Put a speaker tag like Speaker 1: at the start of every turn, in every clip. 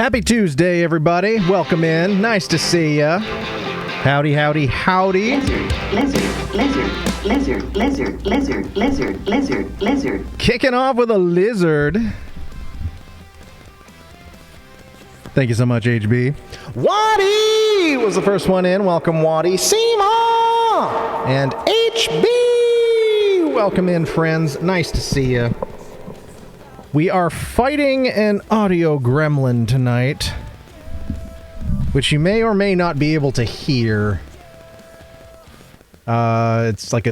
Speaker 1: Happy Tuesday, everybody. Welcome in. Nice to see ya. Howdy, howdy, howdy.
Speaker 2: Lizard.
Speaker 1: Kicking off with a lizard. Thank you so much, HB. Waddy was the first one in. Welcome, Waddy. Seema and HB. Welcome in, friends. Nice to see you. We are fighting an audio gremlin tonight, which you may or may not be able to hear. It's like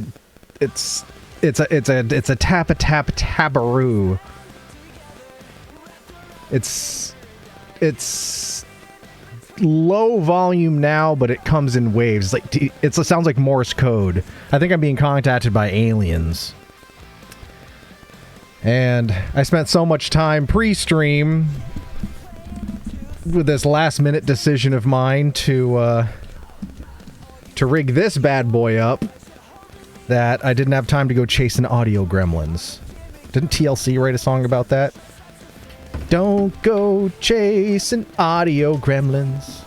Speaker 1: it's a tabaroo. It's low volume now, but it comes in waves. It sounds like Morse code. I think I'm being contacted by aliens. And I spent so much time pre-stream with this last-minute decision of mine to rig this bad boy up that I didn't have time to go chasing audio gremlins. Didn't TLC write a song about that? Don't go chasing audio gremlins.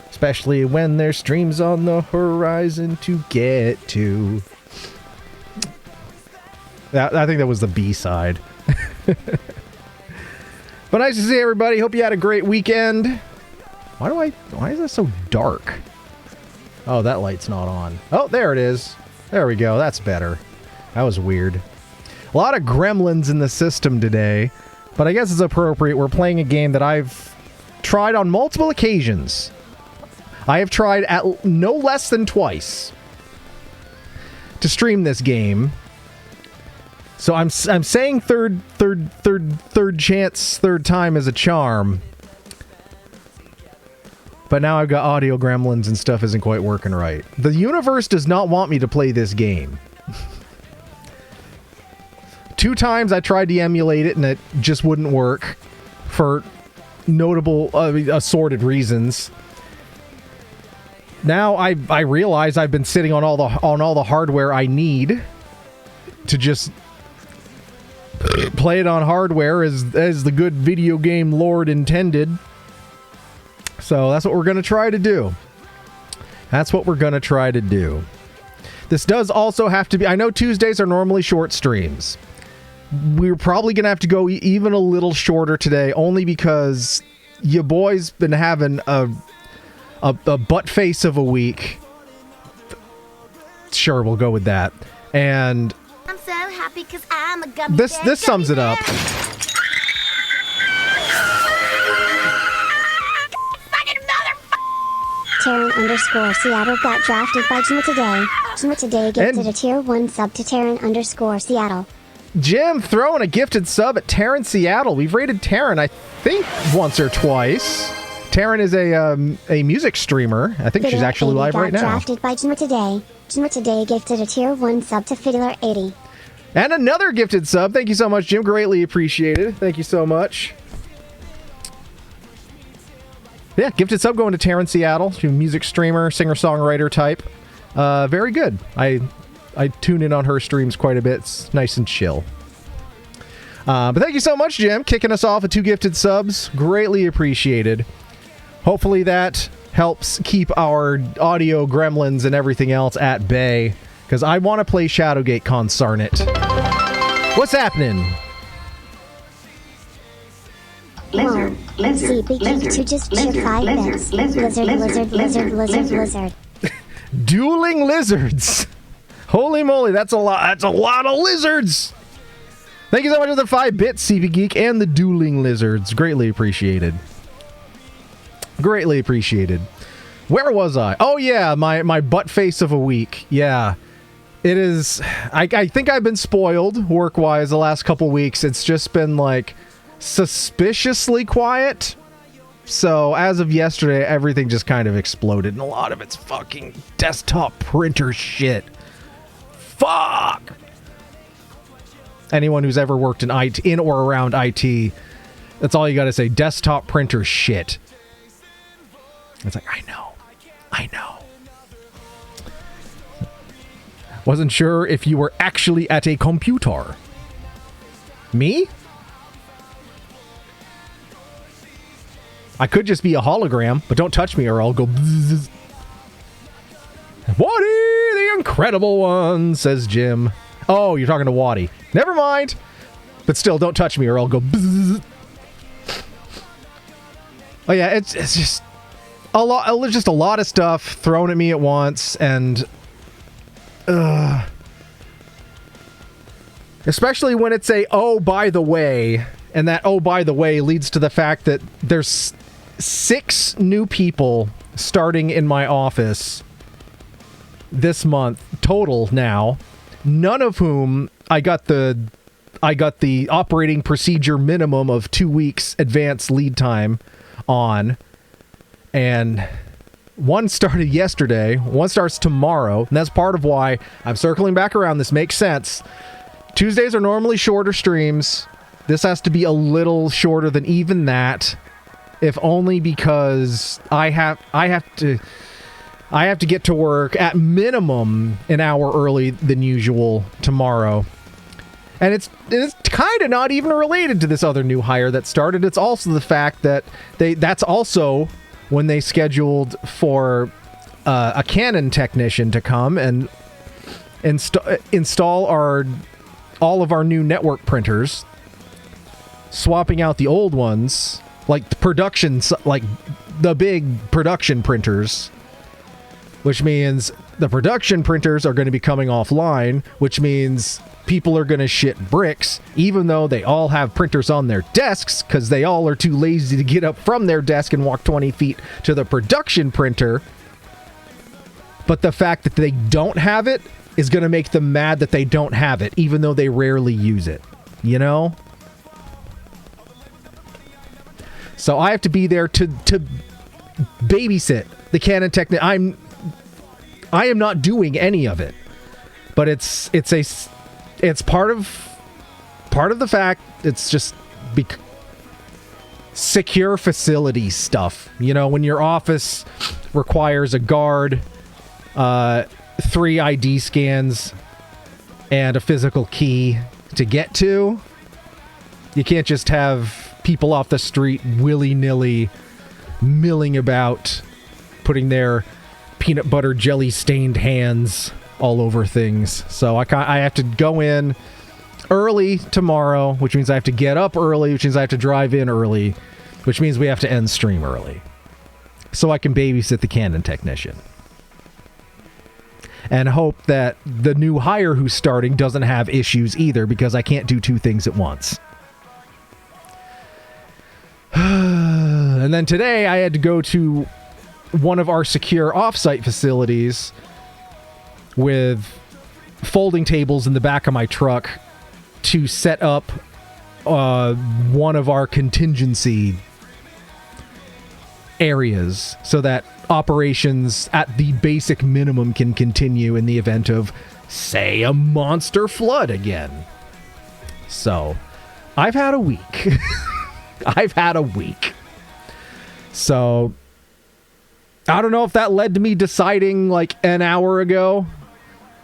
Speaker 1: Especially when there's streams on the horizon to get to. I think that was the B-side. But nice to see everybody. Hope you had a great weekend. Why is that so dark? Oh, that light's not on. Oh, there it is. There we go. That's better. That was weird. A lot of gremlins in the system today, but I guess it's appropriate. We're playing a game that I've tried on multiple occasions. I have tried at no less than twice to stream this game. So I'm saying third chance, third time is a charm. But now I've got audio gremlins and stuff isn't quite working right. The universe does not want me to play this game. 2 times I tried to emulate it and it just wouldn't work for notable assorted reasons. Now I realize I've been sitting on all the hardware I need to just play it on hardware as the good video game lord intended. So that's what we're going to try to do. This does also have to be... I know Tuesdays are normally short streams. We're probably going to have to go even a little shorter today, only because your boy's been having a butt face of a week. Sure, we'll go with that. And
Speaker 3: I'm so happy because I'm a gummy
Speaker 1: this sums it up.
Speaker 4: Terran_Seattle got drafted by Jim today. Jim today gifted a tier 1 sub to Terran_Seattle.
Speaker 1: Jim throwing a gifted sub at Terran Seattle. We've rated Terran, I think, once or twice. Terran is a music streamer. I think she's actually live right now.
Speaker 4: Drafted by Jim today. Jim today gifted a tier 1 sub to Fiddler 80.
Speaker 1: And another gifted sub. Thank you so much, Jim. Greatly appreciated. Thank you so much. Yeah, gifted sub going to Terran Seattle. She's a music streamer, singer-songwriter type. Very good. I tune in on her streams quite a bit. It's nice and chill. But thank you so much, Jim. Kicking us off with 2 gifted subs. Greatly appreciated. Hopefully that helps keep our audio gremlins and everything else at bay. Because I want to play Shadowgate, consarn it. What's happening?
Speaker 4: Lizard. To just chip 5 bits. Lizard.
Speaker 1: Dueling lizards. Holy moly, that's a lot of lizards. Thank you so much for the 5 bits, CP Geek, and the dueling lizards. Greatly appreciated. Where was I? Oh yeah, my butt face of a week. Yeah. It is... I think I've been spoiled, work-wise, the last couple weeks. It's just been, like, suspiciously quiet. So, as of yesterday, everything just kind of exploded. And a lot of it's fucking desktop printer shit. Fuck! Anyone who's ever worked in IT, in or around IT, that's all you gotta say. Desktop printer shit. It's like, I know. Wasn't sure if you were actually at a computer. Me? I could just be a hologram, but don't touch me or I'll go bzzz. Waddy, the Incredible One, says Jim. Oh, you're talking to Waddy. Never mind. But still, don't touch me or I'll go bzzz. Oh yeah, it's just a lot of stuff thrown at me at once, and especially when it's a oh by the way, and that oh by the way leads to the fact that there's 6 new people starting in my office this month total now, none of whom I got the operating procedure minimum of 2 weeks advance lead time on, and one started yesterday, one starts tomorrow, and that's part of why I'm circling back around. This makes sense. Tuesdays are normally shorter streams. This has to be a little shorter than even that, if only because I have to get to work at minimum an hour early than usual tomorrow. And it's kind of not even related to this other new hire that started. It's also the fact that that's also when they scheduled for a Canon technician to come and install all of our new network printers, swapping out the old ones, like the big production printers, which means the production printers are going to be coming offline, which means people are going to shit bricks, even though they all have printers on their desks, because they all are too lazy to get up from their desk and walk 20 feet to the production printer. But the fact that they don't have it is going to make them mad that they don't have it, even though they rarely use it. You know? So I have to be there to babysit the Canon technician. I am not doing any of it, but it's part of the fact. It's just secure facility stuff. You know, when your office requires a guard, 3 ID scans, and a physical key to get to, you can't just have people off the street willy-nilly milling about, putting their peanut butter jelly stained hands all over things. So I have to go in early tomorrow, which means I have to get up early, which means I have to drive in early, which means we have to end stream early, so I can babysit the Canon technician and hope that the new hire who's starting doesn't have issues either, because I can't do 2 things at once. And then today I had to go to one of our secure offsite facilities with folding tables in the back of my truck to set up one of our contingency areas so that operations at the basic minimum can continue in the event of, say, a monster flood again. So, I've had a week. So, I don't know if that led to me deciding like an hour ago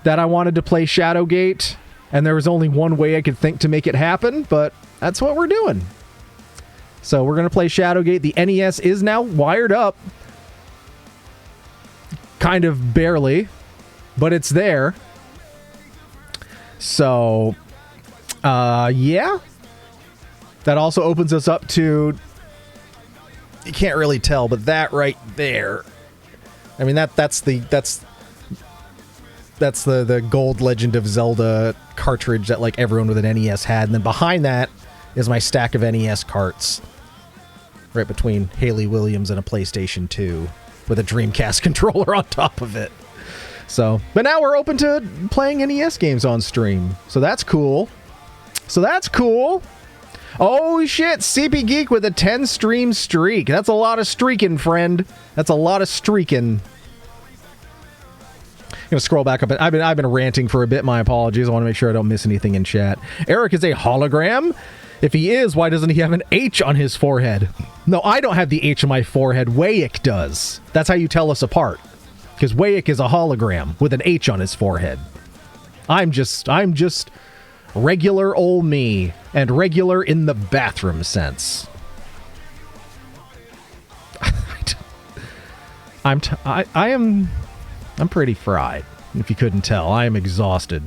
Speaker 1: that I wanted to play Shadowgate, and there was only one way I could think to make it happen, but that's what we're doing. So we're going to play Shadowgate. The NES is now wired up. Kind of barely, but it's there. So, yeah. That also opens us up to... You can't really tell, but that right there. I mean, that's the gold Legend of Zelda cartridge that like everyone with an NES had, and then behind that is my stack of NES carts, right between Haley Williams and a PlayStation 2 with a Dreamcast controller on top of it. So, but now we're open to playing NES games on stream, so that's cool. Oh shit, CP Geek with a 10 stream streak. That's a lot of streaking, friend. That's a lot of streaking. I'm gonna scroll back up. I've been ranting for a bit. My apologies. I want to make sure I don't miss anything in chat. Eric is a hologram. If he is, why doesn't he have an H on his forehead? No, I don't have the H on my forehead. Wayek does. That's how you tell us apart. Because Wayek is a hologram with an H on his forehead. I'm just regular old me, and regular in the bathroom sense. I'm pretty fried. If you couldn't tell, I am exhausted.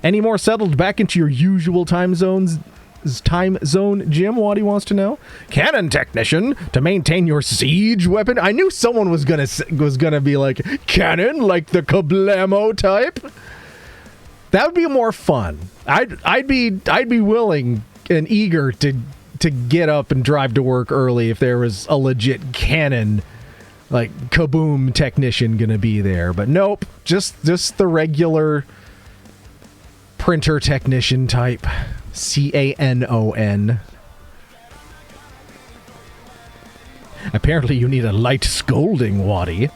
Speaker 1: Any more settled back into your usual time zone, Jim? Waddy wants to know. Cannon technician to maintain your siege weapon. I knew someone was gonna be like cannon, like the Kablamo type. That would be more fun. I'd be willing and eager to get up and drive to work early if there was a legit cannon, like kaboom technician gonna be there. But nope, just the regular printer technician type. CANON. Apparently you need a light scolding, Waddy.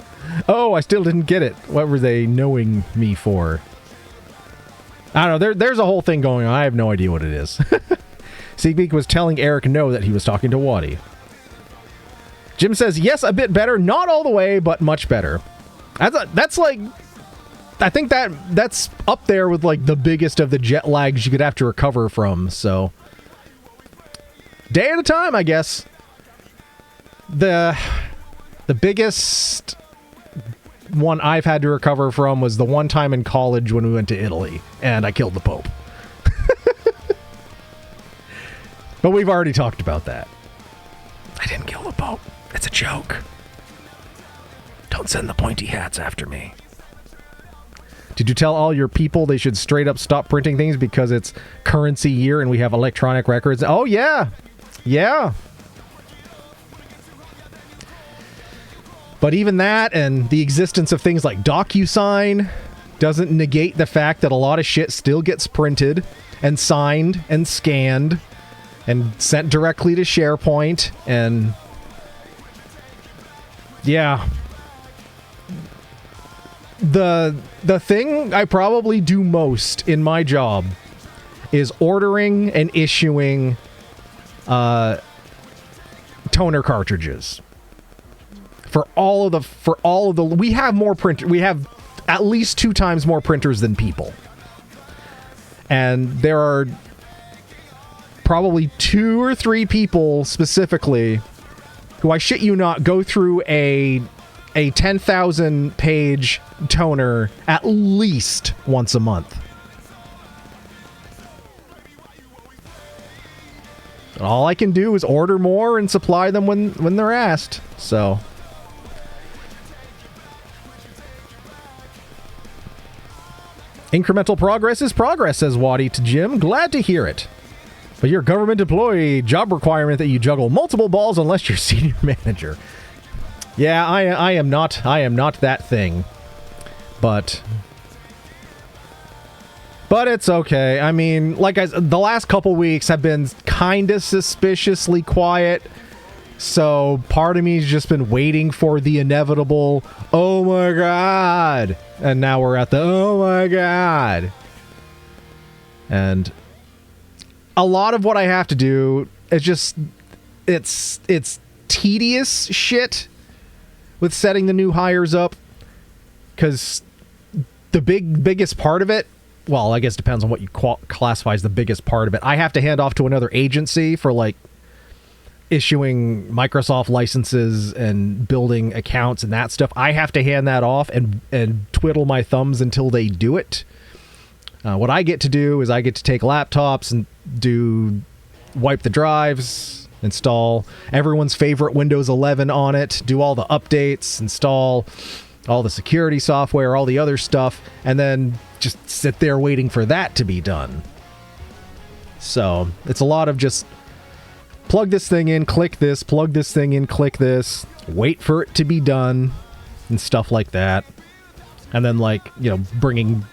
Speaker 1: Oh, I still didn't get it. What were they knowing me for? I don't know. There's a whole thing going on. I have no idea what it is. Seagbeak was telling Eric no that he was talking to Waddy. Jim says, yes, a bit better. Not all the way, but much better. That's like... I think that's up there with like the biggest of the jet lags you could have to recover from. So, day at a time, I guess. The biggest one I've had to recover from was the one time in college when we went to Italy and I killed the Pope. But we've already talked about that. I didn't kill the Pope. It's a joke. Don't send the pointy hats after me. Did you tell all your people they should straight up stop printing things because it's currency year and we have electronic records? Oh, yeah. Yeah. But even that and the existence of things like DocuSign doesn't negate the fact that a lot of shit still gets printed and signed and scanned and sent directly to SharePoint. And yeah. The thing I probably do most in my job is ordering and issuing toner cartridges. For all of the we have more printers. We have at least 2 times more printers than people. And there are probably 2 or 3 people specifically who, I shit you not, go through a 10,000 page toner at least once a month. All I can do is order more and supply them when they're asked. So incremental progress is progress, says Waddy to Jim. Glad to hear it. But you're a government employee, job requirement that you juggle multiple balls unless you're senior manager. Yeah, I am not that thing. But it's okay. I mean, like the last couple weeks have been kind of suspiciously quiet. So part of me's just been waiting for the inevitable, oh my god. And now we're at the, oh my god. And a lot of what I have to do is just, it's tedious shit with setting the new hires up. Because the biggest part of it, well, I guess it depends on what you classify as the biggest part of it. I have to hand off to another agency for like issuing Microsoft licenses and building accounts and that stuff. I have to hand that off and twiddle my thumbs until they do it. What I get to do is I get to take laptops and wipe the drives, install everyone's favorite Windows 11 on it, do all the updates, install all the security software, all the other stuff, and then just sit there waiting for that to be done. So it's a lot of just plug this thing in, click this, plug this thing in, click this, wait for it to be done, and stuff like that. And then, like, you know, bringing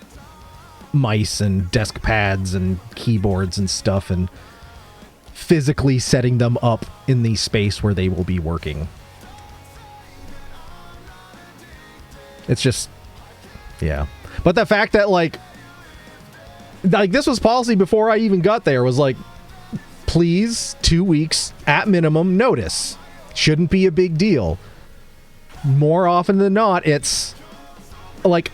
Speaker 1: mice and desk pads and keyboards and stuff and physically setting them up in the space where they will be working. It's just, yeah. But the fact that, like this was policy before I even got there, was like, please, 2 weeks at minimum notice. Shouldn't be a big deal. More often than not, it's like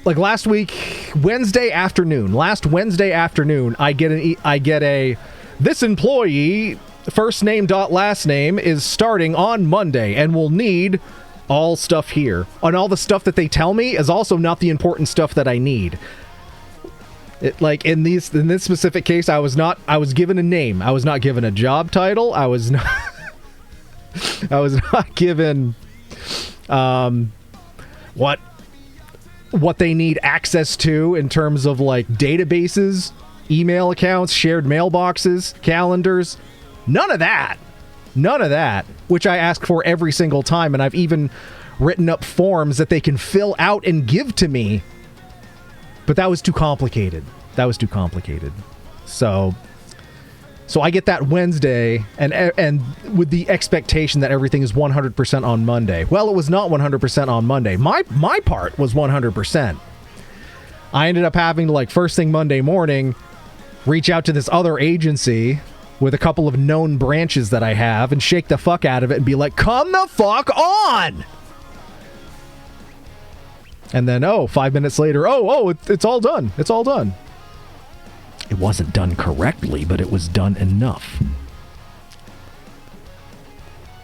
Speaker 1: last week, Wednesday afternoon, I get a, this employee first name dot last name is starting on Monday and will need all stuff here. And all the stuff that they tell me is also not the important stuff that I need. Like in this specific case, I was given a name. I was not given a job title. I was not given what they need access to in terms of like databases, email accounts, shared mailboxes, calendars. None of that, which I ask for every single time. And I've even written up forms that they can fill out and give to me. But that was too complicated. So I get that Wednesday and with the expectation that everything is 100% on Monday. Well, it was not 100% on Monday. My part was 100%. I ended up having to, like, first thing Monday morning, reach out to this other agency with a couple of known branches that I have and shake the fuck out of it and be like, come the fuck on! And then, 5 minutes later, it's all done. It's all done. It wasn't done correctly, but it was done enough.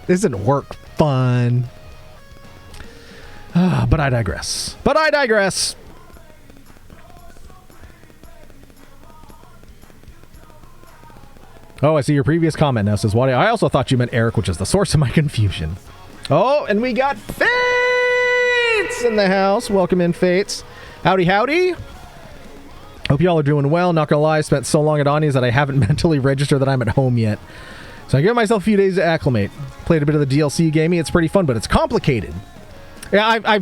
Speaker 1: Isn't work fun? But I digress. Oh, I see your previous comment now, says Wadi. I also thought you meant Eric, which is the source of my confusion. Oh, and we got Fates in the house. Welcome in, Fates. Howdy, howdy. Hope y'all are doing well. Not gonna lie, I spent so long at Ani's that I haven't mentally registered that I'm at home yet. So I give myself a few days to acclimate. Played a bit of the DLC you gave me. It's pretty fun, but it's complicated. Yeah, I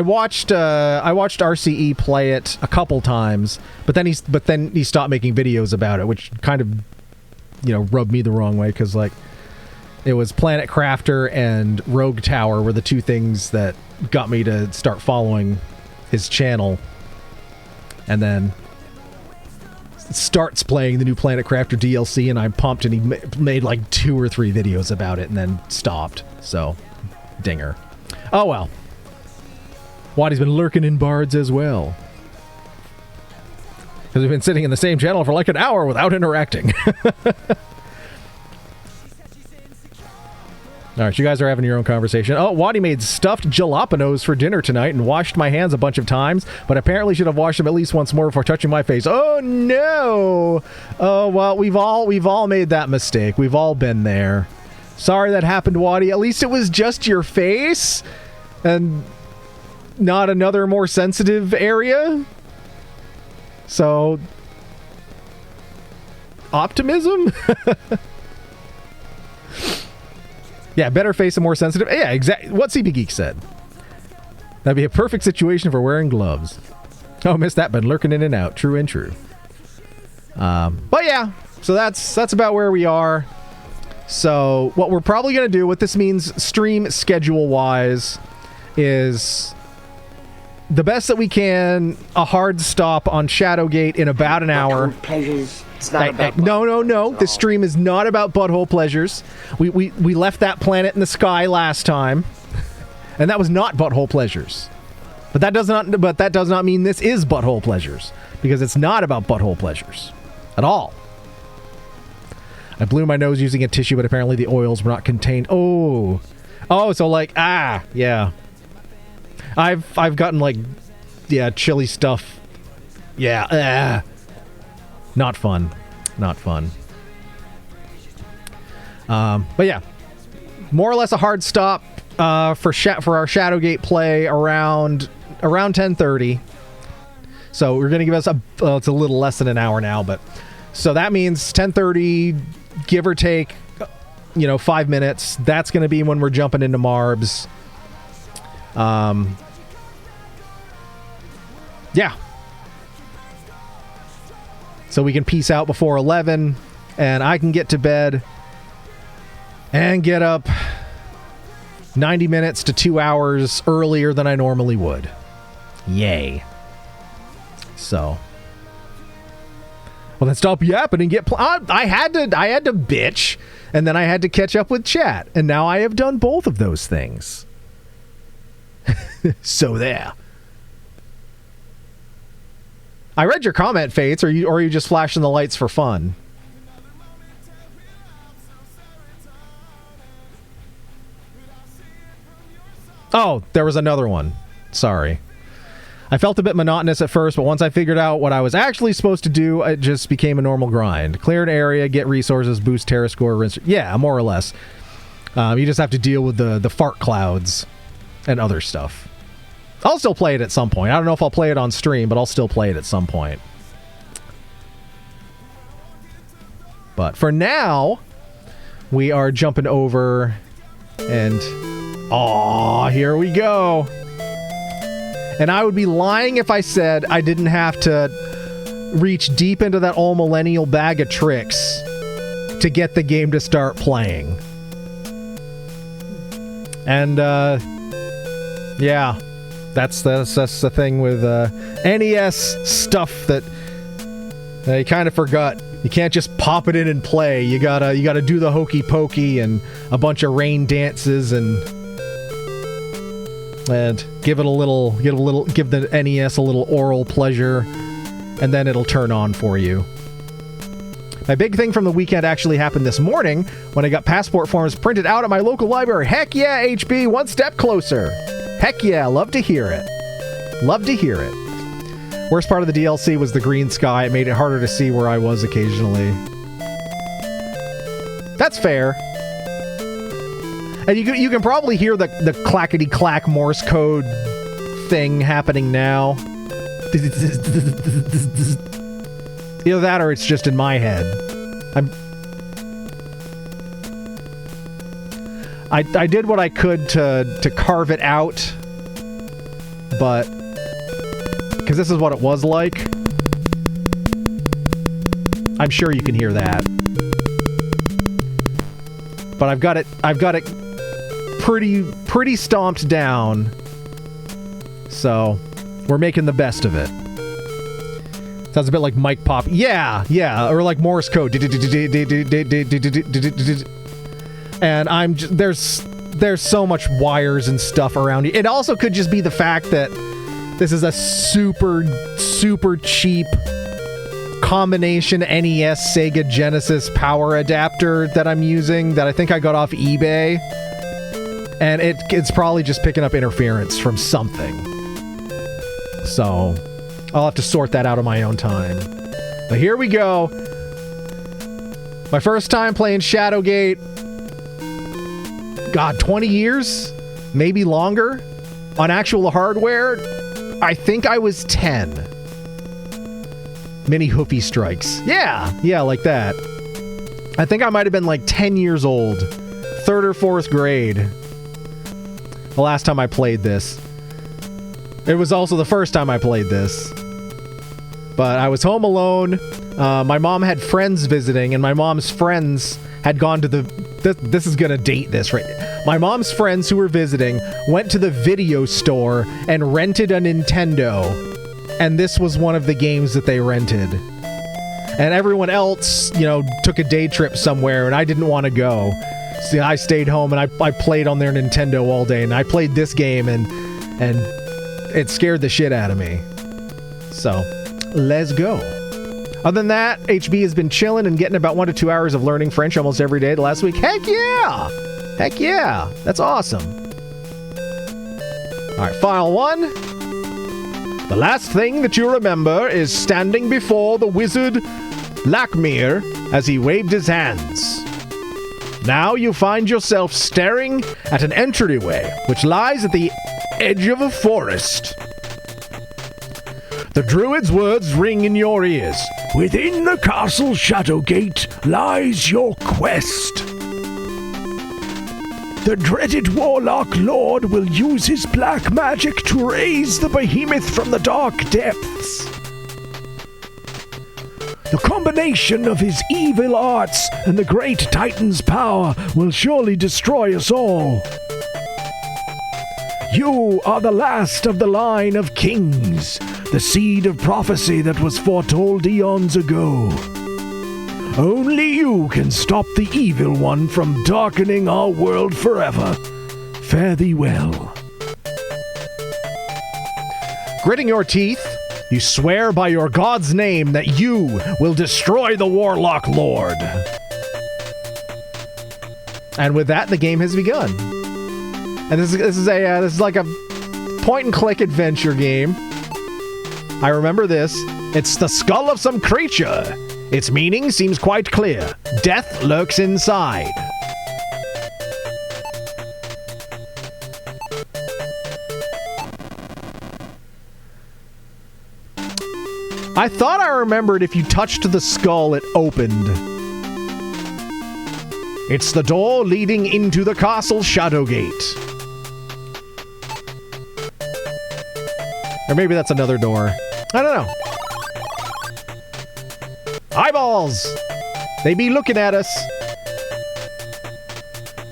Speaker 1: watched RCE play it a couple times, but then he stopped making videos about it, which kind of, rubbed me the wrong way, because like it was Planet Crafter and Rogue Tower were the two things that got me to start following his channel. And then starts playing the new Planet Crafter DLC, and I'm pumped, and he made like 2 or 3 videos about it and then stopped. So, dinger. Oh well. Wadi's been lurking in bards as well. Because we've been sitting in the same channel for like an hour without interacting. Alright, you guys are having your own conversation. Oh, Wadi made stuffed jalapenos for dinner tonight and washed my hands a bunch of times, but apparently should have washed them at least once more before touching my face. Oh no! Oh, well, we've all made that mistake. We've all been there. Sorry that happened, Wadi. At least it was just your face and not another more sensitive area. So, optimism? Yeah, better face and more sensitive. Yeah, exactly what CP Geek said. That'd be a perfect situation for wearing gloves. Oh, missed that, been lurking in and out. True and true. But yeah, so that's about where we are. So what we're probably going to do, what this means stream schedule-wise, is the best that we can, a hard stop on Shadowgate in about an hour. No. This stream is not about butthole pleasures. We left that planet in the sky last time, and that was not butthole pleasures. But that does not mean this is butthole pleasures, because it's not about butthole pleasures at all. I blew my nose using a tissue, but apparently the oils were not contained. Oh, so like yeah. I've gotten like chili stuff. Yeah. Not fun. But yeah, more or less a hard stop for our Shadowgate play around 10:30. So we're gonna give us it's a little less than an hour now, but so that means 10:30, give or take, 5 minutes. That's gonna be when we're jumping into Marbs. Yeah. So we can peace out before 11, and I can get to bed and get up 90 minutes to 2 hours earlier than I normally would. Yay. So. Well, then stop yapping and get... I had to bitch, and then I had to catch up with chat, and now I have done both of those things. So there. I read your comment, Fates, or are you just flashing the lights for fun? Oh, there was another one. Sorry. I felt a bit monotonous at first, but once I figured out what I was actually supposed to do, it just became a normal grind. Clear an area, get resources, boost terra score, rinse... Yeah, more or less. You just have to deal with the fart clouds and other stuff. I'll still play it at some point. I don't know if I'll play it on stream, but I'll still play it at some point. But for now, we are jumping over and... Aw, here we go. And I would be lying if I said I didn't have to reach deep into that old millennial bag of tricks to get the game to start playing. And, yeah, that's the thing with NES stuff that you kind of forgot. You can't just pop it in and play. You gotta do the hokey pokey and a bunch of rain dances and give the NES a little oral pleasure, and then it'll turn on for you. My big thing from the weekend actually happened this morning when I got passport forms printed out at my local library. Heck yeah, HB, one step closer. Heck yeah, love to hear it. Love to hear it. Worst part of the DLC was the green sky. It made it harder to see where I was occasionally. That's fair. And you can probably hear the clackety-clack Morse code thing happening now. Either that or it's just in my head. I did what I could to carve it out, but... because this is what it was like. I'm sure you can hear that. But I've got it pretty stomped down. So, we're making the best of it. Sounds a bit like Mike Pop. Yeah, or like Morse code. And there's so much wires and stuff around you. It also could just be the fact that this is a super cheap combination NES Sega Genesis power adapter that I'm using that I think I got off eBay. And it's probably just picking up interference from something. So, I'll have to sort that out on my own time. But here we go. My first time playing SHADOWGATE. God, 20 years? Maybe longer? On actual hardware? I think I was 10. Mini hoofy strikes. Yeah, like that. I think I might have been like 10 years old. 3rd or 4th grade. The last time I played this. It was also the first time I played this. But I was home alone. My mom had friends visiting, and my mom's friends had gone to the... This is gonna date this, right? My mom's friends who were visiting went to the video store and rented a Nintendo. And this was one of the games that they rented. And everyone else, took a day trip somewhere, and I didn't want to go. So I stayed home, and I played on their Nintendo all day, and I played this game, and it scared the shit out of me. So, let's go. Other than that, HB has been chilling and getting about 1 to 2 hours of learning French almost every day the last week. Heck yeah! Heck yeah! That's awesome. Alright, file 1. The last thing that you remember is standing before the wizard Lakmir as he waved his hands. Now you find yourself staring at an entryway which lies at the edge of a forest. The druid's words ring in your ears. Within the castle Shadowgate lies your quest. The dreaded warlock lord will use his black magic to raise the behemoth from the dark depths. The combination of his evil arts and the great titan's power will surely destroy us all. You are the last of the line of kings, the seed of prophecy that was foretold eons ago. Only you can stop the evil one from darkening our world forever. Fare thee well. Gritting your teeth, you swear by your god's name that you will destroy the Warlock Lord. And with that, the game has begun. And this is like a point-and-click adventure game. I remember this. It's the skull of some creature. Its meaning seems quite clear. Death lurks inside. I thought I remembered if you touched the skull, it opened. It's the door leading into the castle Shadowgate. Or maybe that's another door. I don't know. Eyeballs! They be looking at us.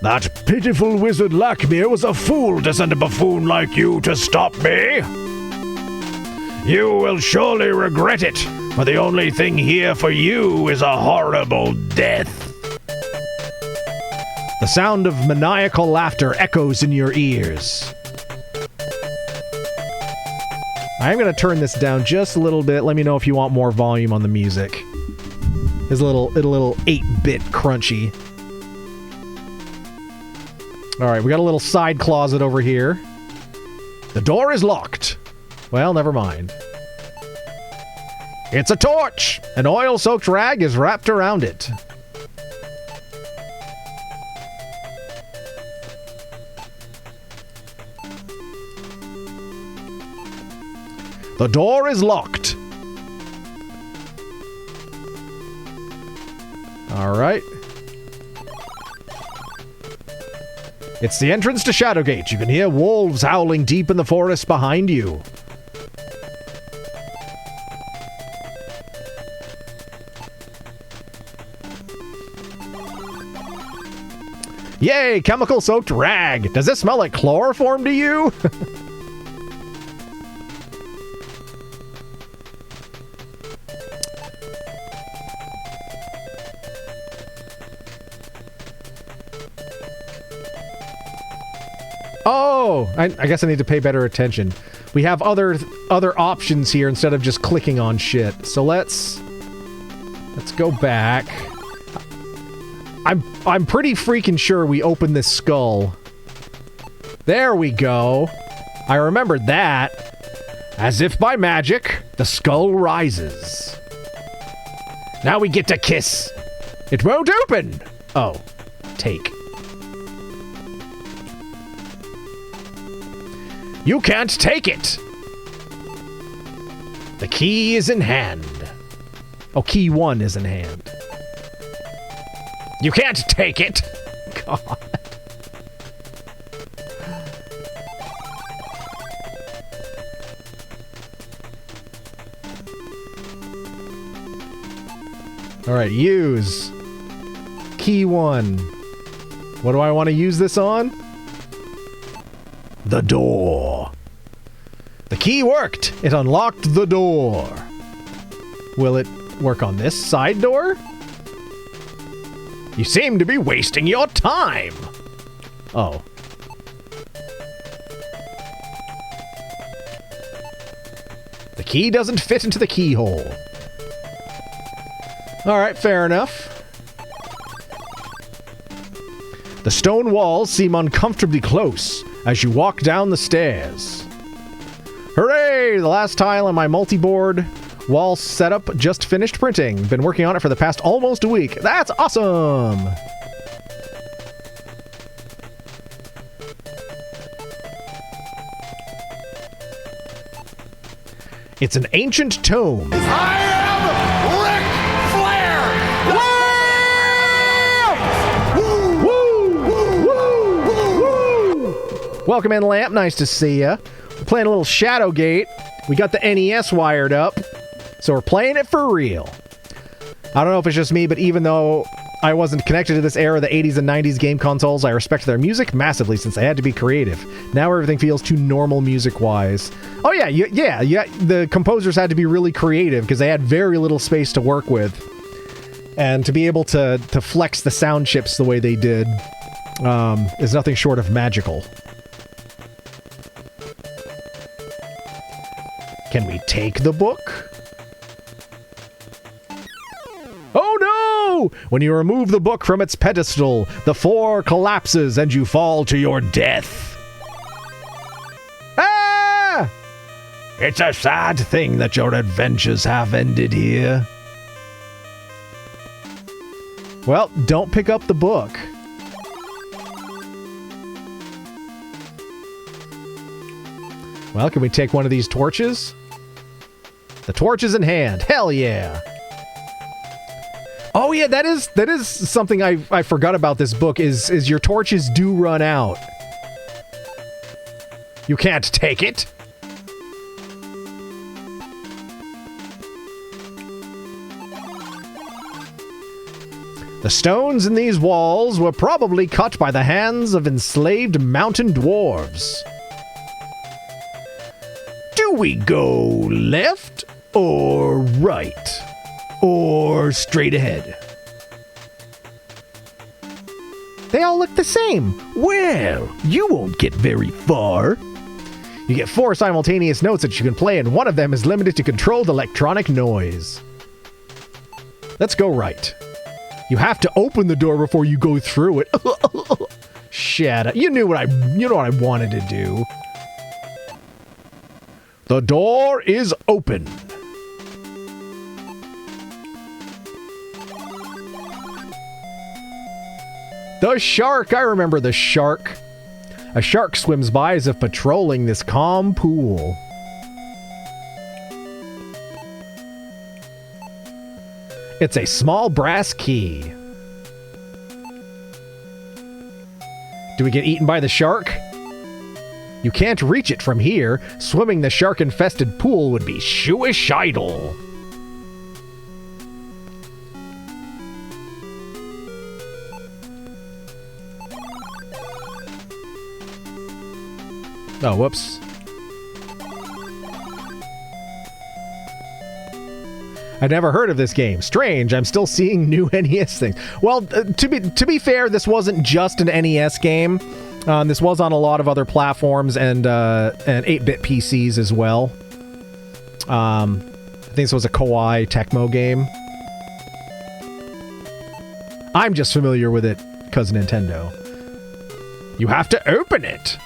Speaker 1: That pitiful wizard Lakmir was a fool to send a buffoon like you to stop me. You will surely regret it, for the only thing here for you is a horrible death. The sound of maniacal laughter echoes in your ears. I'm going to turn this down just a little bit. Let me know if you want more volume on the music. It's a little 8-bit crunchy. Alright, we got a little side closet over here. The door is locked. Well, never mind. It's a torch! An oil-soaked rag is wrapped around it. The door is locked. Alright. It's the entrance to Shadowgate. You can hear wolves howling deep in the forest behind you. Yay, chemical-soaked rag. Does this smell like chloroform to you? Oh, I guess I need to pay better attention. We have other options here instead of just clicking on shit. So let's go back. I'm pretty freaking sure we opened this skull. There we go. I remembered that. As if by magic, the skull rises. Now we get to kiss. It won't open. Oh, take. You can't take it! The key is in hand. Oh, key 1 is in hand. You can't take it! God. Alright, use. Key 1. What do I want to use this on? The door. The key worked. It unlocked the door. Will it work on this side door? You seem to be wasting your time. Oh. The key doesn't fit into the keyhole. Alright, fair enough. The stone walls seem uncomfortably close as you walk down the stairs. Hooray! The last tile on my multi-board wall setup just finished printing. Been working on it for the past almost a week. That's awesome! It's an ancient tome.
Speaker 2: I am Ric Flair!
Speaker 1: Welcome in, Lamp. Nice to see ya. We're playing a little Shadowgate. We got the NES wired up, so we're playing it for real. I don't know if it's just me, but even though I wasn't connected to this era of the 80s and 90s game consoles, I respect their music massively since they had to be creative. Now everything feels too normal music-wise. Oh yeah, the composers had to be really creative because they had very little space to work with. And to be able to flex the sound chips the way they did is nothing short of magical. Can we take the book? Oh no! When you remove the book from its pedestal, the floor collapses and you fall to your death. It's a sad thing that your adventures have ended here. Well, don't pick up the book. Well, can we take one of these torches? The torch is in hand. Hell yeah. Oh yeah, that is something I forgot about this book is your torches do run out. You can't take it. The stones in these walls were probably cut by the hands of enslaved mountain dwarves. Do we go left or right or straight ahead? They all look the same. Well, you won't get very far. You get 4 simultaneous notes that you can play, and one of them is limited to controlled electronic noise. Let's go right. You have to open the door before you go through it. Shadow. You know what I wanted to do. The door is open. The shark. I remember the shark. A shark swims by as if patrolling this calm pool. It's a small brass key. Do we get eaten by the shark? You can't reach it from here. Swimming the shark-infested pool would be shooish idle. Oh, whoops. I'd never heard of this game. Strange, I'm still seeing new NES things. Well, to be fair, this wasn't just an NES game. This was on a lot of other platforms and 8-bit PCs as well. I think this was a Koei Tecmo game. I'm just familiar with it because Nintendo. You have to open it.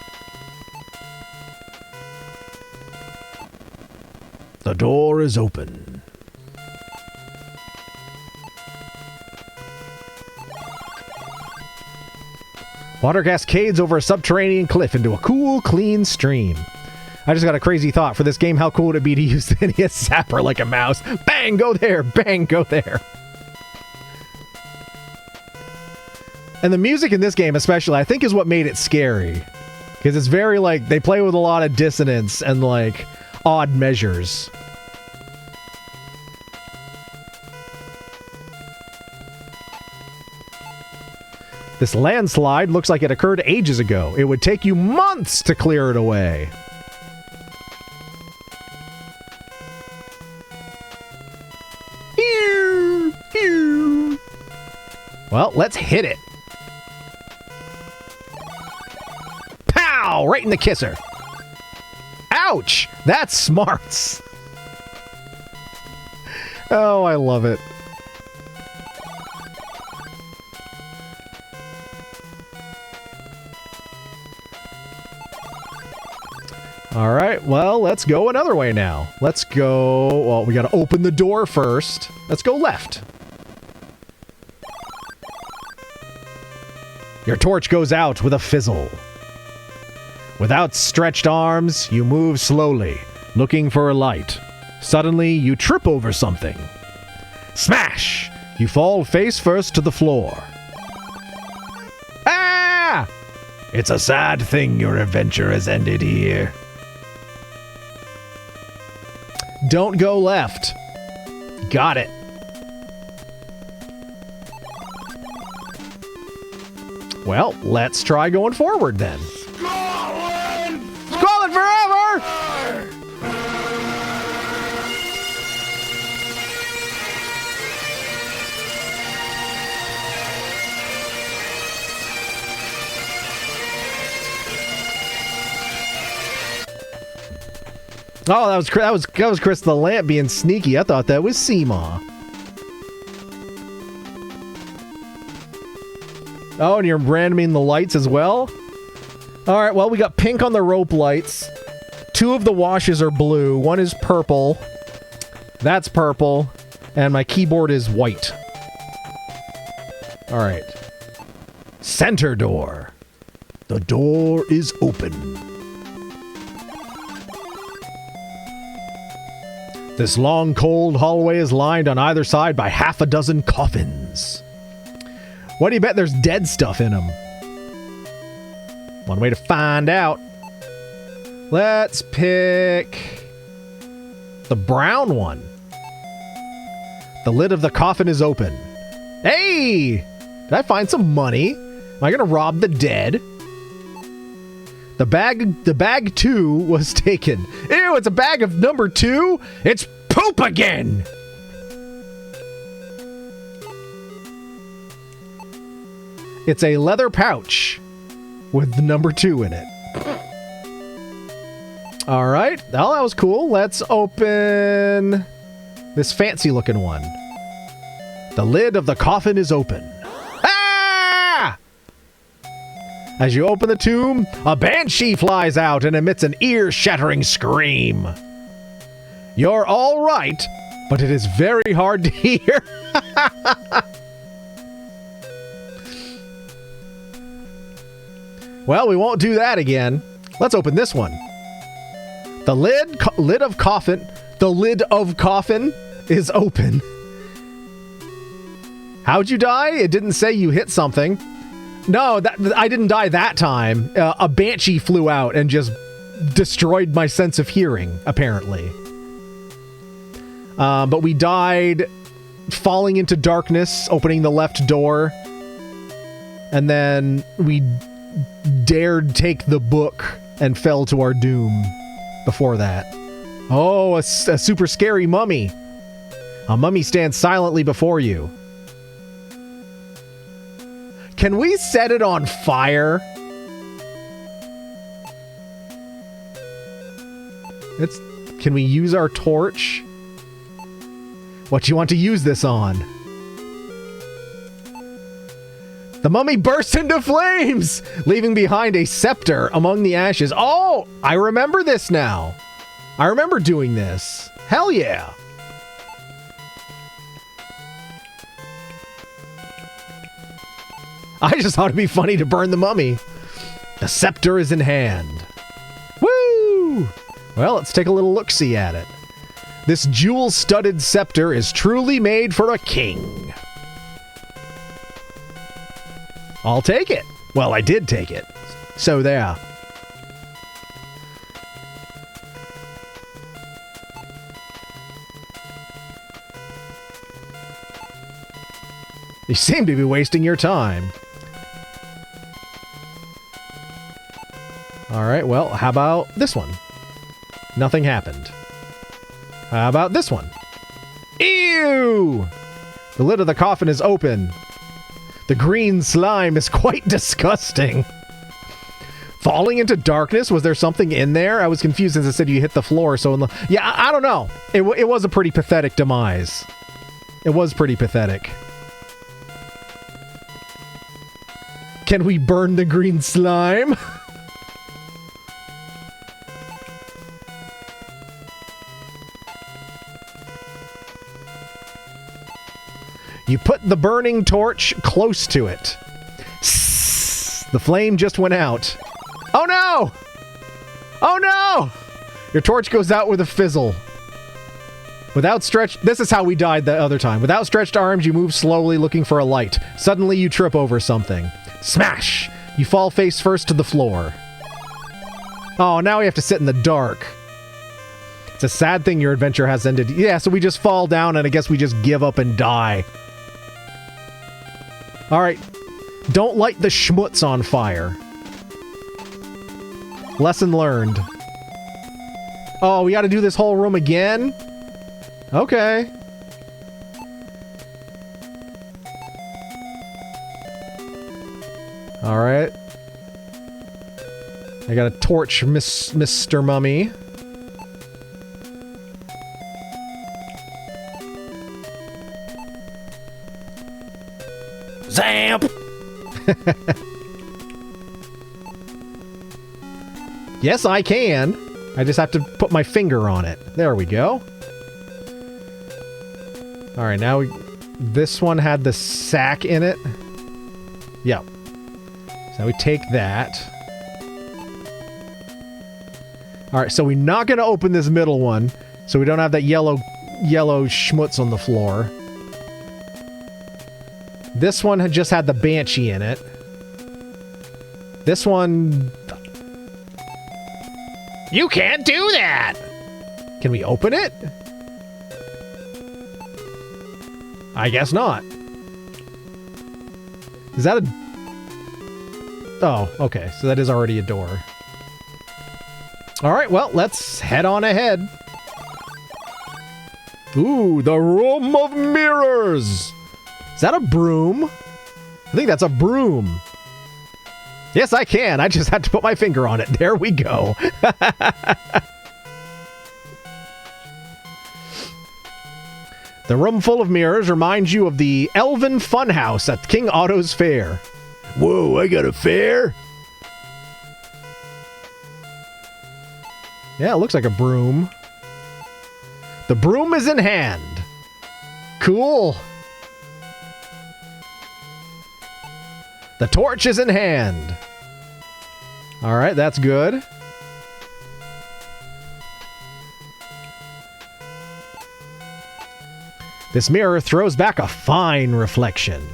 Speaker 1: The door is open. Water cascades over a subterranean cliff into a cool, clean stream. I just got a crazy thought. For this game, how cool would it be to use the NES zapper like a mouse? Bang, go there. Bang, go there. And the music in this game especially, I think, is what made it scary. Because it's very, like, they play with a lot of dissonance and, like, odd measures. This landslide looks like it occurred ages ago. It would take you months to clear it away. Well, let's hit it. Pow! Right in the kisser. Ouch! That's smarts. Oh, I love it. All right, well, let's go another way now. Let's go... Well, we gotta open the door first. Let's go left. Your torch goes out with a fizzle. With outstretched arms, you move slowly, looking for a light. Suddenly, you trip over something. Smash! You fall face first to the floor. Ah! It's a sad thing your adventure has ended here. Don't go left. Got it. Well, let's try going forward then. Squalling forever! Oh, that was Chris the Lamp being sneaky. I thought that was Seema. Oh, and you're randoming the lights as well? Alright, well, we got pink on the rope lights, 2 of the washes are blue. 1 is purple. That's purple. And my keyboard is white. All right. Center door. The door is open. This long, cold hallway is lined on either side by half a dozen coffins. What do you bet there's dead stuff in them? One way to find out. Let's pick the brown one. The lid of the coffin is open. Hey! Did I find some money? Am I gonna rob the dead? The bag 2 was taken. Ew, it's a bag of number 2? It's poop again! It's a leather pouch with the number 2 in it. All right. Well, that was cool. Let's open this fancy looking one. The lid of the coffin is open. Ah! As you open the tomb, a banshee flies out and emits an ear-shattering scream. You're all right, but it is very hard to hear. Well, we won't do that again. Let's open this one. The lid of coffin is open. How'd you die? It didn't say you hit something. No, I didn't die that time. A banshee flew out and just destroyed my sense of hearing, apparently. But we died falling into darkness, opening the left door. And then we dared take the book and fell to our doom before that. Oh, a super scary mummy. A mummy stands silently before you. Can we set it on fire? Can we use our torch? What do you want to use this on? The mummy bursts into flames, leaving behind a scepter among the ashes. Oh, I remember this now. I remember doing this. Hell yeah. I just thought it'd be funny to burn the mummy. The scepter is in hand. Woo! Well, let's take a little look-see at it. This jewel-studded scepter is truly made for a king. I'll take it. Well, I did take it. So there. You seem to be wasting your time. Alright, well, how about this one? Nothing happened. How about this one? Ew! The lid of the coffin is open. The green slime is quite disgusting. Falling into darkness? Was there something in there? I was confused since it said you hit the floor. So, yeah, I don't know. It was a pretty pathetic demise. It was pretty pathetic. Can we burn the green slime? You put the burning torch close to it. The flame just went out. Oh no! Oh no! Your torch goes out with a fizzle. This is how we died the other time. Without stretched arms, you move slowly looking for a light. Suddenly you trip over something. Smash! You fall face first to the floor. Oh, now we have to sit in the dark. It's a sad thing your adventure has ended. Yeah, so we just fall down and I guess we just give up and die. Alright. Don't light the schmutz on fire. Lesson learned. Oh, we gotta do this whole room again? Okay. Alright. I got a torch, Mr. Mummy. Zamp! Yes, I can. I just have to put my finger on it. There we go. Alright, now this one had the sack in it. Yep. So we take that. Alright, so we're not going to open this middle one, so we don't have that yellow schmutz on the floor. This one had just had the Banshee in it. This one... You can't do that! Can we open it? I guess not. Is that a... Oh, okay. So that is already a door. Alright, well, let's head on ahead. Ooh, the Room of Mirrors! Is that a broom? I think that's a broom. Yes, I can. I just had to put my finger on it. There we go. The room full of mirrors reminds you of the Elven Funhouse at King Otto's Fair. Whoa, I got a fair? Yeah, it looks like a broom. The broom is in hand. Cool. The torch is in hand. Alright, that's good. This mirror throws back a fine reflection.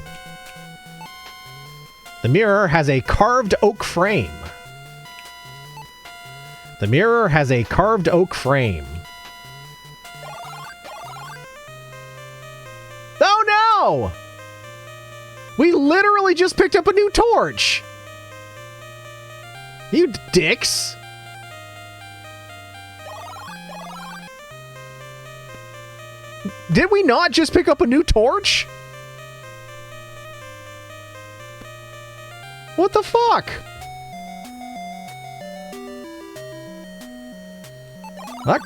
Speaker 1: The mirror has a carved oak frame. The mirror has a carved oak frame. Oh no! We literally just picked up a new torch! You dicks! Did we not just pick up a new torch? What the fuck? What?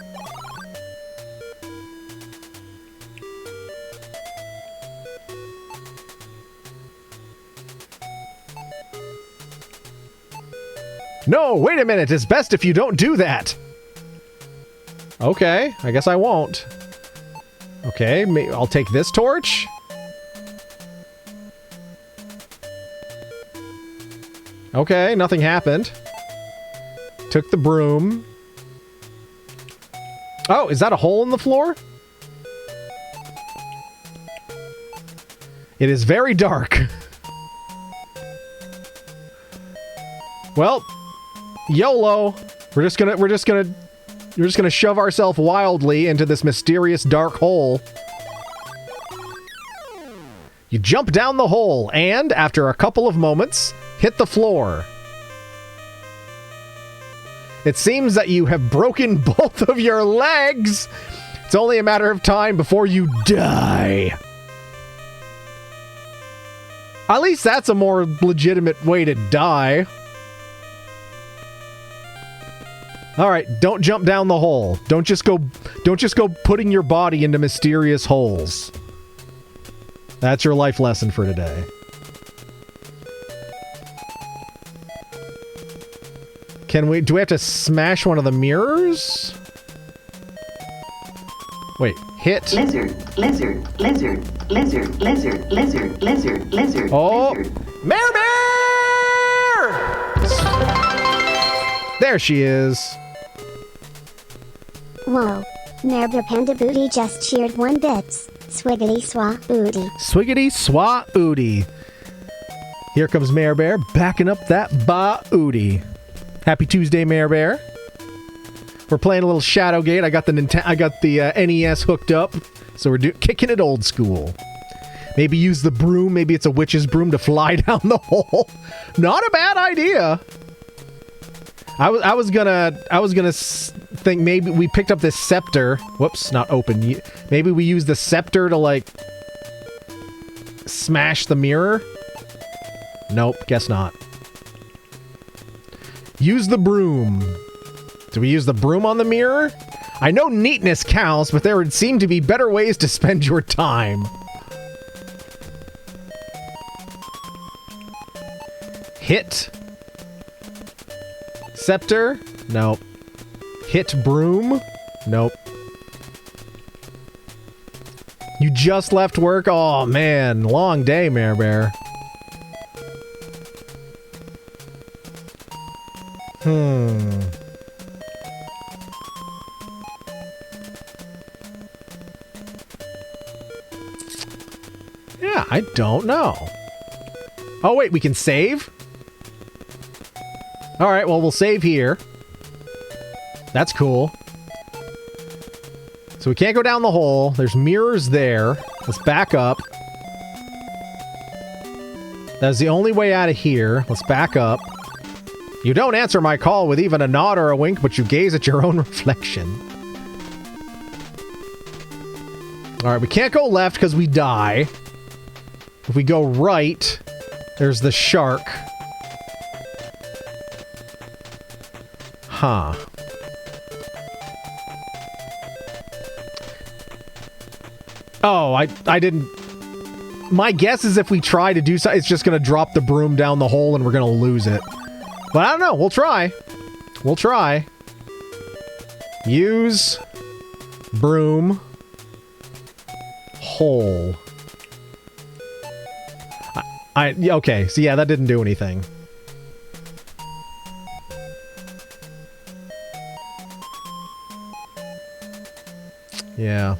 Speaker 1: No, wait a minute. It's best if you don't do that. Okay, I guess I won't. Okay, I'll take this torch. Okay, nothing happened. Took the broom. Oh, is that a hole in the floor? It is very dark. Well, YOLO. We're just gonna shove ourselves wildly into this mysterious dark hole. You jump down the hole and, after a couple of moments, hit the floor. It seems that you have broken both of your legs. It's only a matter of time before you die. At least that's a more legitimate way to die. All right, don't jump down the hole. Don't just go putting your body into mysterious holes. That's your life lesson for today. Do we have to smash one of the mirrors? Wait, hit.
Speaker 2: Lizard.
Speaker 1: Oh,
Speaker 2: lizard.
Speaker 1: Mare Bear! There she is.
Speaker 4: Whoa. Marble Panda Booty just cheered 1 bits. Swiggity swa ooty.
Speaker 1: Swiggity swa ooty. Here comes Mare Bear backing up that ba ooty. Happy Tuesday, Mare Bear. We're playing a little Shadowgate. I got the NES hooked up, so we're kicking it old school. Maybe use the broom. Maybe it's a witch's broom to fly down the hole. Not a bad idea. I was gonna think maybe we picked up this scepter. Whoops, not open. Maybe we use the scepter to like smash the mirror. Nope, guess not. Use the broom. Do we use the broom on the mirror? I know neatness counts, but there would seem to be better ways to spend your time. Hit. Scepter? Nope. Hit broom? Nope. You just left work? Oh, man. Long day, Mare Bear. Yeah, I don't know. Oh, wait, we can save? Alright, well, we'll save here. That's cool. So we can't go down the hole. There's mirrors there. Let's back up. That's the only way out of here. Let's back up. You don't answer my call with even a nod or a wink, but you gaze at your own reflection. Alright, we can't go left because we die. If we go right, there's the shark. Huh. Oh, I didn't... My guess is if we try to do something, it's just going to drop the broom down the hole and we're going to lose it. But I don't know. We'll try. We'll try. Use broom hole. Okay, so yeah, that didn't do anything. Yeah,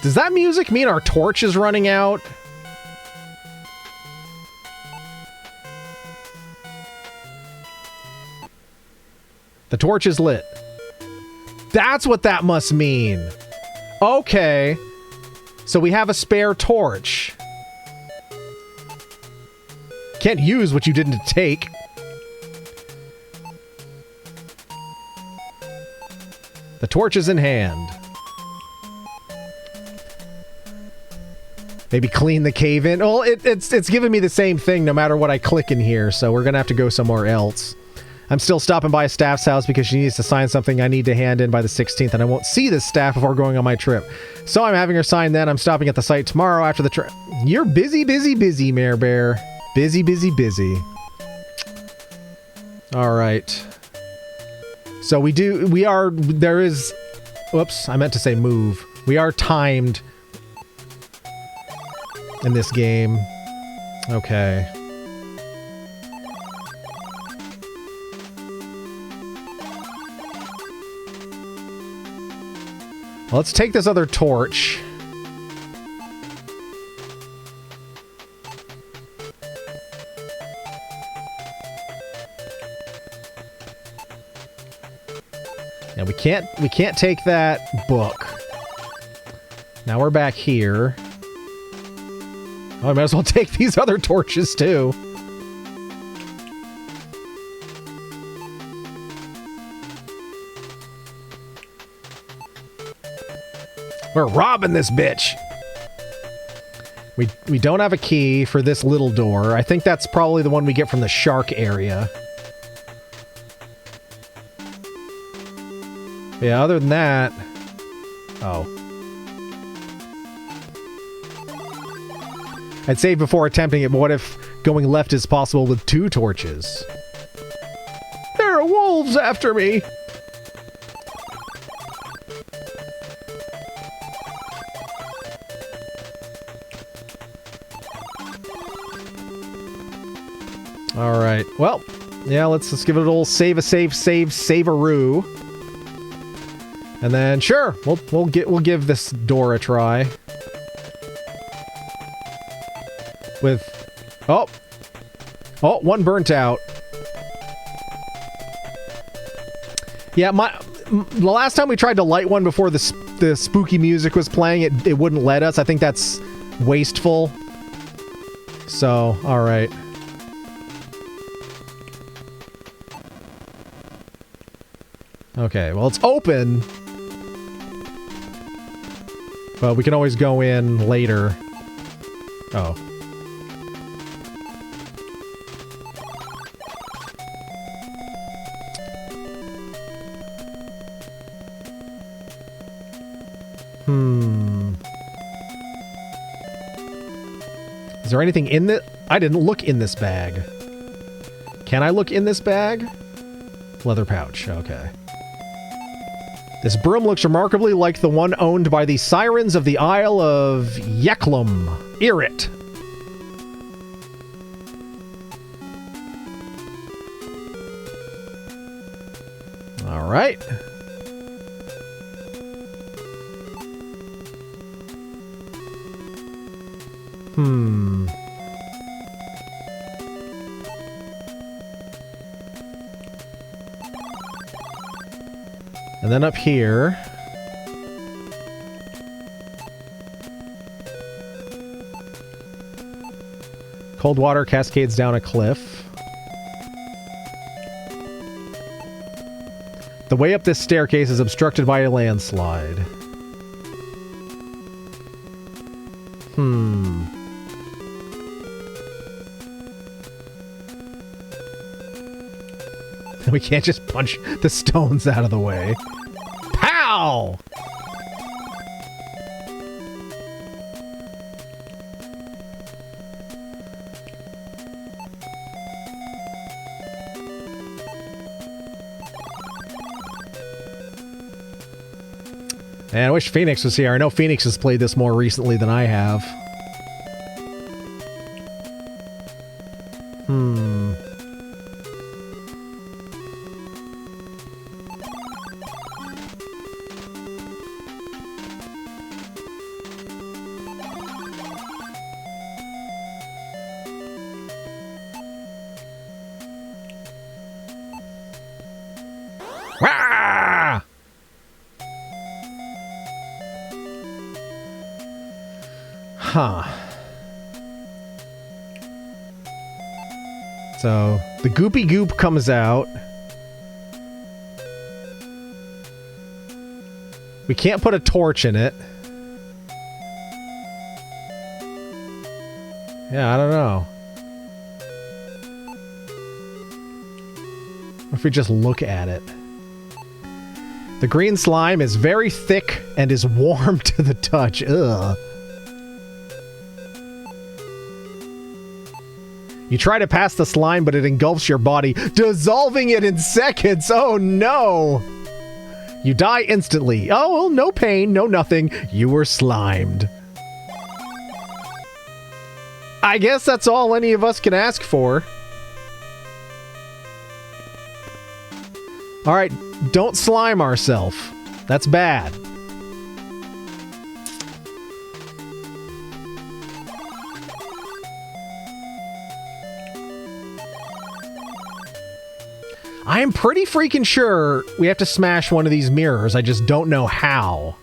Speaker 1: Does that music mean our torch is running out? The torch is lit. That's what that must mean. Okay. So we have a spare torch. Can't use what you didn't take. The torch is in hand. Maybe clean the cave in. Well, it's giving me the same thing no matter what I click in here, so we're gonna have to go somewhere else. I'm still stopping by staff's house because she needs to sign something I need to hand in by the 16th, and I won't see this staff before going on my trip. So I'm having her sign then. I'm stopping at the site tomorrow after the trip. You're busy, busy, busy, Mare Bear. Busy, busy, busy. Alright. So there is... Whoops, I meant to say move. We are timed in this game. Okay. Well, let's take this other torch. Yeah, we can't take that book. Now we're back here. Oh, I might as well take these other torches too. We're robbing this bitch. We don't have a key for this little door. I think that's probably the one we get from the shark area. Yeah, other than that... Oh. I'd save before attempting it, but what if going left is possible with 2 torches? There are wolves after me! Alright, well, yeah, let's give it a little save-a-roo. And then, sure, we'll give this door a try. With... Oh! Oh, one burnt out. Yeah, the last time we tried to light one before the spooky music was playing, it wouldn't let us. I think that's wasteful. So, alright. Okay, well, it's open. But we can always go in later. Oh. Is there anything in the... I didn't look in this bag. Can I look in this bag? Leather pouch, okay. This broom looks remarkably like the one owned by the sirens of the Isle of Yeklum. Irrit. All right. And then up here... Cold water cascades down a cliff. The way up this staircase is obstructed by a landslide. We can't just punch the stones out of the way. Pow! Man, I wish Phoenix was here. I know Phoenix has played this more recently than I have. Rah! Huh. So, the goopy goop comes out. We can't put a torch in it. Yeah, I don't know. What if we just look at it? The green slime is very thick and is warm to the touch. Ugh. You try to pass the slime, but it engulfs your body, dissolving it in seconds. Oh no! You die instantly. Oh, no pain, no nothing. You were slimed. I guess that's all any of us can ask for. Alright, don't slime ourselves. That's bad. I am pretty freaking sure we have to smash one of these mirrors. I just don't know how.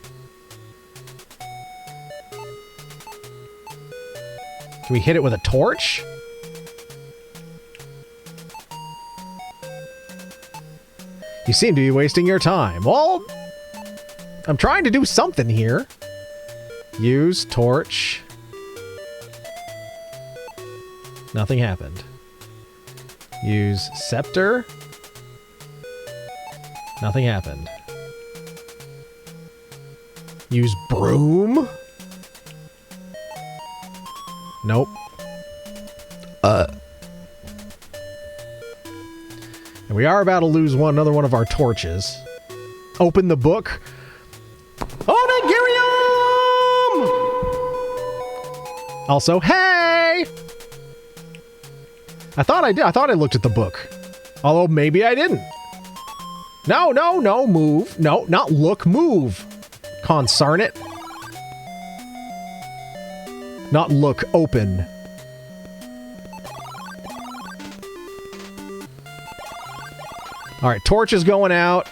Speaker 1: Can we hit it with a torch? You seem to be wasting your time. Well, I'm trying to do something here. Use torch. Nothing happened. Use scepter. Nothing happened. Use broom. Nope. And we are about to lose another one of our torches. Open the book. Onigirium! Also, hey! I thought I did. I thought I looked at the book. Although maybe I didn't. No, no, no, move. No, not look, move. Concern it. Not look, open. Alright, torch is going out.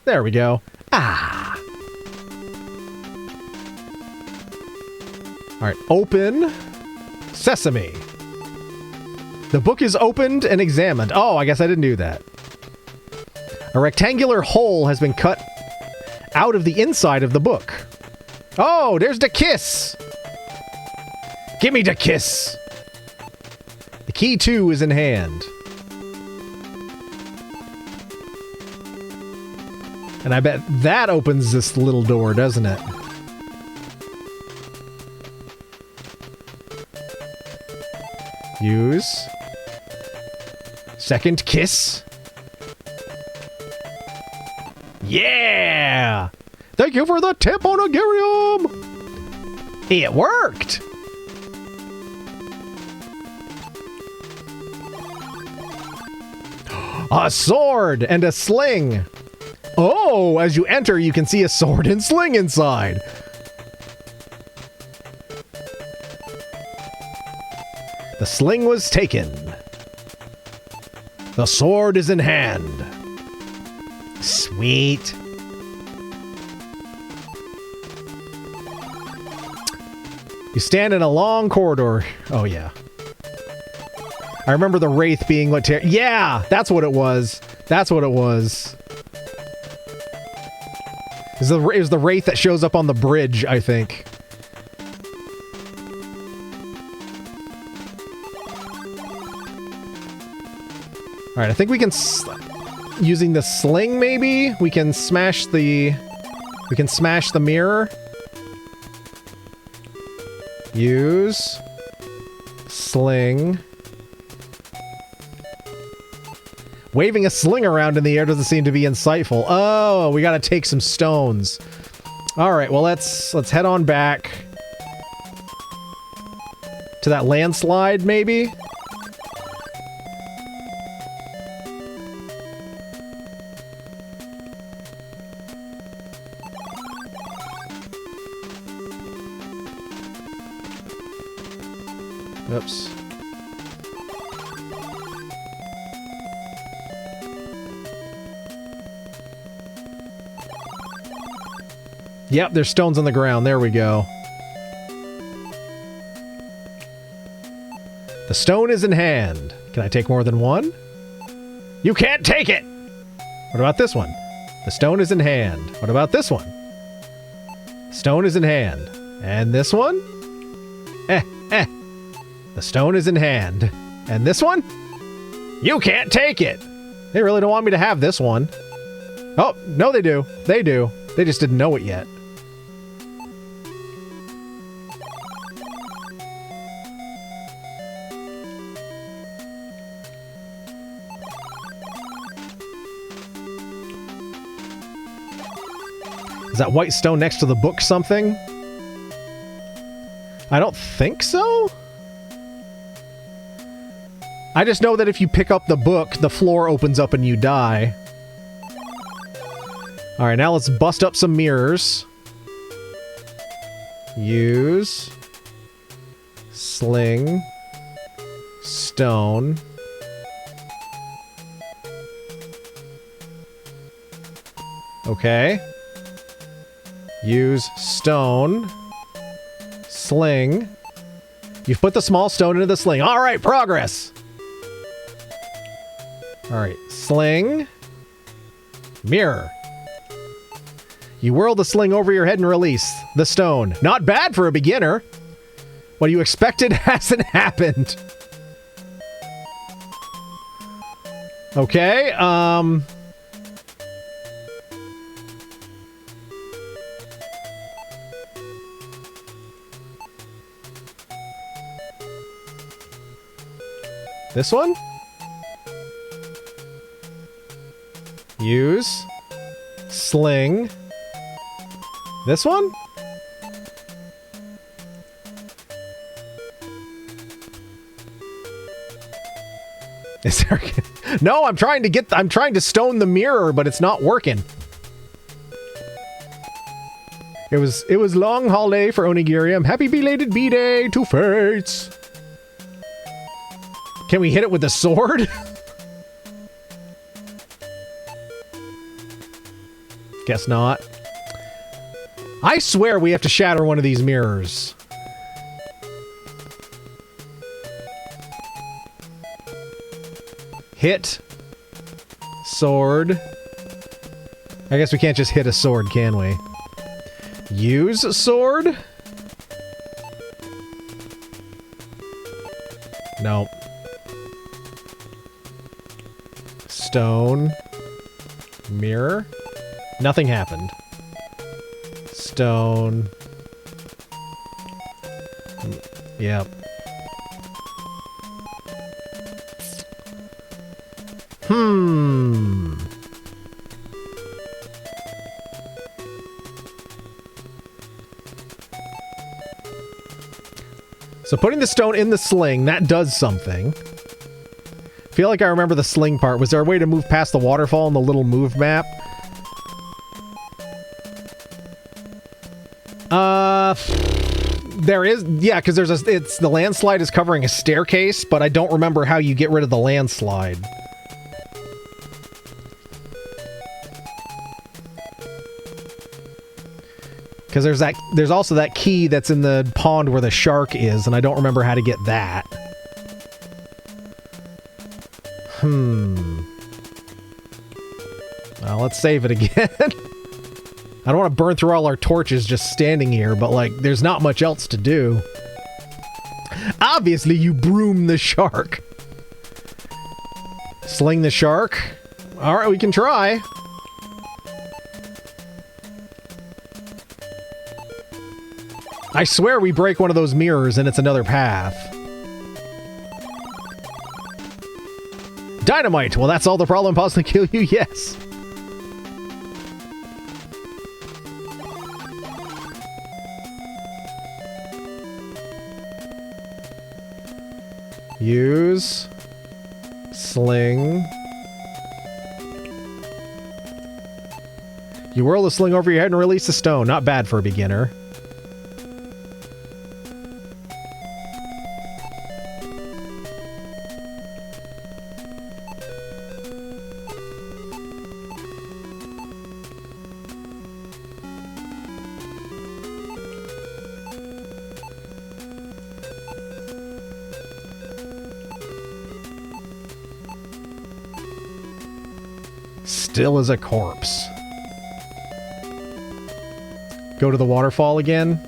Speaker 1: There we go. Ah. Alright, open. Sesame. The book is opened and examined. Oh, I guess I didn't do that. A rectangular hole has been cut out of the inside of the book. Oh, there's the kiss! Give me the kiss! The key, too, is in hand. And I bet that opens this little door, doesn't it? Use. Second kiss. Yeah! Thank you for the tip on Agarium! It worked! A sword and a sling! Oh, as you enter, you can see a sword and sling inside. The sling was taken. The sword is in hand. Sweet. You stand in a long corridor. Oh, yeah. I remember the wraith being what... Yeah! That's what it was. That's what it was. It was the wraith that shows up on the bridge, I think. Alright, I think we can... Using the sling, maybe? We can smash the... We can smash the mirror. Use. Sling. Waving a sling around in the air doesn't seem to be insightful. Oh, we gotta take some stones. Alright, well let's head on back. To that landslide, maybe? Oops. Yep, there's stones on the ground. There we go. The stone is in hand. Can I take more than one? You can't take it! What about this one? The stone is in hand. What about this one? Stone is in hand. And this one? The stone is in hand. And this one? You can't take it! They really don't want me to have this one. Oh, no they do. They do. They just didn't know it yet. Is that white stone next to the book something? I don't think so. I just know that if you pick up the book, the floor opens up and you die. Alright, now let's bust up some mirrors. Use. Sling. Stone. Okay. Use stone. Sling. You've put the small stone into the sling. Alright, progress! Alright, sling. Mirror. You whirl the sling over your head and release the stone. Not bad for a beginner. What you expected hasn't happened. Okay, this one? Use. Sling. This one? Is there... No, I'm trying to stone the mirror, but it's not working. It was long holiday for Onigiri. Happy belated B-Day to Fates. Can we hit it with the sword? Guess not. I swear we have to shatter one of these mirrors. Hit. Sword. I guess we can't just hit a sword, can we? Use a sword? Nope. Stone. Mirror. Nothing happened. Stone. Yep. So putting the stone in the sling, that does something. Feel like I remember the sling part. Was there a way to move past the waterfall in the little move map? There is, yeah, because it's the landslide is covering a staircase, but I don't remember how you get rid of the landslide. Because there's also that key that's in the pond where the shark is, and I don't remember how to get that. Well, let's save it again. I don't want to burn through all our torches just standing here, but, like, there's not much else to do. Obviously, you broom the shark. Sling the shark. All right, we can try. I swear we break one of those mirrors and it's another path. Dynamite! Well, that's all the problem. Possibly kill you? Yes. Use. Sling. You whirl the sling over your head and release the stone. Not bad for a beginner. Still as a corpse. Go to the waterfall again.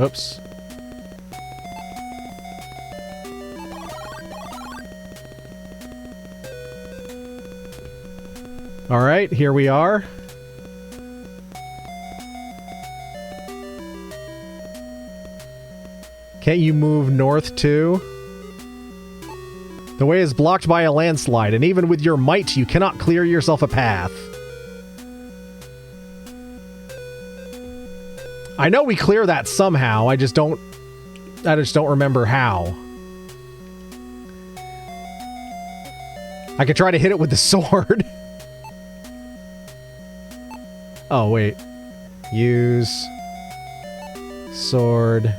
Speaker 1: Oops. All right, here we are. Can't you move north too? The way is blocked by a landslide, and even with your might, you cannot clear yourself a path. I know we clear that somehow, I just don't remember how. I could try to hit it with the sword. Oh, wait. Use sword.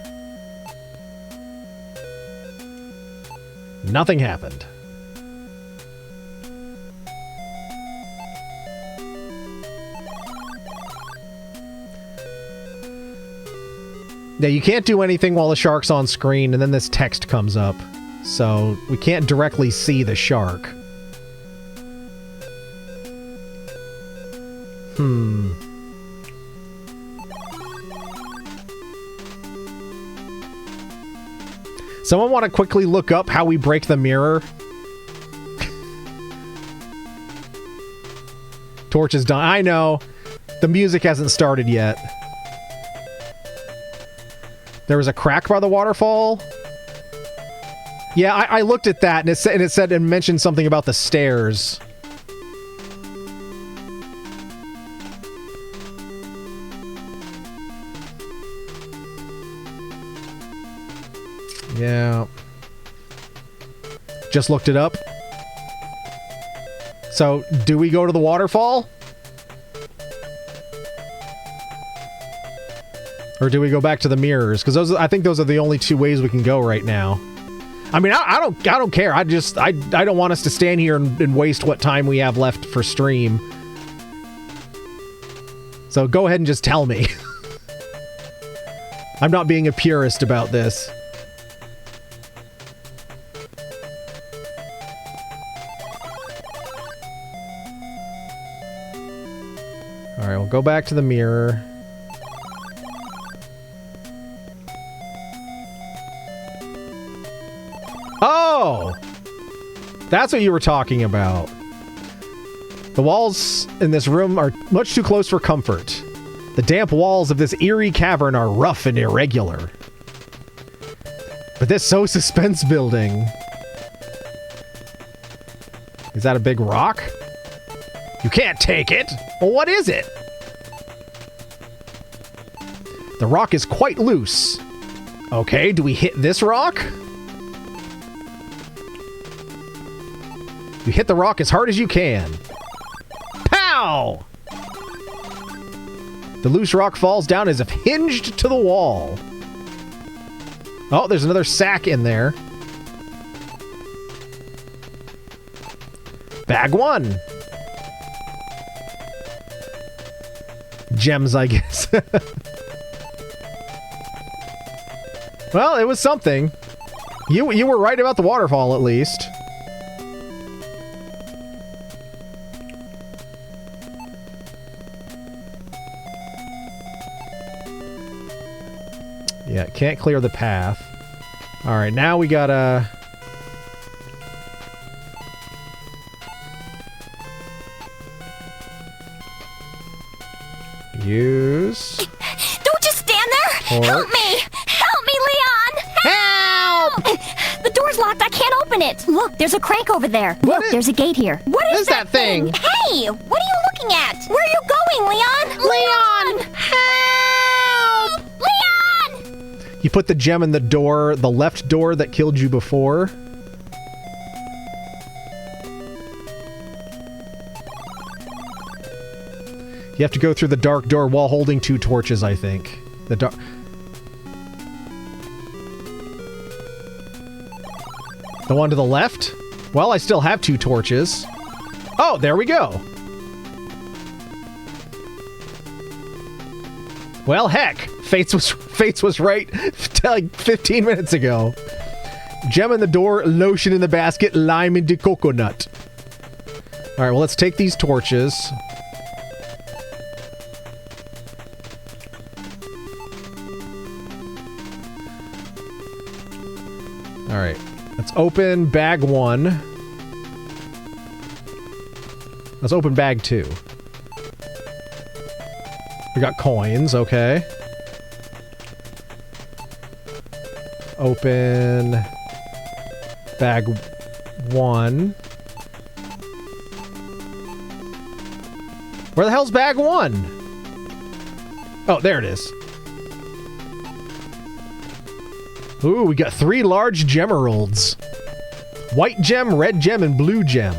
Speaker 1: Nothing happened. Now, you can't do anything while the shark's on screen, and then this text comes up. So, we can't directly see the shark. Someone want to quickly look up how we break the mirror? Torch is done. I know. The music hasn't started yet. There was a crack by the waterfall? Yeah, I looked at that, and it said and mentioned something about the stairs. Yeah. Just looked it up. So, do we go to the waterfall? Or do we go back to the mirrors? Because I think those are the only two ways we can go right now. I mean, I don't care. I don't want us to stand here and waste what time we have left for stream. So go ahead and just tell me. I'm not being a purist about this. Alright, we'll go back to the mirror. Oh! That's what you were talking about. The walls in this room are much too close for comfort. The damp walls of this eerie cavern are rough and irregular. But this so suspense building. Is that a big rock? You can't take it! Well, what is it? The rock is quite loose. Okay, do we hit this rock? You hit the rock as hard as you can. Pow! The loose rock falls down as if hinged to the wall. Oh, there's another sack in there. Bag 1. Gems, I guess. Well, it was something. You were right about the waterfall, at least. Yeah, can't clear the path. Alright, now we gotta... use...
Speaker 3: Don't just stand there!
Speaker 1: Torch.
Speaker 3: Help me! Help me, Leon!
Speaker 1: Help!
Speaker 3: The door's locked. I can't open it. Look, there's a crank over there.
Speaker 1: What
Speaker 3: Look,
Speaker 1: is-
Speaker 3: there's a gate here. What is
Speaker 1: that thing?
Speaker 3: Hey! What are you looking at? Where are you going, Leon? Leon! Help! Leon!
Speaker 1: You put the gem in the door, the left door that killed you before. You have to go through the dark door while holding 2 torches, I think. The dark... The one to the left? Well, I still have 2 torches. Oh, there we go. Well, heck. Fates was right like 15 minutes ago. Gem in the door, lotion in the basket, lime in the coconut. Alright, well, let's take these torches. Alright, let's open bag 1. Let's open bag 2. We got coins, okay. Open bag 1. Where the hell's bag 1? Oh, there it is. Ooh, we got 3 large gemeralds. White gem, red gem, and blue gem.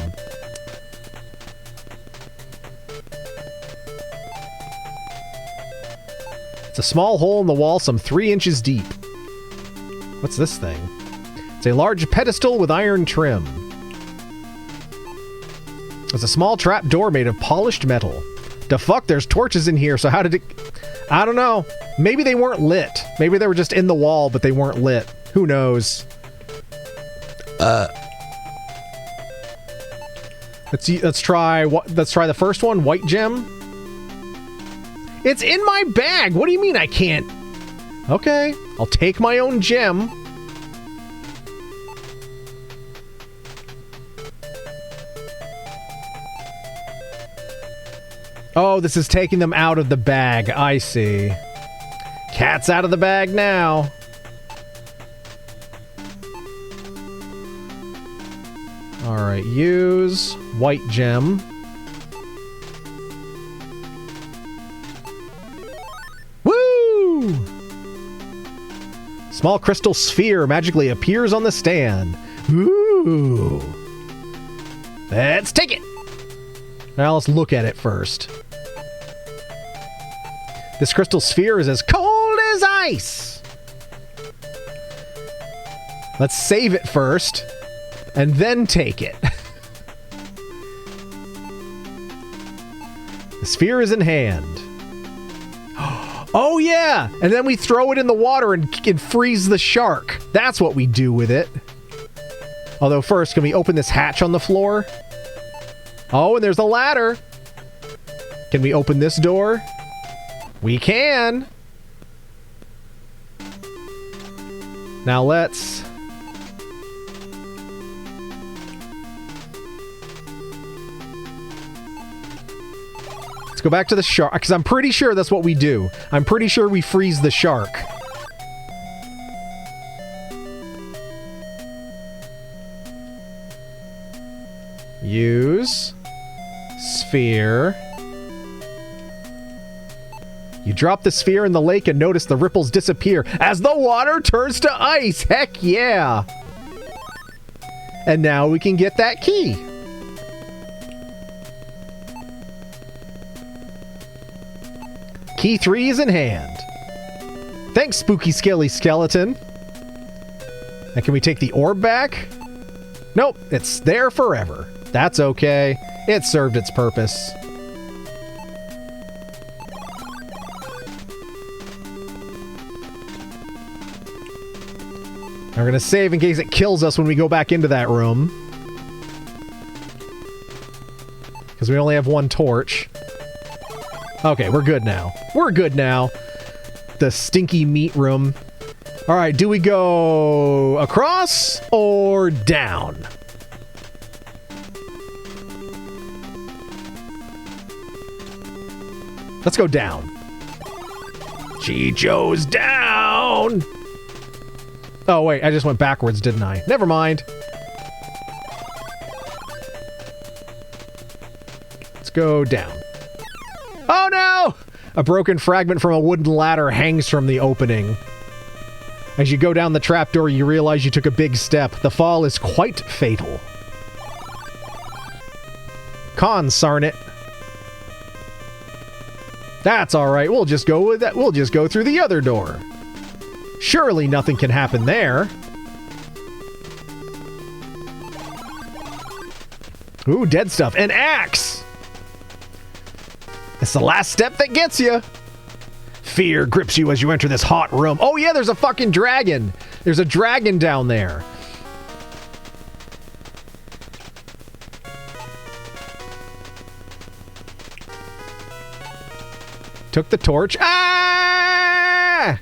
Speaker 1: It's a small hole in the wall some 3 inches deep. What's this thing? It's a large pedestal with iron trim. It's a small trap door made of polished metal. The fuck, there's torches in here, so how did it... I don't know. Maybe they weren't lit. Maybe they were just in the wall, but they weren't lit. Who knows? Let's try the first one, white gem. It's in my bag. What do you mean I can't? Okay, I'll take my own gem. Oh, this is taking them out of the bag. I see. Cat's out of the bag now. Alright, use white gem. Woo! Small crystal sphere magically appears on the stand. Ooh! Let's take it! Now let's look at it first. This crystal sphere is as cold as ice! Let's save it first, and then take it. The sphere is in hand. Oh yeah! And then we throw it in the water and freeze the shark. That's what we do with it. Although first, can we open this hatch on the floor? Oh, and there's a ladder. Can we open this door? We can. Now let's go back to the shark, because I'm pretty sure that's what we do. I'm pretty sure we freeze the shark. Use sphere. You drop the sphere in the lake and notice the ripples disappear as the water turns to ice. Heck yeah! And now we can get that key. Key 3 is in hand. Thanks, spooky scaly skeleton. And can we take the orb back? Nope, it's there forever. That's okay. It served its purpose. We're going to save in case it kills us when we go back into that room. Because we only have one torch. Okay, we're good now. We're good now. The stinky meat room. Alright, do we go across or down? Let's go down. She chose down! Oh, wait, I just went backwards, didn't I? Never mind. Let's go down. Oh, no! A broken fragment from a wooden ladder hangs from the opening. As you go down the trapdoor, you realize you took a big step. The fall is quite fatal. Consarn it. That's alright, we'll just go with that. We'll just go through the other door. Surely nothing can happen there. Ooh, dead stuff. An axe! It's the last step that gets you. Fear grips you as you enter this hot room. Oh yeah, there's a fucking dragon. There's a dragon down there. Took the torch. Ah!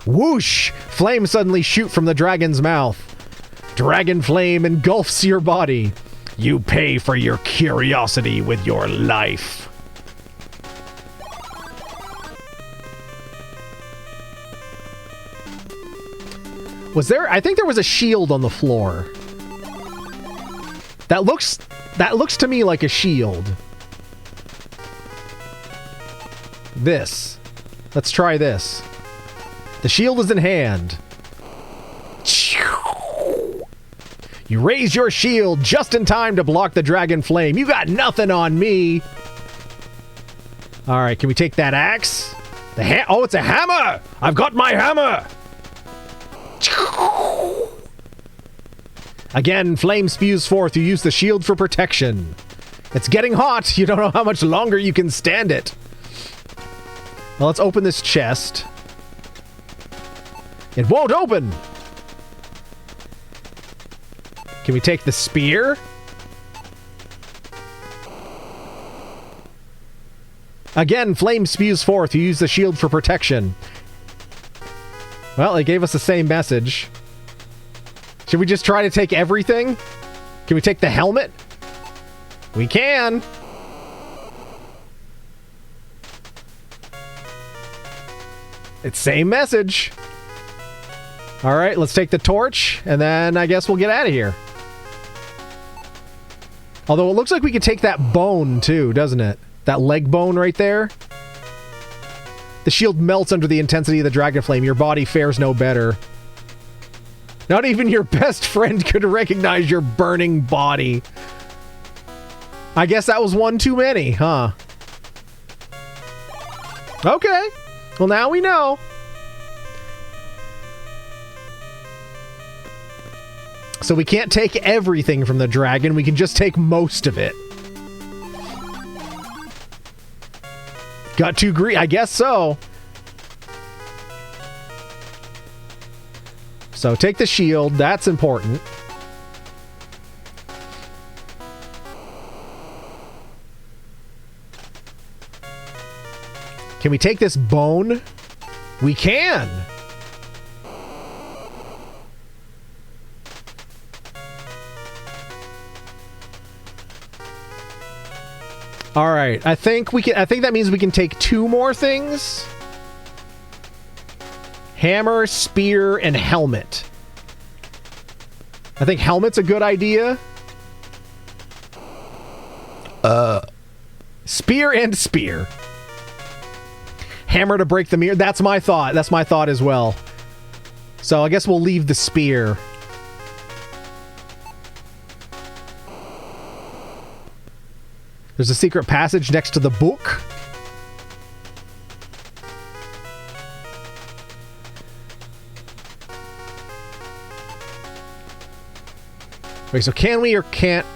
Speaker 1: Whoosh! Flames suddenly shoot from the dragon's mouth. Dragon flame engulfs your body. You pay for your curiosity with your life. Was there? I think there was a shield on the floor. That looks to me like a shield. This. Let's try this. The shield is in hand. You raise your shield just in time to block the dragon flame. You got nothing on me. All right, can we take that axe? Oh, it's a hammer! I've got my hammer! Again, flame spews forth. You use the shield for protection. It's getting hot. You don't know how much longer you can stand it. Well, let's open this chest. It won't open! Can we take the spear? Again, flame spews forth. You use the shield for protection. Well, it gave us the same message. Should we just try to take everything? Can we take the helmet? We can! It's same message. Alright, let's take the torch, and then I guess we'll get out of here. Although it looks like we could take that bone too, doesn't it? That leg bone right there. The shield melts under the intensity of the dragon flame. Your body fares no better. Not even your best friend could recognize your burning body. I guess that was one too many, huh? Okay. Well, now we know. So we can't take everything from the dragon. We can just take most of it. Got too greedy? I guess so. So take the shield. That's important. Can we take this bone? We can! All right, I think that means we can take 2 more things. Hammer, spear, and helmet. I think helmet's a good idea. Spear and spear. Hammer to break the mirror. That's my thought. That's my thought as well. So I guess we'll leave the spear. There's a secret passage next to the book. Wait, so can we or can't?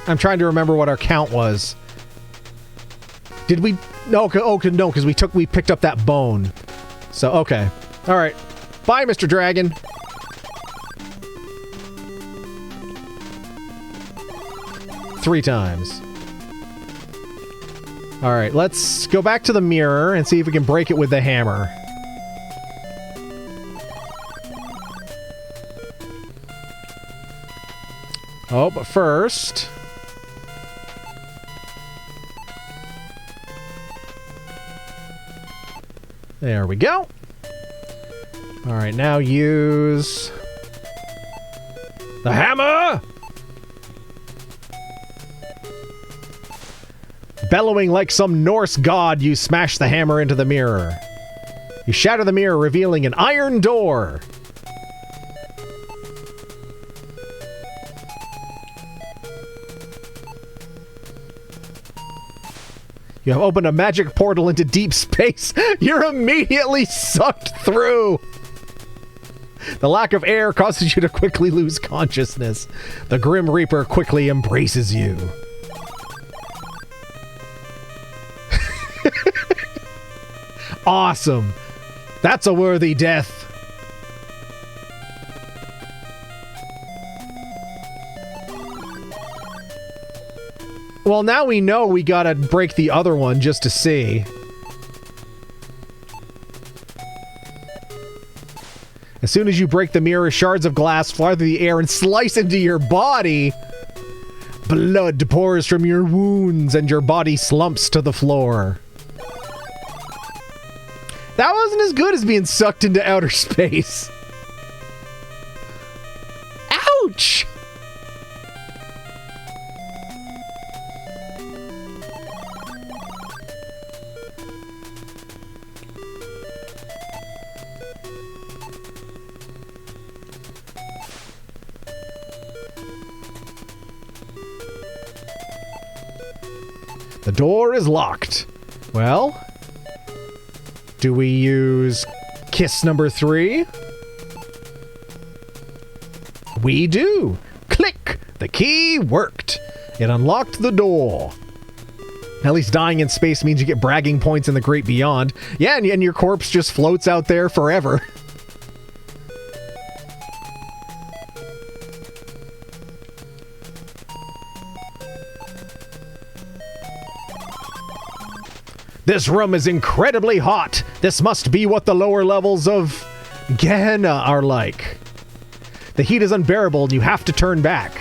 Speaker 1: I'm trying to remember what our count was. Did we? No, no, because we picked up that bone. So, okay. All right. Bye, Mr. Dragon. Three times. All right, let's go back to the mirror and see if we can break it with the hammer. Oh, but first... There we go. All right, now use... the hammer! Bellowing like some Norse god, you smash the hammer into the mirror. You shatter the mirror, revealing an iron door. You have opened a magic portal into deep space. You're immediately sucked through. The lack of air causes you to quickly lose consciousness. The Grim Reaper quickly embraces you. Awesome. That's a worthy death. Well, now we know we gotta break the other one just to see. As soon as you break the mirror, shards of glass fly through the air and slice into your body. Blood pours from your wounds and your body slumps to the floor. That wasn't as good as being sucked into outer space. Ouch! The door is locked. Well... do we use kiss number 3? We do. Click! The key worked. It unlocked the door. At least dying in space means you get bragging points in the great beyond. Yeah, and your corpse just floats out there forever. This room is incredibly hot. This must be what the lower levels of Gehenna are like. The heat is unbearable and you have to turn back.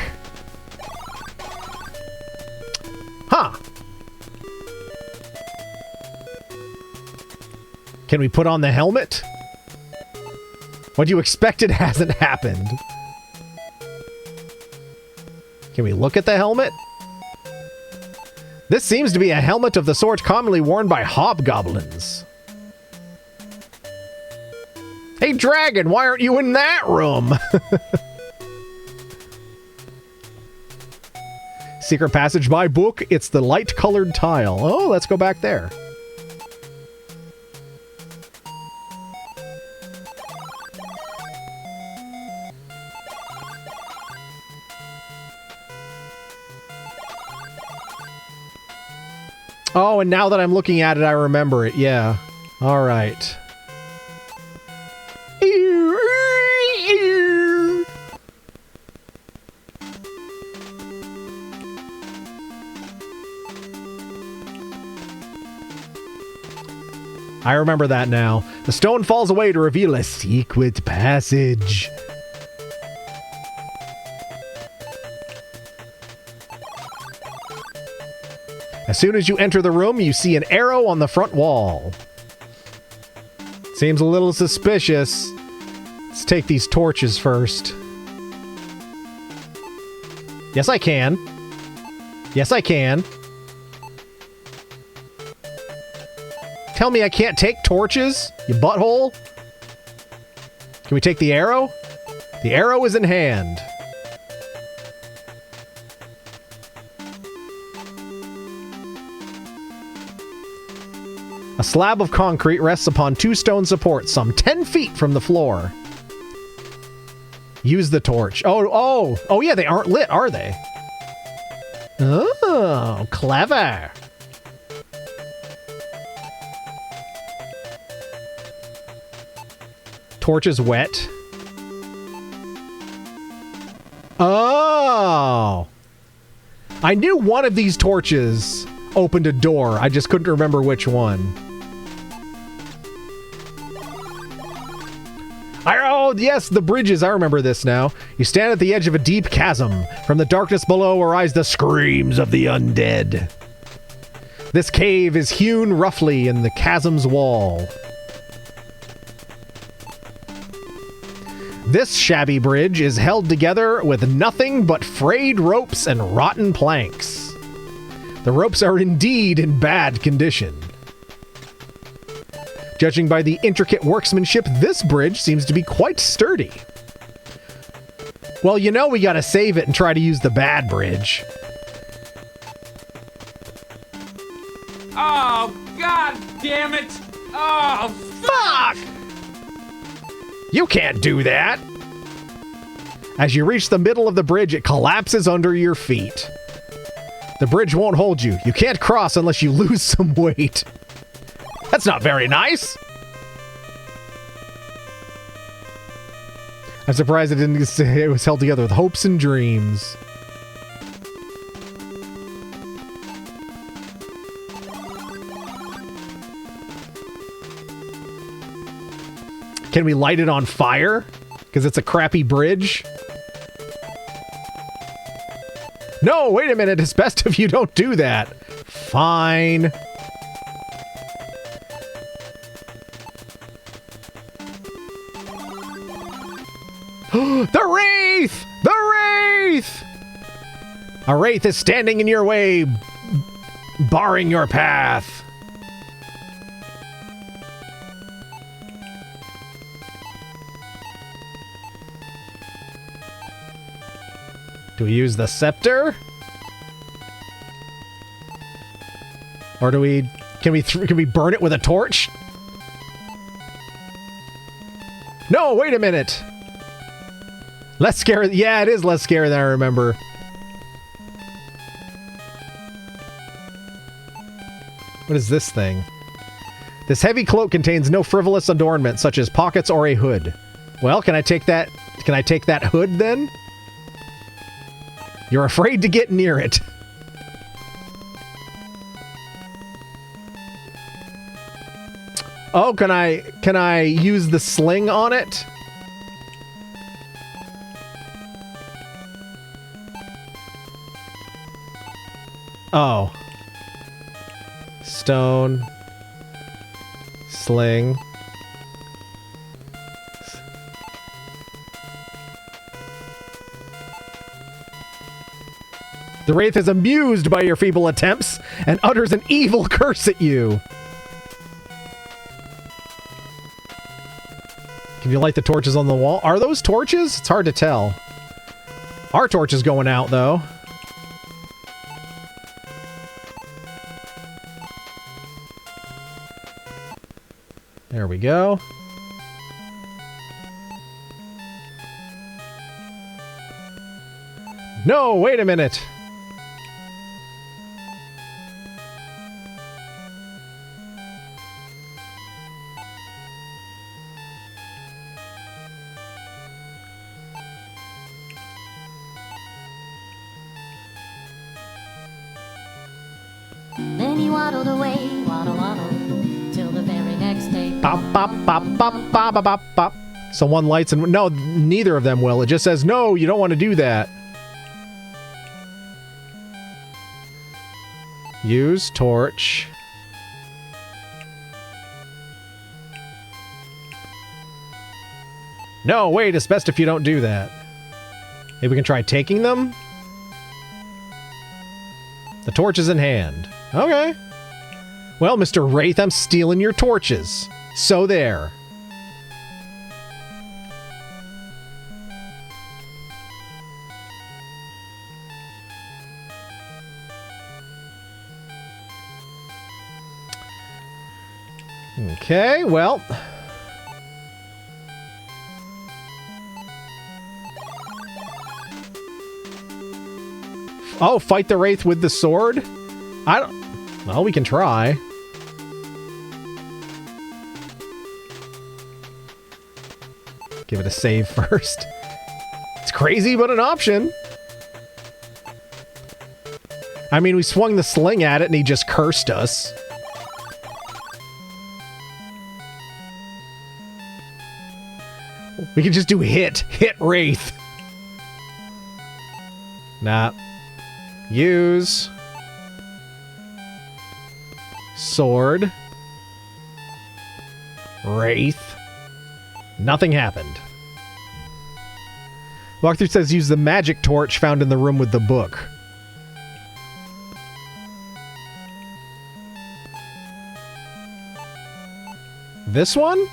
Speaker 1: Huh. Can we put on the helmet? What you expected hasn't happened. Can we look at the helmet? This seems to be a helmet of the sort commonly worn by hobgoblins. Hey, dragon, why aren't you in that room? Secret passage by book. It's the light-colored tile. Oh, let's go back there. Oh, and now that I'm looking at it, I remember it. Yeah. All right. I remember that now. The stone falls away to reveal a secret passage. As soon as you enter the room, you see an arrow on the front wall. Seems a little suspicious. Let's take these torches first. Yes, I can. Yes, I can. Tell me I can't take torches, you butthole? Can we take the arrow? The arrow is in hand. A slab of concrete rests upon 2 stone supports, some 10 feet from the floor. Use the torch. Oh yeah, they aren't lit, are they? Oh, clever. Torch is wet. Oh. I knew one of these torches opened a door. I just couldn't remember which one. Oh, yes, the bridges. I remember this now. You stand at the edge of a deep chasm. From the darkness below arise the screams of the undead. This cave is hewn roughly in the chasm's wall. This shabby bridge is held together with nothing but frayed ropes and rotten planks. The ropes are indeed in bad condition. Judging by the intricate workmanship, this bridge seems to be quite sturdy. Well, you know we gotta save it and try to use the bad bridge.
Speaker 2: Oh, god damn it! Oh, fuck!
Speaker 1: You can't do that! As you reach the middle of the bridge, it collapses under your feet. The bridge won't hold you. You can't cross unless you lose some weight. That's not very nice! I'm surprised it didn't say it was held together with hopes and dreams. Can we light it on fire? Because it's a crappy bridge? No, wait a minute. It's best if you don't do that. Fine. The Wraith! The Wraith! A Wraith is standing in your way, barring your path. Do we use the scepter? Or do we... Can we burn it with a torch? No, wait a minute. Less scary. Yeah, it is less scary than I remember. What is this thing? This heavy cloak contains no frivolous adornment, such as pockets or a hood. Well, can I take that? Can I take that hood then? You're afraid to get near it. Oh, can I use the sling on it? Oh. Stone. Sling. The Wraith is amused by your feeble attempts and utters an evil curse at you. Can you light the torches on the wall? Are those torches? It's hard to tell. Our torch is going out, though. There we go. No, wait a minute.
Speaker 5: Then he waddled away, waddle, waddle, till the very next day.
Speaker 1: Bop, bop, bop, bop, bop, bop, bop, bop. So one lights and... No, neither of them will. It just says, no, you don't want to do that. Use torch. No, wait, it's best if you don't do that. Maybe we can try taking them? The torch is in hand. Okay. Well, Mr. Wraith, I'm stealing your torches. So there. Okay, well. Oh, fight the Wraith with the sword? I don't... Well, we can try. Give it a save first. It's crazy, but an option. I mean, we swung the sling at it and he just cursed us. We can just do hit Wraith. Nah. Use. Sword. Wraith. Nothing happened. Walkthrough says use the magic torch found in the room with the book. This one?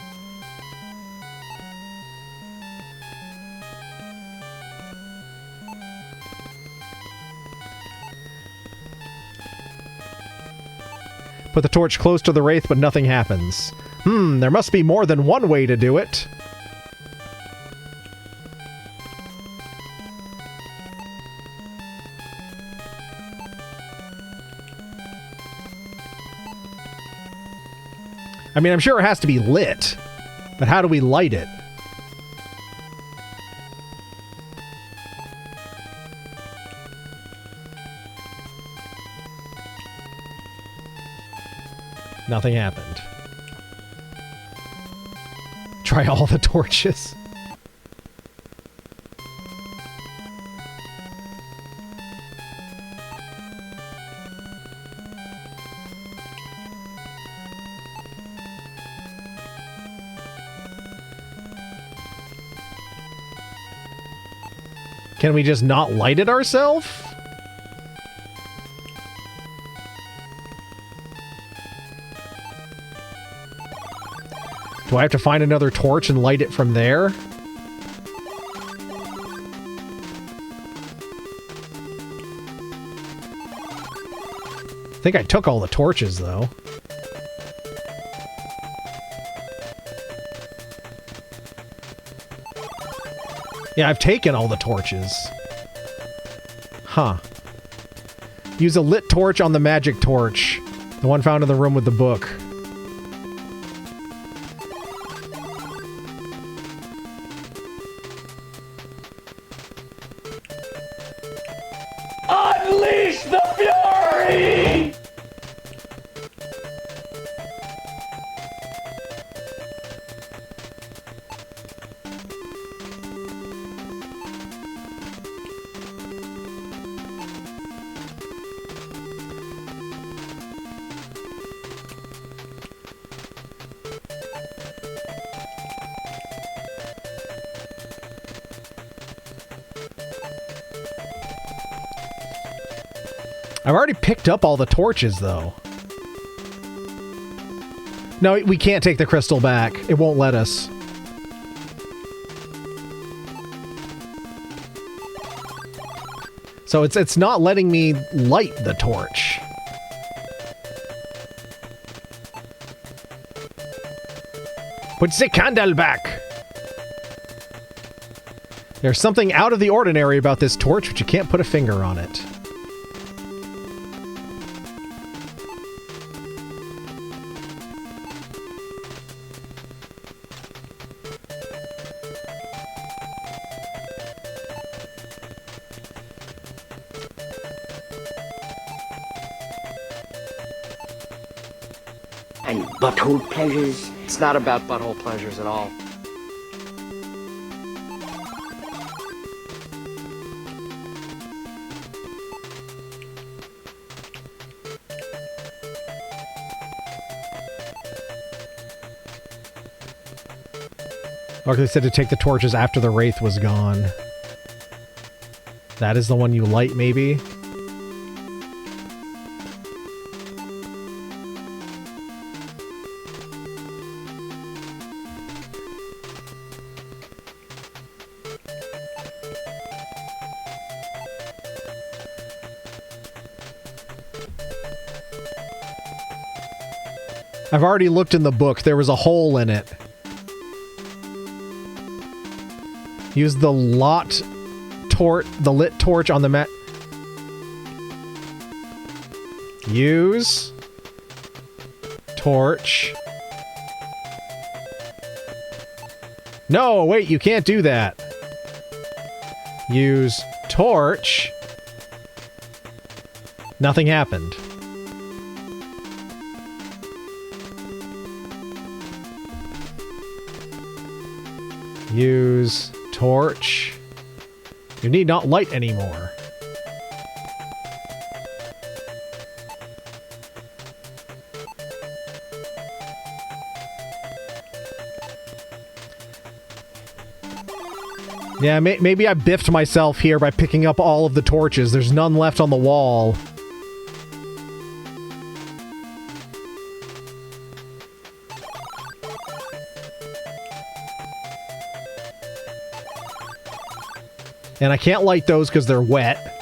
Speaker 1: Put the torch close to the Wraith, but nothing happens. There must be more than one way to do it. I mean, I'm sure it has to be lit, but how do we light it? Nothing happened. Try all the torches. Can we just not light it ourselves? Do I have to find another torch and light it from there? I think I took all the torches, though. Yeah, I've taken all the torches. Huh. Use a lit torch on the magic torch. The one found in the room with the book.
Speaker 2: Unleash the fury!
Speaker 1: I've already picked up all the torches, though. No, we can't take the crystal back. It won't let us. So it's not letting me light the torch. Put the candle back! There's something out of the ordinary about this torch, but you can't put a finger on it.
Speaker 6: And butthole pleasures.
Speaker 7: It's not about butthole pleasures at all.
Speaker 1: Or they said to take the torches after the wraith was gone. That is the one you light, maybe? I've already looked in the book. There was a hole in it. Use the lit torch on the mat. Use torch. No, wait, you can't do that. Use torch. Nothing happened. Use torch. You need not light anymore. Yeah, maybe I biffed myself here by picking up all of the torches. There's none left on the wall. And I can't light those because they're wet.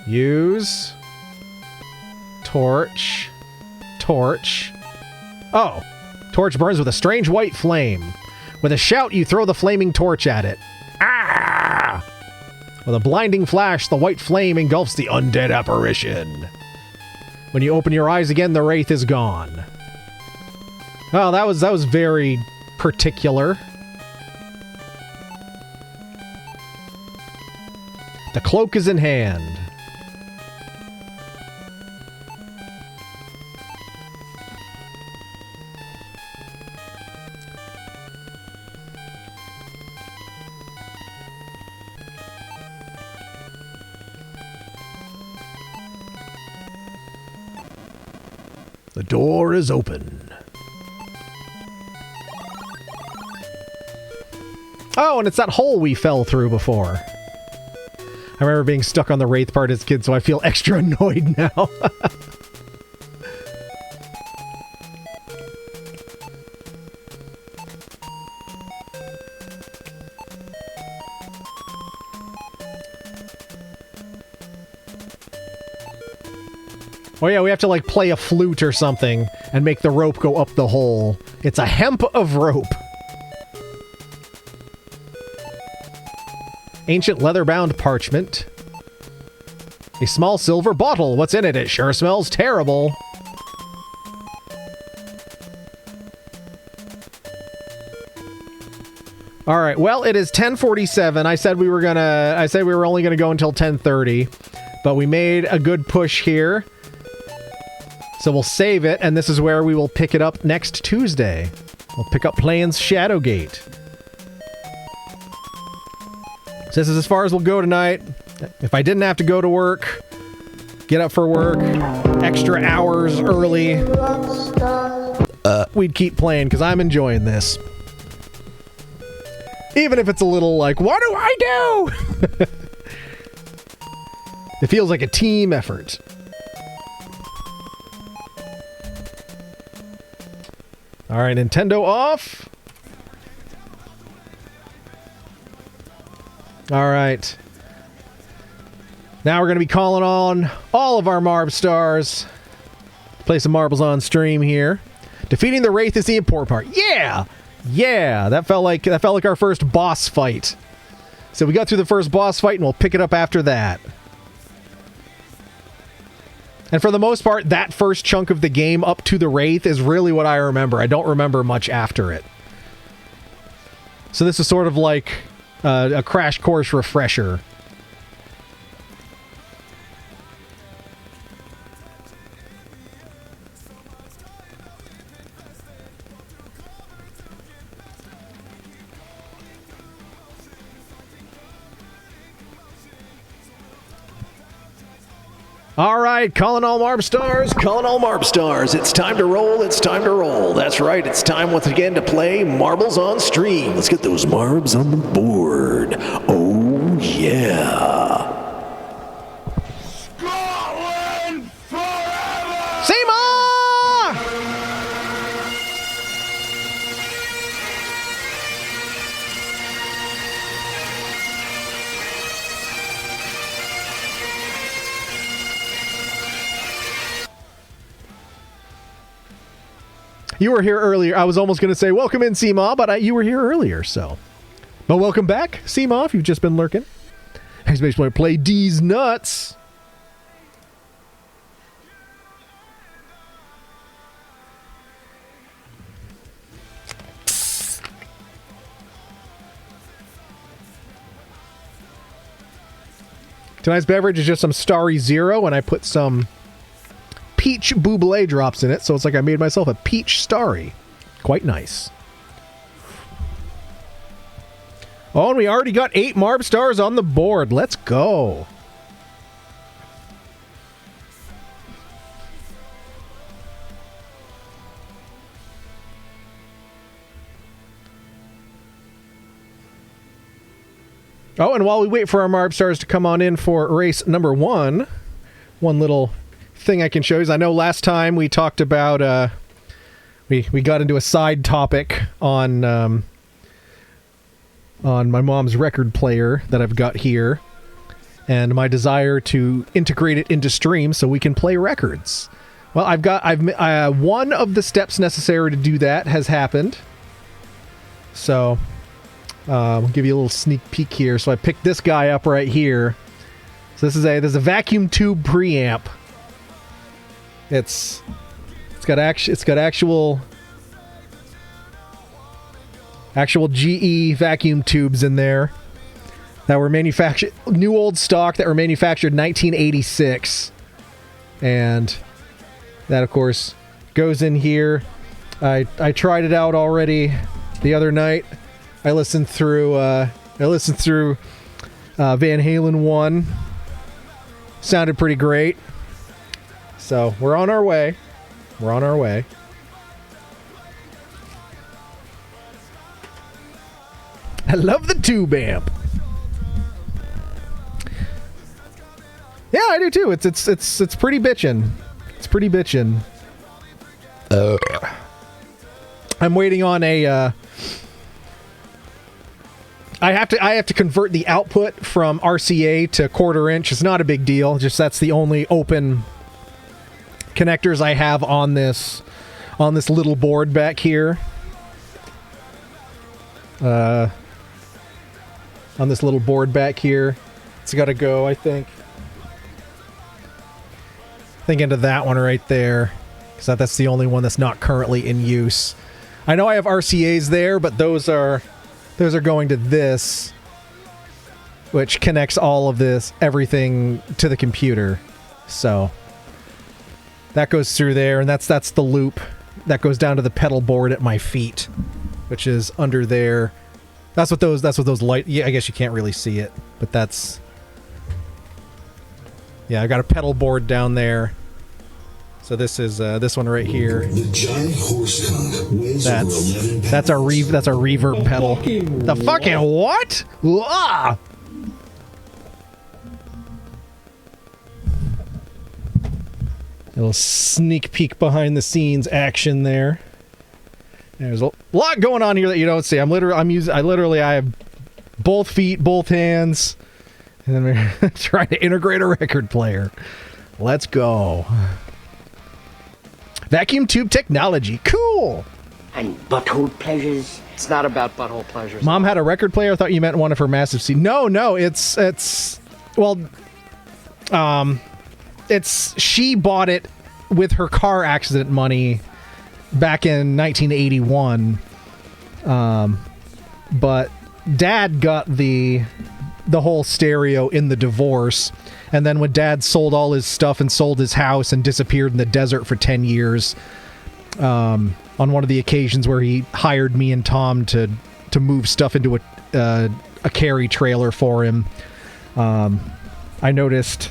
Speaker 1: Use torch. Torch. Oh. Torch burns with a strange white flame. With a shout, you throw the flaming torch at it. Ah! With a blinding flash, the white flame engulfs the undead apparition. When you open your eyes again, the wraith is gone. Oh, that was very particular. The cloak is in hand. The door is open. Oh, and it's that hole we fell through before. I remember being stuck on the wraith part as a kid, so I feel extra annoyed now. Oh yeah, we have to like play a flute or something and make the rope go up the hole. It's a hemp of rope. Ancient leather-bound parchment. A small silver bottle. What's in it? It sure smells terrible. All right. Well, it is 10:47. I said we were only gonna go until 10:30, but we made a good push here. So we'll save it, and this is where we will pick it up next Tuesday. We'll pick up playing Shadowgate. So this is as far as we'll go tonight. If I didn't have to go to work, get up for work, extra hours early, we'd keep playing, because I'm enjoying this. Even if it's a little like, what do I do? It feels like a team effort. All right, Nintendo off. All right. Now we're going to be calling on all of our Marb stars. Play some marbles on stream here. Defeating the Wraith is the important part. Yeah! Yeah! That felt like our first boss fight. So we got through the first boss fight, and we'll pick it up after that. And for the most part, that first chunk of the game up to the Wraith is really what I remember. I don't remember much after it. So this is sort of like a crash course refresher. All right, calling all Marb Stars, calling all Marb Stars. It's time to roll, it's time to roll. That's right, it's time once again to play Marbles on Stream. Let's get those Marbs on the board. Oh, yeah.
Speaker 2: Scotland forever!
Speaker 1: Seymour! You were here earlier. I was almost going to say, welcome in, Seema, but you were here earlier, so. But welcome back, Seema, if you've just been lurking. Next baseball player, play D's nuts. Tonight's beverage is just some Starry Zero, and I put some peach buble drops in it, so it's like I made myself a peach Starry. Quite nice. Oh, and we already got 8 Marb Stars on the board. Let's go. Oh, and while we wait for our Marb Stars to come on in for race number 1, one little thing I can show you is I know last time we talked about we got into a side topic on my mom's record player that I've got here and my desire to integrate it into stream so we can play records. Well, I've one of the steps necessary to do that has happened. So I'll give you a little sneak peek here. So I picked this guy up right here. So this is a vacuum tube preamp. It's got actual GE vacuum tubes in there that were manufactured, new old stock that were manufactured in 1986, and that of course goes in here. I tried it out already the other night. I listened through Van Halen 1. Sounded pretty great. So we're on our way. We're on our way. I love the tube amp. Yeah, I do too. It's pretty bitchin'. It's pretty bitchin'. I'm waiting on a. I have to convert the output from RCA to 1/4 inch. It's not a big deal. Just that's the only open connectors I have on this little board back here. On this little board back here, it's got to go. I think into that one right there, because that's the only one that's not currently in use. I know I have RCA's there, but those are going to this, which connects all of everything to the computer. So that goes through there, and that's the loop that goes down to the pedal board at my feet, which is under there. That's what those light. Yeah, I guess you can't really see it, but that's. Yeah, I got a pedal board down there. So this is this one right here.
Speaker 8: The giant horse cock weighs over 11 pounds.
Speaker 1: That's our reverb pedal. The fucking what? Ah! A little sneak peek behind the scenes action there. There's a lot going on here that you don't see. I have both feet, both hands, and then we're trying to integrate a record player. Let's go. Vacuum tube technology. Cool.
Speaker 6: And butthole pleasures.
Speaker 7: It's not about butthole pleasures.
Speaker 1: Mom had a record player. I thought you meant one of her massive C. No, it's she bought it with her car accident money back in 1981. But Dad got the whole stereo in the divorce. And then when Dad sold all his stuff and sold his house and disappeared in the desert for 10 years, on one of the occasions where he hired me and Tom to move stuff into a carry trailer for him, I noticed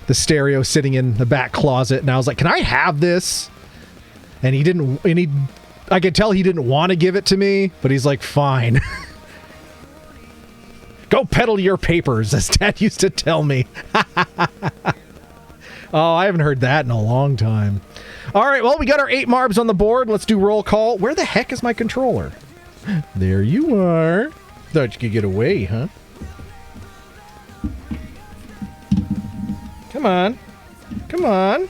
Speaker 1: the stereo sitting in the back closet, and I was like, "Can I have this?" And he didn't. And I could tell he didn't want to give it to me, but he's like, "Fine." Go peddle your papers, as Dad used to tell me. Oh, I haven't heard that in a long time. All right, well, we got our 8 marbs on the board. Let's do roll call. Where the heck is my controller? There you are. Thought you could get away, huh? Come on. Come on.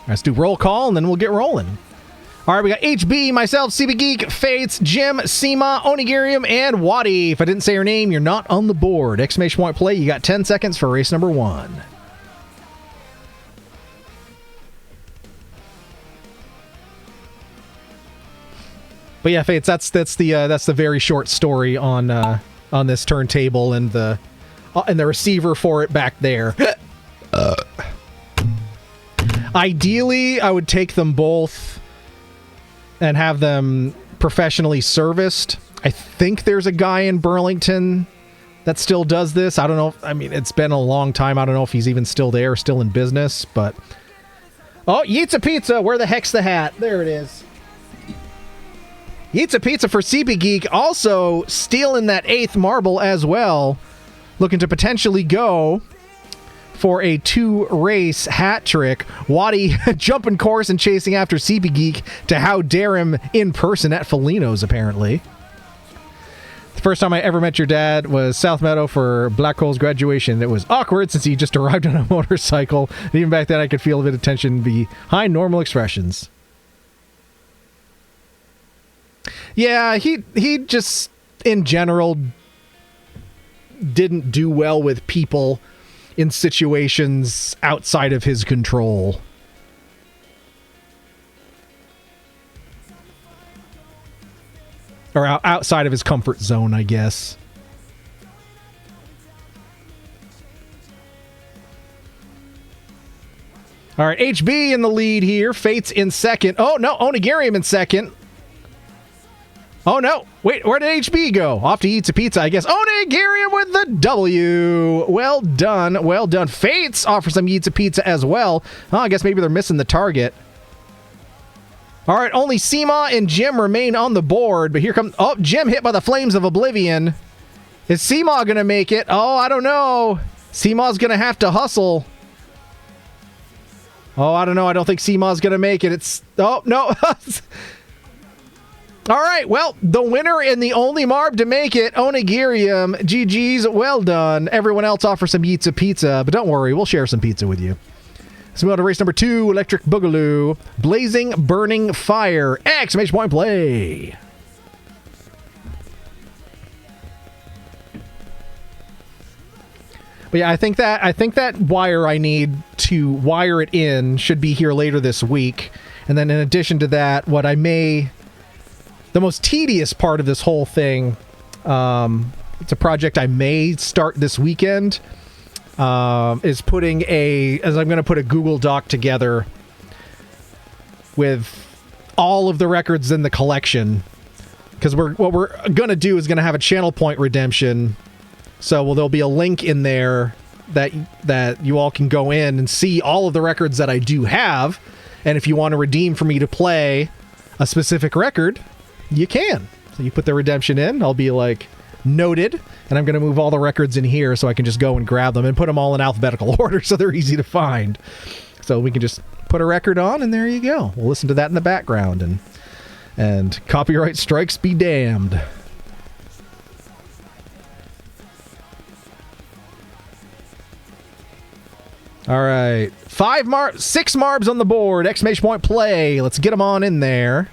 Speaker 1: Let's do roll call, and then we'll get rolling. All right, we got HB, myself, CB Geek, Fates, Jim, Seema, Onigirium, and Wadi. If I didn't say your name, you're not on the board. Exclamation point play. You got 10 seconds for race number 1. But yeah, Fates, that's the very short story on this turntable and the receiver for it back there. Ideally, I would take them both and have them professionally serviced. I think there's a guy in Burlington that still does this. I don't know. I mean, it's been a long time. I don't know if he's even still there, still in business, but... Oh, Yeetsa Pizza! Where the heck's the hat? There it is. Yeetsa Pizza for CB Geek, also stealing that 8th marble as well. Looking to potentially go for a 2-race hat trick. Wadi jumping course and chasing after CB Geek to how dare him in person at Felino's, apparently. The first time I ever met your dad was South Meadow for Black Hole's graduation. It was awkward since he just arrived on a motorcycle. And even back then I could feel a bit of tension behind normal expressions. Yeah, he just, in general, didn't do well with people in situations outside of his control. Or outside of his comfort zone, I guess. All right, HB in the lead here. Fates in second. Oh, no, Onigirium in second. Oh, no. Wait, where did HB go? Off to eat a pizza, I guess. Onigirium with the W. Well done. Well done. Fates offers some Eats a Pizza as well. Oh, I guess maybe they're missing the target. All right, only Seema and Jim remain on the board, but here comes... Oh, Jim hit by the Flames of Oblivion. Is Seema going to make it? Oh, I don't know. Seema's going to have to hustle. Oh, I don't know. I don't think Seema's going to make it. It's... Oh, no. All right, well, the winner and the only marb to make it, Onigirium. GG's, well done. Everyone else offers some Yeets of Pizza, but don't worry, we'll share some pizza with you. So we go to race number 2, Electric Boogaloo. Blazing Burning Fire. Exclamation point play. But yeah, I think that wire I need to wire it in should be here later this week. And then in addition to that, the most tedious part of this whole thing, it's a project I may start this weekend, is I'm going to put a Google Doc together with all of the records in the collection. Because what we're going to do is going to have a channel point redemption. So there'll be a link in there that you all can go in and see all of the records that I do have. And if you want to redeem for me to play a specific record, you can. So you put the redemption in, I'll be like, noted, and I'm going to move all the records in here so I can just go and grab them and put them all in alphabetical order so they're easy to find. So we can just put a record on, and there you go. We'll listen to that in the background, and copyright strikes be damned. All right. 6 marbs on the board. Exclamation point play. Let's get them on in there.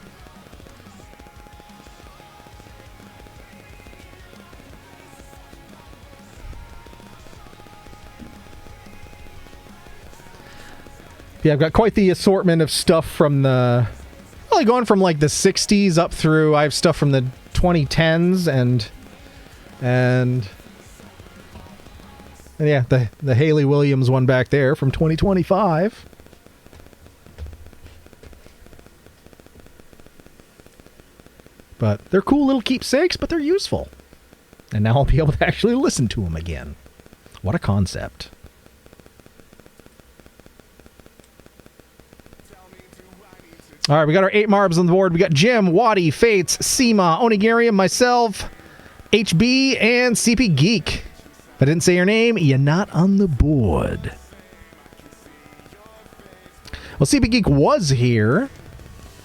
Speaker 1: Yeah, I've got quite the assortment of stuff from going from like the 60s up through, I have stuff from the 2010s and yeah, the Haley Williams one back there from 2025. But they're cool little keepsakes, but they're useful. And now I'll be able to actually listen to them again. What a concept. All right, we got our 8 Marbs on the board. We got Jim, Waddy, Fates, Seema, Onigiri, myself, HB, and CP Geek. If I didn't say your name, you're not on the board. Well, CP Geek was here.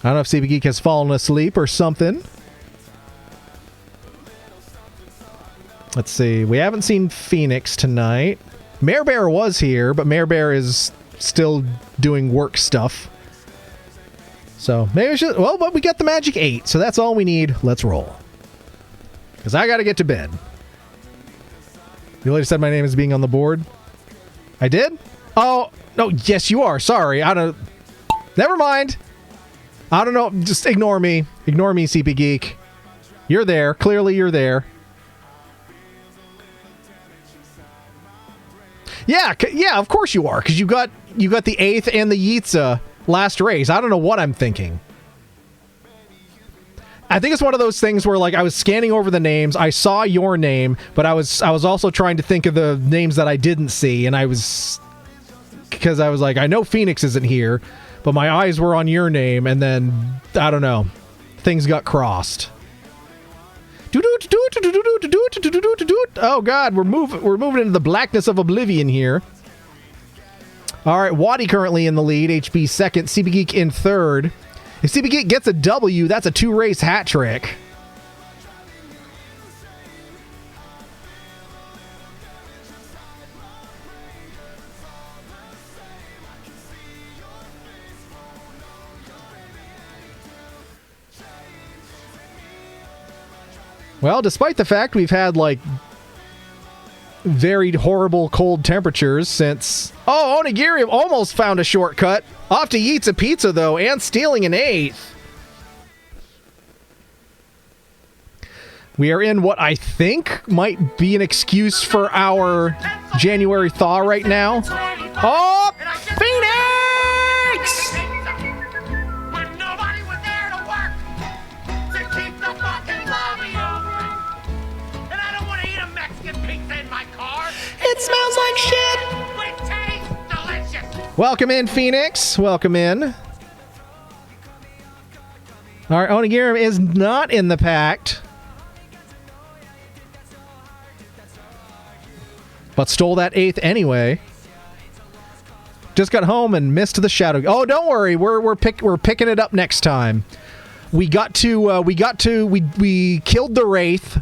Speaker 1: I don't know if CP Geek has fallen asleep or something. Let's see. We haven't seen Phoenix tonight. Mare Bear was here, but Mare Bear is still doing work stuff. So maybe we should... Well, but we got the magic 8, so that's all we need. Let's roll. Because I got to get to bed. You already said my name is being on the board? I did? Oh, no, yes, you are. Sorry. I don't... Never mind. I don't know. Just ignore me. Ignore me, CP Geek. You're there. Clearly you're there. Yeah, yeah, of course you are. Because you got the 8th and the Yitza last race. I don't know what I'm thinking. I think it's one of those things where, like, I was scanning over the names. I saw your name, but I was also trying to think of the names that I didn't see, and because I was like, I know Phoenix isn't here, but my eyes were on your name, and then I don't know, things got crossed. Oh God, we're moving into the blackness of oblivion here. All right, Waddy currently in the lead, HB second, CB Geek in third. If CB Geek gets a W, that's a 2-race hat trick. Well, despite the fact we've had, like, very horrible cold temperatures since... Oh, Onigiri almost found a shortcut. Off to Yeats a Pizza, though, and stealing an 8th. We are in what I think might be an excuse for our January thaw right now. Oh, Phoenix!
Speaker 2: When nobody was there to work to keep the fucking lobby open. And I don't want to eat a Mexican pizza in my car.
Speaker 1: It smells like shit.
Speaker 2: But it tastes delicious.
Speaker 1: Welcome in, Phoenix. Welcome in. All right, Onigiri is not in the pact, but stole that 8th anyway. Just got home and missed the shadow. Oh, don't worry, we're picking it up next time. We killed the Wraith,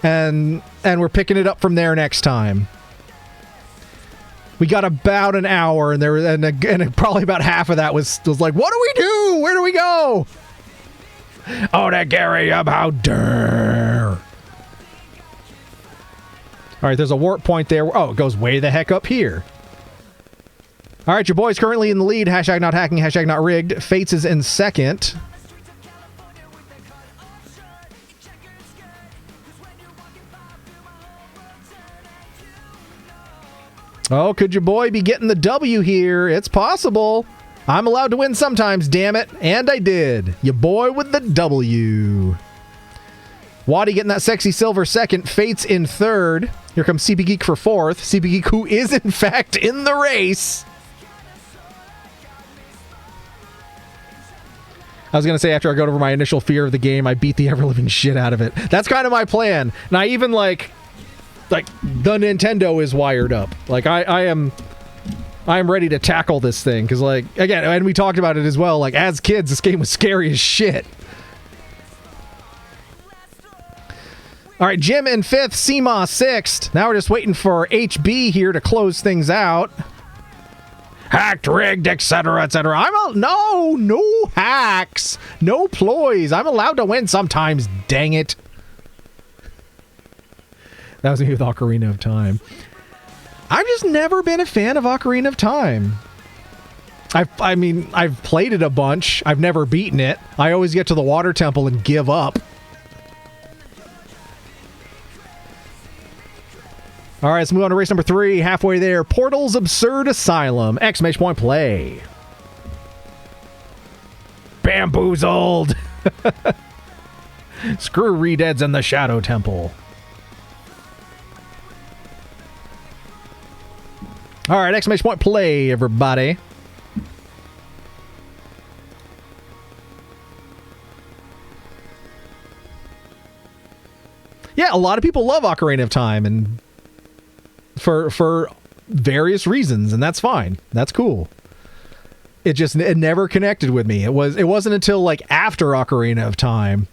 Speaker 1: and we're picking it up from there next time. We got about an hour, and and probably about half of that was like, what do we do? Where do we go? Oh, that Gary about there. All right, there's a warp point there. Oh, it goes way the heck up here. All right, your boy's currently in the lead. Hashtag not hacking, hashtag not rigged. Fates is in second. Oh, could your boy be getting the W here? It's possible. I'm allowed to win sometimes, damn it. And I did. Your boy with the W. Waddy getting that sexy silver second. Fates in third. Here comes CP Geek for fourth. CP Geek, who is in fact in the race. I was going to say, after I got over my initial fear of the game, I beat the ever-living shit out of it. That's kind of my plan. And I even, like the Nintendo is wired up. Like, I am ready to tackle this thing. Because, like, again, and we talked about it as well, like, as kids, this game was scary as shit. All right, Jim in 5th, Seema 6th. Now we're just waiting for HB here to close things out. Hacked, rigged, etc., etc. No hacks, no ploys. I'm allowed to win sometimes, dang it. That was me with Ocarina of Time. I've just never been a fan of Ocarina of Time. I mean, I've played it a bunch. I've never beaten it. I always get to the water temple and give up. All right, let's move on to race number 3. Halfway there. Portal's Absurd Asylum. Exclamation point play. Bamboozled. Screw Redeads and the Shadow Temple. All right, exclamation point play, everybody. Yeah, a lot of people love Ocarina of Time, and for various reasons, and that's fine. That's cool. It never connected with me. It wasn't until like after Ocarina of Time,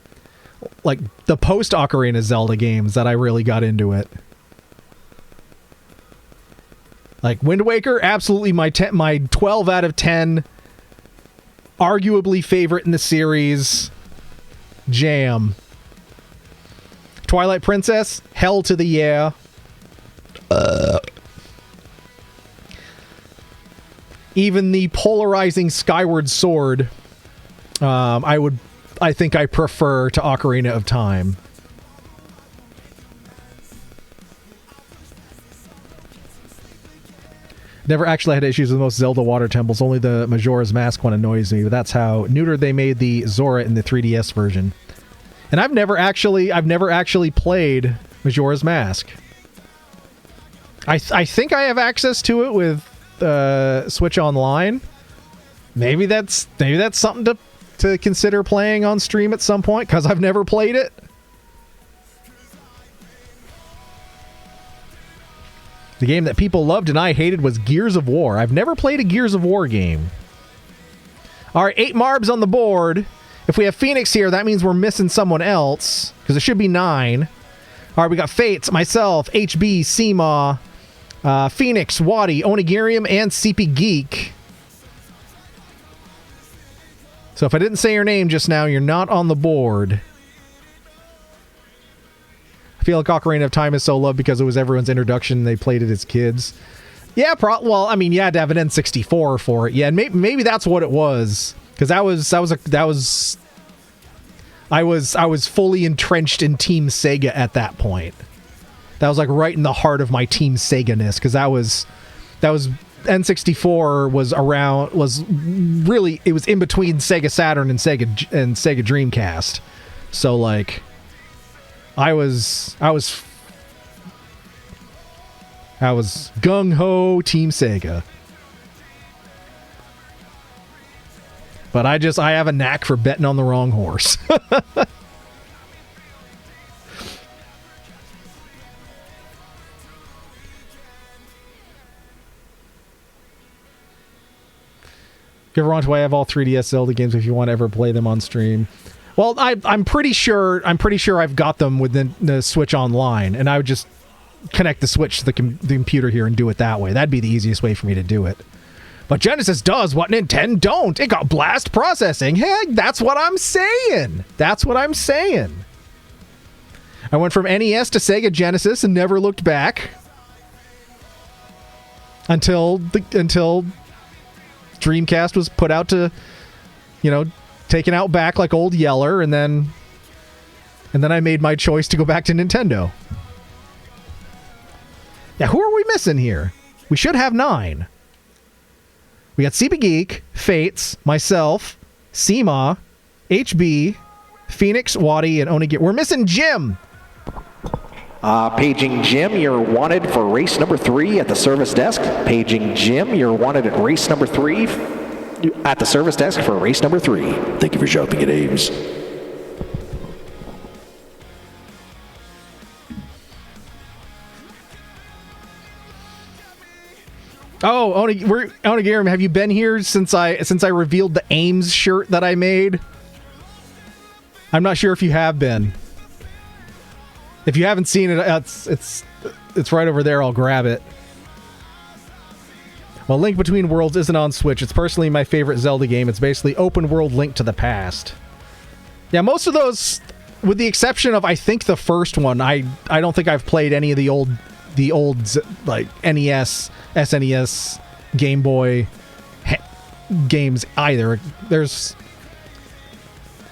Speaker 1: like the post Ocarina Zelda games, that I really got into it. Like Wind Waker, absolutely my 12 out of 10, arguably favorite in the series. Jam. Twilight Princess, hell to the yeah. Even the polarizing Skyward Sword, I think I prefer to Ocarina of Time. Never actually had issues with most Zelda water temples. Only the Majora's Mask one annoys me, but that's how neutered they made the Zora in the 3DS version. And I've never actually played Majora's Mask. I think I have access to it with Switch Online. Maybe that's something to consider playing on stream at some point, because I've never played it. The game that people loved and I hated was Gears of War. I've never played a Gears of War game. All right, 8 Marbs on the board. If we have Phoenix here, that means we're missing someone else, because it should be 9. All right, we got Fates, myself, HB, Seema, Phoenix, Wadi, Onigirium, and CP Geek. So if I didn't say your name just now, you're not on the board. I feel like Ocarina of Time is so loved because it was everyone's introduction. They played it as kids. Yeah, well, I mean, you had to have an N64 for it. Yeah, and maybe that's what it was. Because I was fully entrenched in Team Sega at that point. That was like right in the heart of my Team Sega-ness, because that was N64 was really, it was in between Sega Saturn and Sega Dreamcast. So like I was gung ho Team Sega. But I have a knack for betting on the wrong horse. If you ever want to, I have all 3DS Zelda games if you want to ever play them on stream. Well, I'm pretty sure I've got them within the Switch Online, and I would just connect the Switch to the computer here and do it that way. That'd be the easiest way for me to do it. But Genesis does what Nintendo don't. It got blast processing. Heck, that's what I'm saying. That's what I'm saying. I went from NES to Sega Genesis and never looked back until Dreamcast was put out to, taken out back like old Yeller, and then I made my choice to go back to Nintendo. Yeah, who are we missing here? We should have 9. We got CB Geek, Fates, myself, Seema, HB, Phoenix, Wadi, and Onigiri. We're missing Jim.
Speaker 9: Paging Jim, you're wanted for race number 3 at the service desk. Paging Jim, you're wanted at race number 3 at the service desk for race number 3.
Speaker 8: Thank you for shopping at Ames.
Speaker 1: Oh, Onigiri, have you been here since I revealed the Ames shirt that I made? I'm not sure if you have been. If you haven't seen it, it's right over there. I'll grab it. Well, Link Between Worlds isn't on Switch. It's personally my favorite Zelda game. It's basically open world Link to the past. Yeah, most of those, with the exception of I think the first one, I don't think I've played any of the old like NES, SNES, Game Boy games either.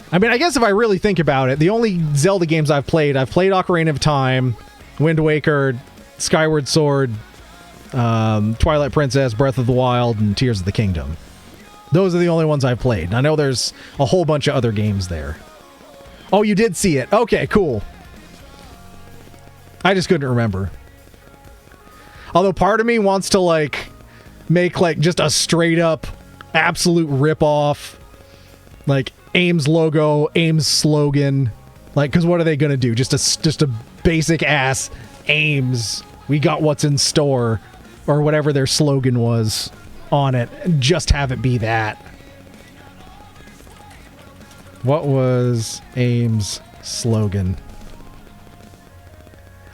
Speaker 1: I guess if I really think about it, the only Zelda games I've played Ocarina of Time, Wind Waker, Skyward Sword, Twilight Princess, Breath of the Wild, and Tears of the Kingdom. Those are the only ones I've played. I know there's a whole bunch of other games there. Oh, you did see it. Okay, cool. I just couldn't remember. Although part of me wants to, like, make, like, just a straight-up, absolute rip-off, like, Ames logo, Ames slogan. Like, because what are they going to do? Just a basic-ass Ames, we got what's in store, or whatever their slogan was on it, and just have it be that. What was Ames' slogan?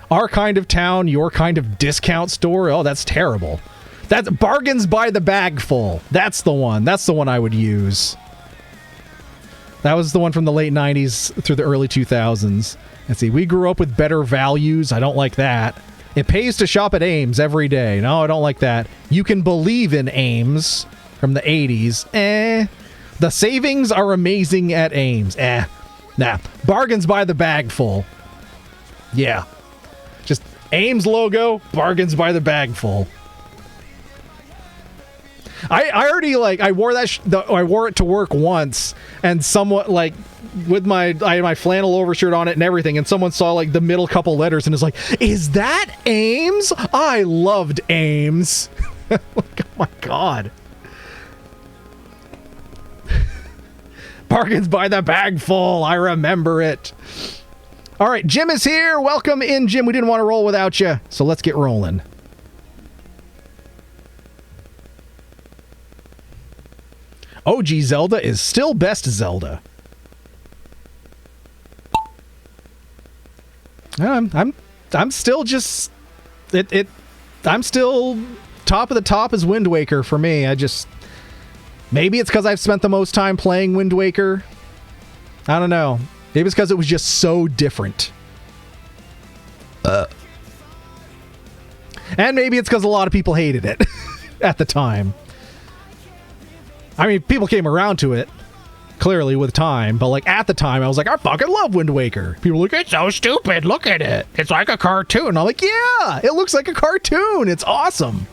Speaker 1: Our kind of town, your kind of discount store? Oh, that's terrible. That's bargains by the bagful. That's the one. That's the one I would use. That was the one from the late 90s through the early 2000s. Let's see. We grew up with better values. I don't like that. It pays to shop at Ames every day. No, I don't like that. You can believe in Ames from the 80s. The savings are amazing at Ames. Nah. Bargains by the bagful. Yeah. Just Ames logo, bargains by the bagful. I already, like, I wore that I wore it to work once, and somewhat, like, with I had my flannel overshirt on it and everything, and someone saw, like, the middle couple letters and is like, is that Ames? I loved Ames. Like, oh my god. Bargains by the bagful. I remember it. All right, Jim is here. Welcome in, Jim. We didn't want to roll without you, so let's get rolling. OG Zelda is still best Zelda. I'm still just I'm still top of the top as Wind Waker for me. Maybe it's because I've spent the most time playing Wind Waker. I don't know. Maybe it's because it was just so different. And maybe it's because a lot of people hated it at the time. I mean, people came around to it, clearly, with time. But, like, at the time, I was like, I fucking love Wind Waker. People were like, it's so stupid. Look at it. It's like a cartoon. And I'm like, yeah, it looks like a cartoon. It's awesome.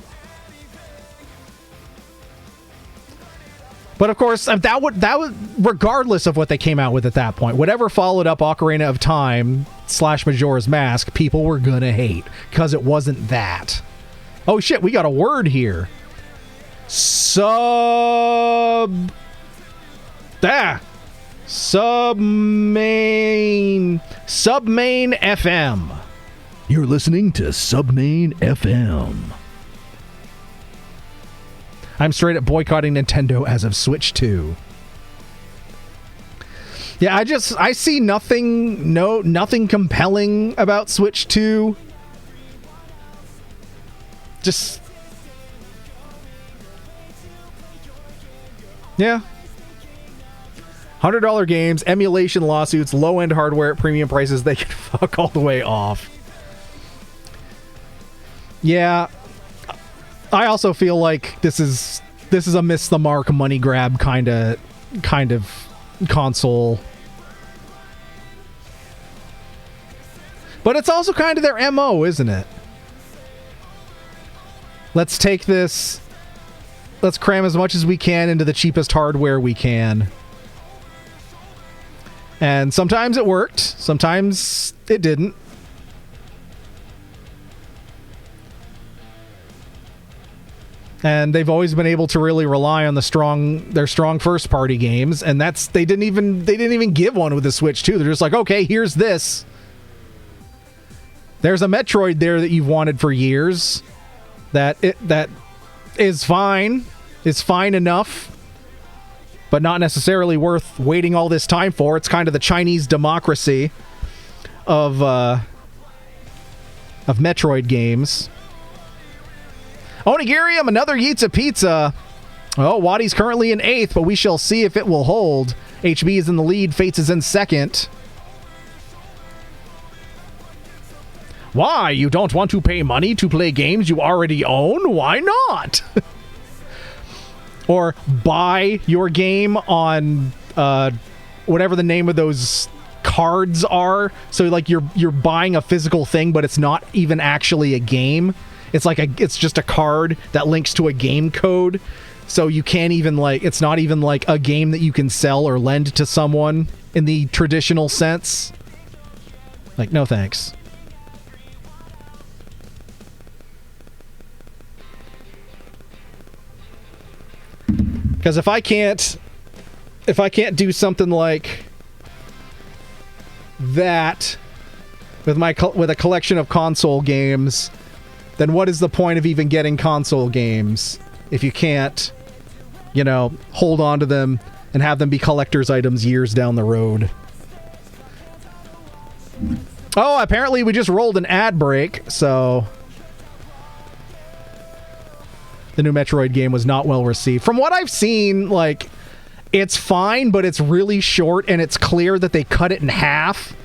Speaker 1: But of course, that would regardless of what they came out with at that point, whatever followed up Ocarina of Time / Majora's Mask, people were gonna hate because it wasn't that. Oh shit, we got a word here. Submain FM. You're listening to Submain FM. I'm straight up boycotting Nintendo as of Switch 2. Yeah, I see nothing compelling about Switch 2. Just, yeah. $100 games, emulation lawsuits, low-end hardware at premium prices, they can fuck all the way off. Yeah. I also feel like this is a miss the mark money grab kind of console. But it's also kind of their MO, isn't it? Let's take this, let's cram as much as we can into the cheapest hardware we can. And sometimes it worked, sometimes it didn't. And they've always been able to really rely on their strong first party games, and they didn't even give one with the Switch 2. They're just like, okay, here's this. There's a Metroid there that you've wanted for years. That is fine. It's fine enough, but not necessarily worth waiting all this time for. It's kind of the Chinese democracy of Metroid games. Onigirium, another Yitza Pizza. Oh, Wadi's currently in 8th, but we shall see if it will hold. HB is in the lead. Fates is in 2nd. Why? You don't want to pay money to play games you already own? Why not? Or buy your game on whatever the name of those cards are. So like you're buying a physical thing, but it's not even actually a game. It's just a card that links to a game code. So you can't even it's not even like a game that you can sell or lend to someone. in the traditional sense. Like, no thanks. Because if I can't do something like that with a collection of console games, then what is the point of even getting console games if you can't, hold on to them and have them be collector's items years down the road? Oh, apparently we just rolled an ad break, so the new Metroid game was not well received. From what I've seen, like, it's fine, but it's really short, and it's clear that they cut it in half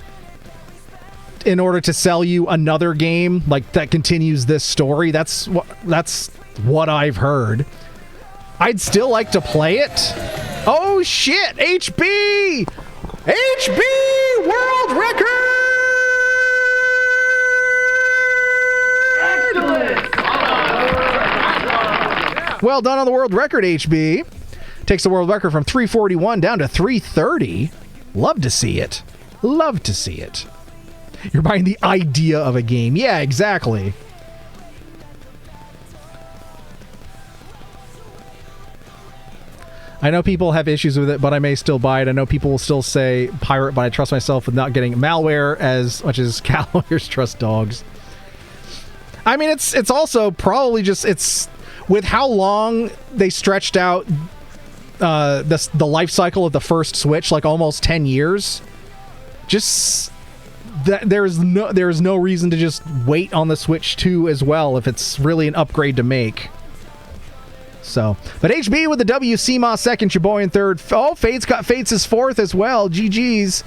Speaker 1: in order to sell you another game like that continues this story. That's what I've heard. I'd still like to play it. Oh shit! HB world record! Well done on the world record, HB. Takes the world record from 341 down to 330. Love to see it. Love to see it. You're buying the idea of a game. Yeah, exactly. I know people have issues with it, but I may still buy it. I know people will still say pirate, but I trust myself with not getting malware as much as cat lawyers trust dogs. I mean, it's also probably just, it's with how long they stretched out the life cycle of the first Switch, like almost 10 years. Just that there's no reason to just wait on the Switch 2 as well if it's really an upgrade to make. So, but HB with the WCMA second, your boy in third. Oh, Fates got Fates as fourth as well. GG's.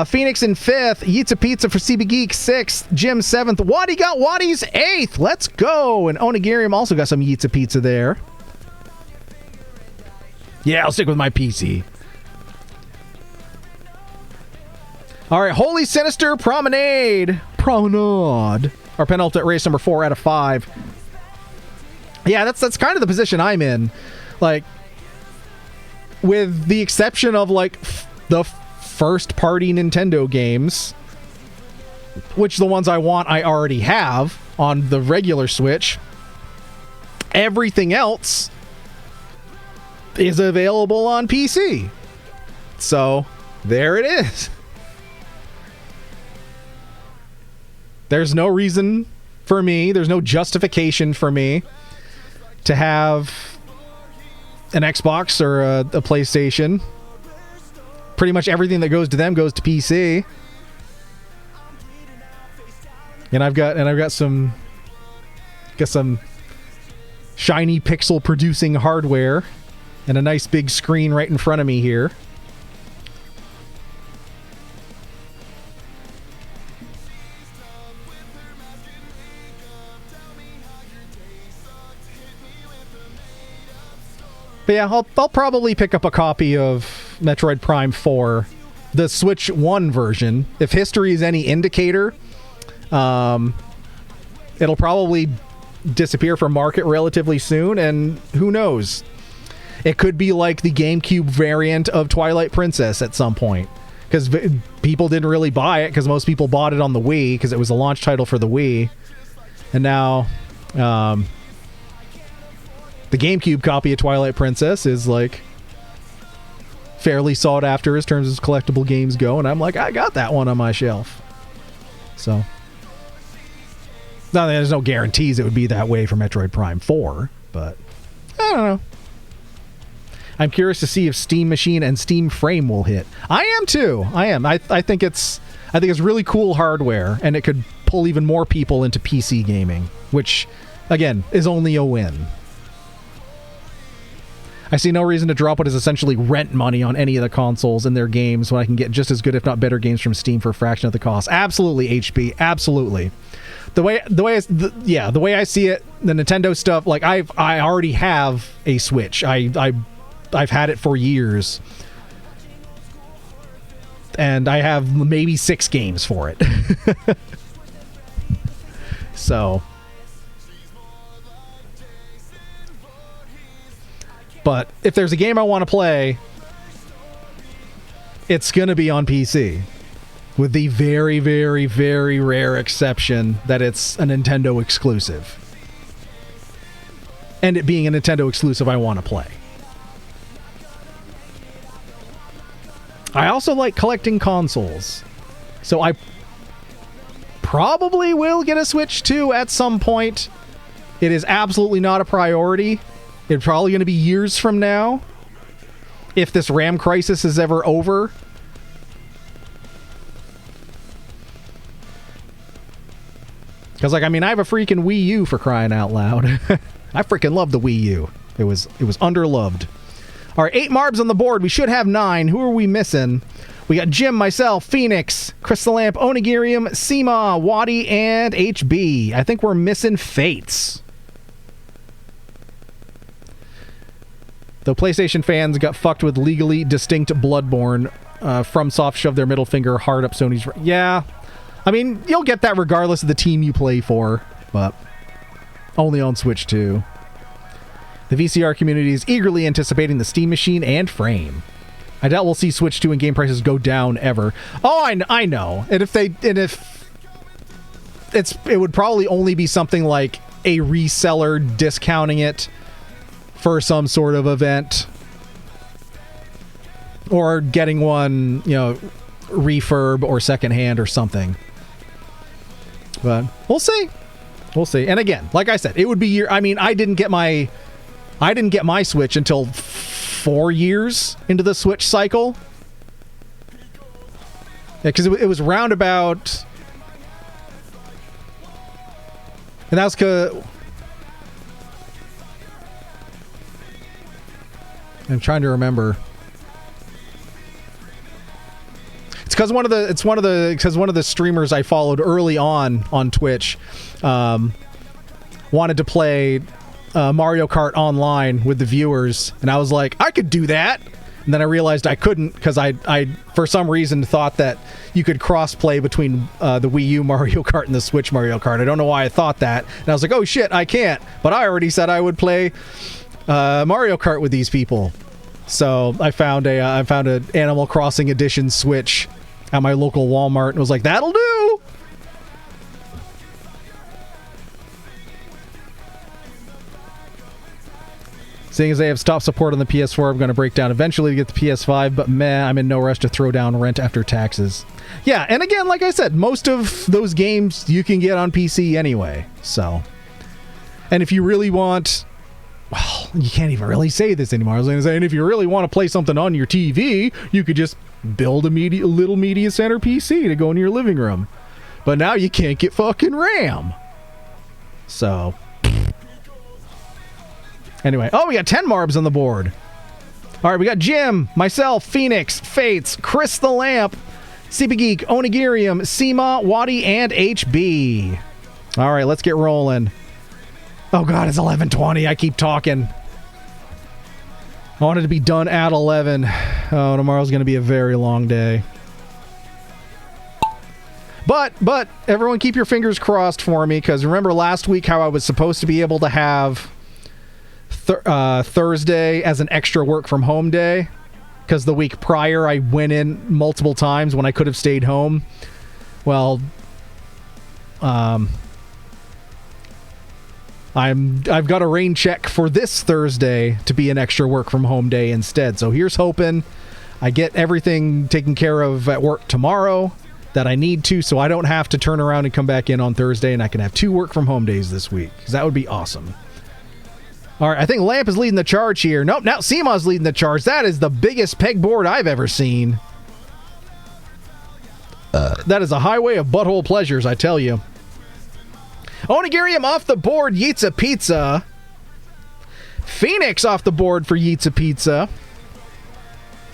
Speaker 1: Phoenix in fifth. Yitza Pizza for CB Geek sixth. Jim seventh. Waddy got Waddy's eighth. Let's go. And Onigirium also got some Yitza Pizza there. Yeah, I'll stick with my PC. All right, Holy Sinister Promenade. Our penultimate race, number 4 out of 5. Yeah, that's kind of the position I'm in. Like, with the exception of, like, the first-party Nintendo games, which the ones I want I already have on the regular Switch, everything else is available on PC. So, there it is. There's no reason for me, there's no justification for me to have an Xbox or a PlayStation. Pretty much everything that goes to them goes to PC. And I've got some shiny pixel producing hardware and a nice big screen right in front of me here. But yeah, I'll probably pick up a copy of Metroid Prime 4, the Switch 1 version. If history is any indicator, it'll probably disappear from market relatively soon, and who knows? It could be like the GameCube variant of Twilight Princess at some point, because people didn't really buy it, because most people bought it on the Wii, because it was a launch title for the Wii, and now the GameCube copy of Twilight Princess is, like, fairly sought after as terms of collectible games go, and I'm like, I got that one on my shelf. So, now there's no guarantees it would be that way for Metroid Prime 4, but I don't know. I'm curious to see if Steam Machine and Steam Frame will hit. I am too. I am. I think it's really cool hardware, and it could pull even more people into PC gaming, which, again, is only a win. I see no reason to drop what is essentially rent money on any of the consoles and their games when I can get just as good, if not better, games from Steam for a fraction of the cost. Absolutely, HB. Absolutely. The way I see it, the Nintendo stuff, like I already have a Switch. I've had it for years, and I have maybe 6 games for it. So. But if there's a game I want to play, it's going to be on PC. With the very, very, very rare exception that it's a Nintendo exclusive. And it being a Nintendo exclusive I want to play. I also like collecting consoles. So I probably will get a Switch 2 at some point. It is absolutely not a priority. It's probably going to be years from now. If this RAM crisis is ever over. Because, like, I mean, I have a freaking Wii U for crying out loud. I freaking love the Wii U. It was underloved. All right, 8 Marbs on the board. We should have 9. Who are we missing? We got Jim, myself, Phoenix, Crystal Lamp, Onigirium, Seema, Waddy, and HB. I think we're missing Fates. Though PlayStation fans got fucked with legally distinct Bloodborne, FromSoft shoved their middle finger hard up Sony's... Yeah. I mean, you'll get that regardless of the team you play for, but only on Switch 2. The VCR community is eagerly anticipating the Steam Machine and Frame. I doubt we'll see Switch 2 and game prices go down ever. Oh, I know. And if it would probably only be something like a reseller discounting it for some sort of event, or getting one, refurb or secondhand or something. But we'll see. We'll see. And again, like I said, it would be I didn't get my Switch until 4 years into the Switch cycle. Yeah, because it was roundabout. And that was because I'm trying to remember. It's because one of the streamers I followed early on Twitch wanted to play Mario Kart online with the viewers, and I was like, I could do that. And then I realized I couldn't because I for some reason thought that you could cross-play between the Wii U Mario Kart and the Switch Mario Kart. I don't know why I thought that. And I was like, oh shit, I can't. But I already said I would play Mario Kart with these people. So I found an Animal Crossing Edition Switch at my local Walmart and was like, that'll do! Seeing as they have stopped support on the PS4, I'm going to break down eventually to get the PS5, but I'm in no rush to throw down rent after taxes. Yeah, and again, like I said, most of those games you can get on PC anyway, so. And if you really want... Well, you can't even really say this anymore. I was going to say, and if you really want to play something on your TV, you could just build a little media center PC to go in your living room. But now you can't get fucking RAM. So... Anyway, we got 10 Marbs on the board. All right, we got Jim, myself, Phoenix, Fates, Chris the Lamp, CP Geek, Onigirium, Seema, Waddy, and HB. All right, let's get rolling. Oh god, it's 11:20. I keep talking. I wanted to be done at 11. Oh, tomorrow's going to be a very long day. But everyone keep your fingers crossed for me, because remember last week how I was supposed to be able to have Thursday as an extra work from home day, because the week prior I went in multiple times when I could have stayed home. Well, I've got a rain check for this Thursday to be an extra work from home day instead. So here's hoping I get everything taken care of at work tomorrow that I need to, so I don't have to turn around and come back in on Thursday, and I can have 2 work from home days this week, because that would be awesome. All right, I think Lamp is leading the charge here. Nope, now Seema's leading the charge. That is the biggest pegboard I've ever seen. That is a highway of butthole pleasures, I tell you. Onigirium off the board, Yeet's a Pizza. Phoenix off the board for Yeet's a Pizza.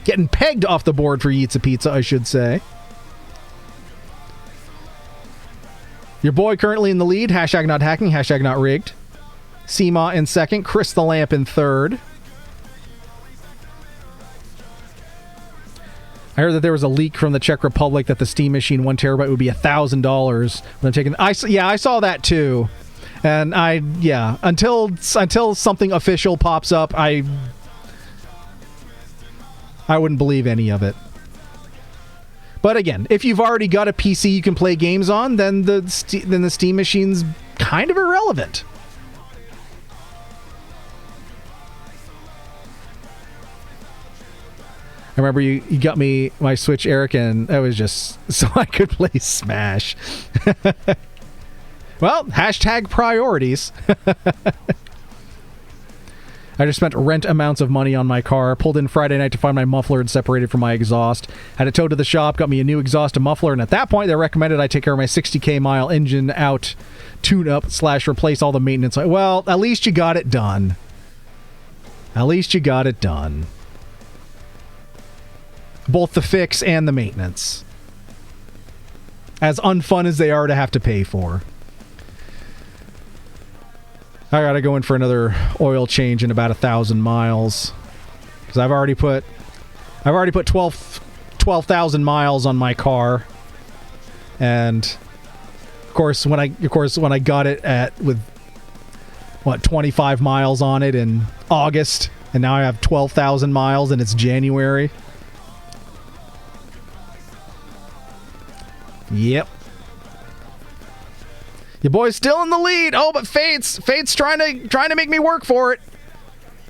Speaker 1: Getting pegged off the board for Yeet's a Pizza, I should say. Your boy currently in the lead. Hashtag not hacking, hashtag not rigged. Seema in second, Chris the Lamp in third. I heard that there was a leak from the Czech Republic that the Steam Machine 1 terabyte would be $1,000 when I'm taking. I saw that too, and until something official pops up, I wouldn't believe any of it. But again, if you've already got a PC you can play games on, then the Steam machine's kind of irrelevant. I remember you got me my Switch, Eric, and that was just so I could play Smash. Well, hashtag priorities. I just spent rent amounts of money on my car, pulled in Friday night to find my muffler and separated from my exhaust. Had it towed to the shop, got me a new exhaust and muffler, and at that point they recommended I take care of my 60k mile engine out, tune up / replace all the maintenance. Well, at least you got it done. At least you got it done. Both the fix and the maintenance. As unfun as they are to have to pay for. I gotta go in for another oil change in about 1,000 miles. Because I've already put 12,000 miles on my car. And of course when I got it with 25 miles on it in August, and now I have 12,000 miles and it's January. Yep. Your boy's still in the lead. Oh, but Fate's trying to make me work for it.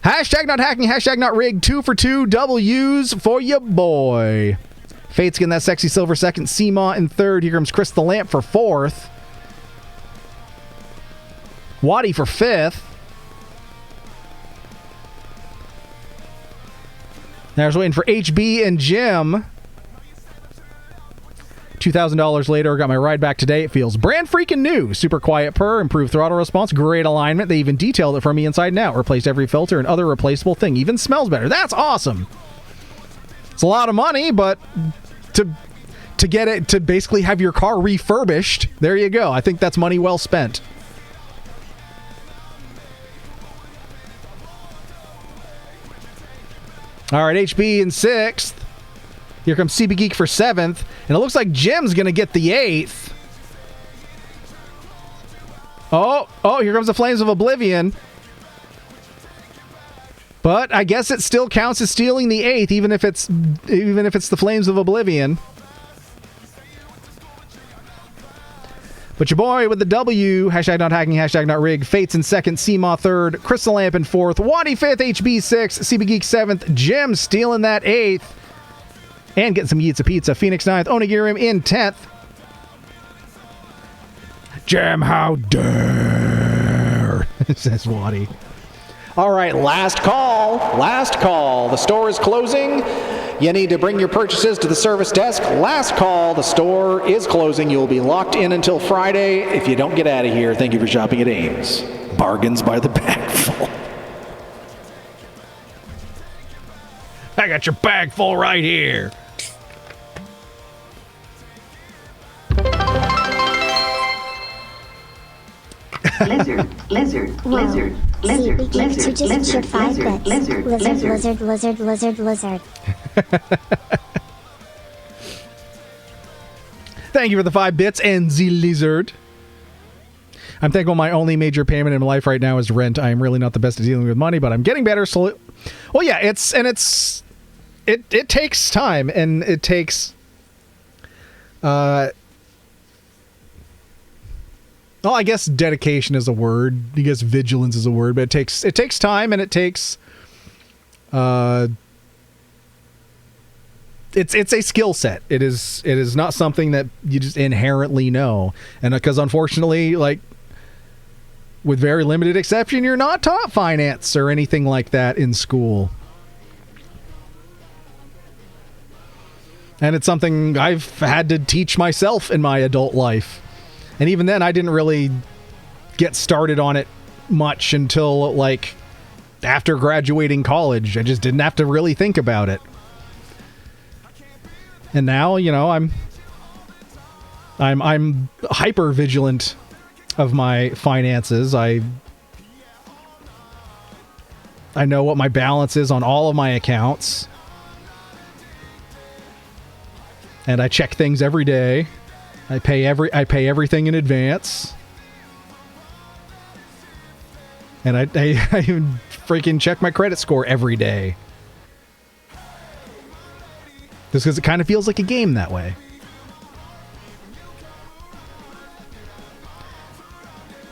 Speaker 1: Hashtag not hacking, hashtag not rigged. 2 for 2 W's for your boy. Fate's getting that sexy silver second. Seema in third. Here comes Chris the Lamp for fourth. Waddy for fifth. Now I was waiting for HB and Jim. $2,000 later, got my ride back today. It feels brand freaking new. Super quiet purr, improved throttle response, great alignment. They even detailed it for me inside and out. Replaced every filter and other replaceable thing. Even smells better. That's awesome. It's a lot of money, but to get it, to basically have your car refurbished, there you go. I think that's money well spent. All right, HB in sixth. Here comes CB Geek for seventh. And it looks like Jim's going to get the eighth. Oh, here comes the Flames of Oblivion. But I guess it still counts as stealing the eighth, even if it's the Flames of Oblivion. But your boy with the W, hashtag not hacking, hashtag not rigged. Fates in second, Seema third, Crystal Lamp in fourth, Waddy fifth, HB sixth, CB Geek seventh, Jim stealing that eighth. And getting some Yeats of Pizza. Phoenix 9th. Onigirim in 10th. Jam, how dare, says Waddy. All right, last call. Last call. The store is closing. You need to bring your purchases to the service desk. Last call. The store is closing. You'll be locked in until Friday if you don't get out of here. Thank you for shopping at Ames. Bargains by the bagful. I got your bag full right here.
Speaker 6: Lizard, lizard,
Speaker 4: Whoa.
Speaker 6: lizard, lizard,
Speaker 4: CB Geek 2 just shared 5 bits.
Speaker 6: lizard,
Speaker 4: Lizard.
Speaker 1: Thank you for the 5 bits and the lizard. I'm thankful my only major payment in my life right now is rent. I am really not the best at dealing with money, but I'm getting better slowly. Well, yeah, it takes time, and it takes well, I guess dedication is a word. I guess vigilance is a word, but it takes time, and it takes it's a skill set. It is not something that you just inherently know. And because unfortunately, like, with very limited exception, you're not taught finance or anything like that in school. And it's something I've had to teach myself in my adult life. And even then, I didn't really get started on it much until, like, after graduating college. I just didn't have to really think about it. And now, you know, I'm hyper vigilant of my finances. I know what my balance is on all of my accounts. And I check things every day. I pay everything in advance. And I freaking check my credit score every day. Just because it kind of feels like a game that way.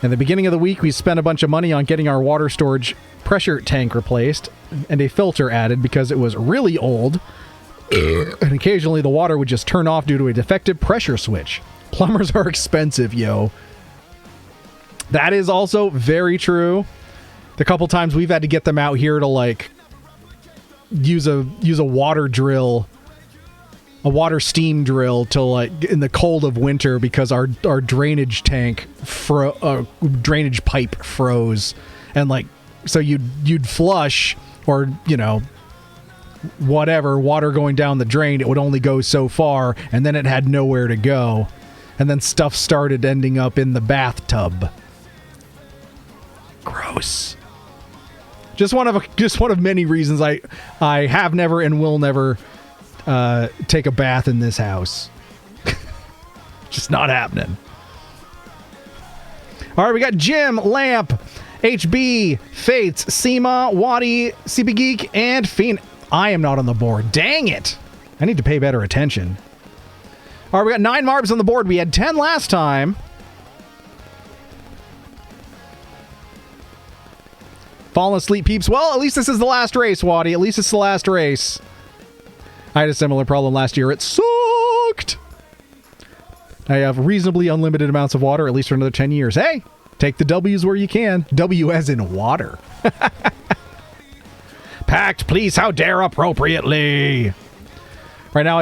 Speaker 1: At the beginning of the week, we spent a bunch of money on getting our water storage pressure tank replaced and a filter added because it was really old. And occasionally the water would just turn off due to a defective pressure switch. Plumbers are expensive, yo. That is also very true. The couple times we've had to get them out here to like use a water drill, a water steam drill to like in the cold of winter because our drainage tank drainage pipe froze, and like so you'd flush or whatever water going down the drain, it would only go so far and then it had nowhere to go, and then stuff started ending up in the bathtub. Gross. Just one of many reasons I have never and will never take a bath in this house. Just not happening. All right, we got Jim, Lamp, HB, Fates, Seema, Waddy, CP Geek, and Fiend. I am not on the board. Dang it. I need to pay better attention. All right, we got 9 Marbs on the board. We had 10 last time. Fallen asleep, peeps. Well, at least this is the last race, Waddy. At least it's the last race. I had a similar problem last year. It sucked. I have reasonably unlimited amounts of water, at least for another 10 years. Hey, take the W's where you can. W as in water. Packed, please, how dare appropriately. Right now,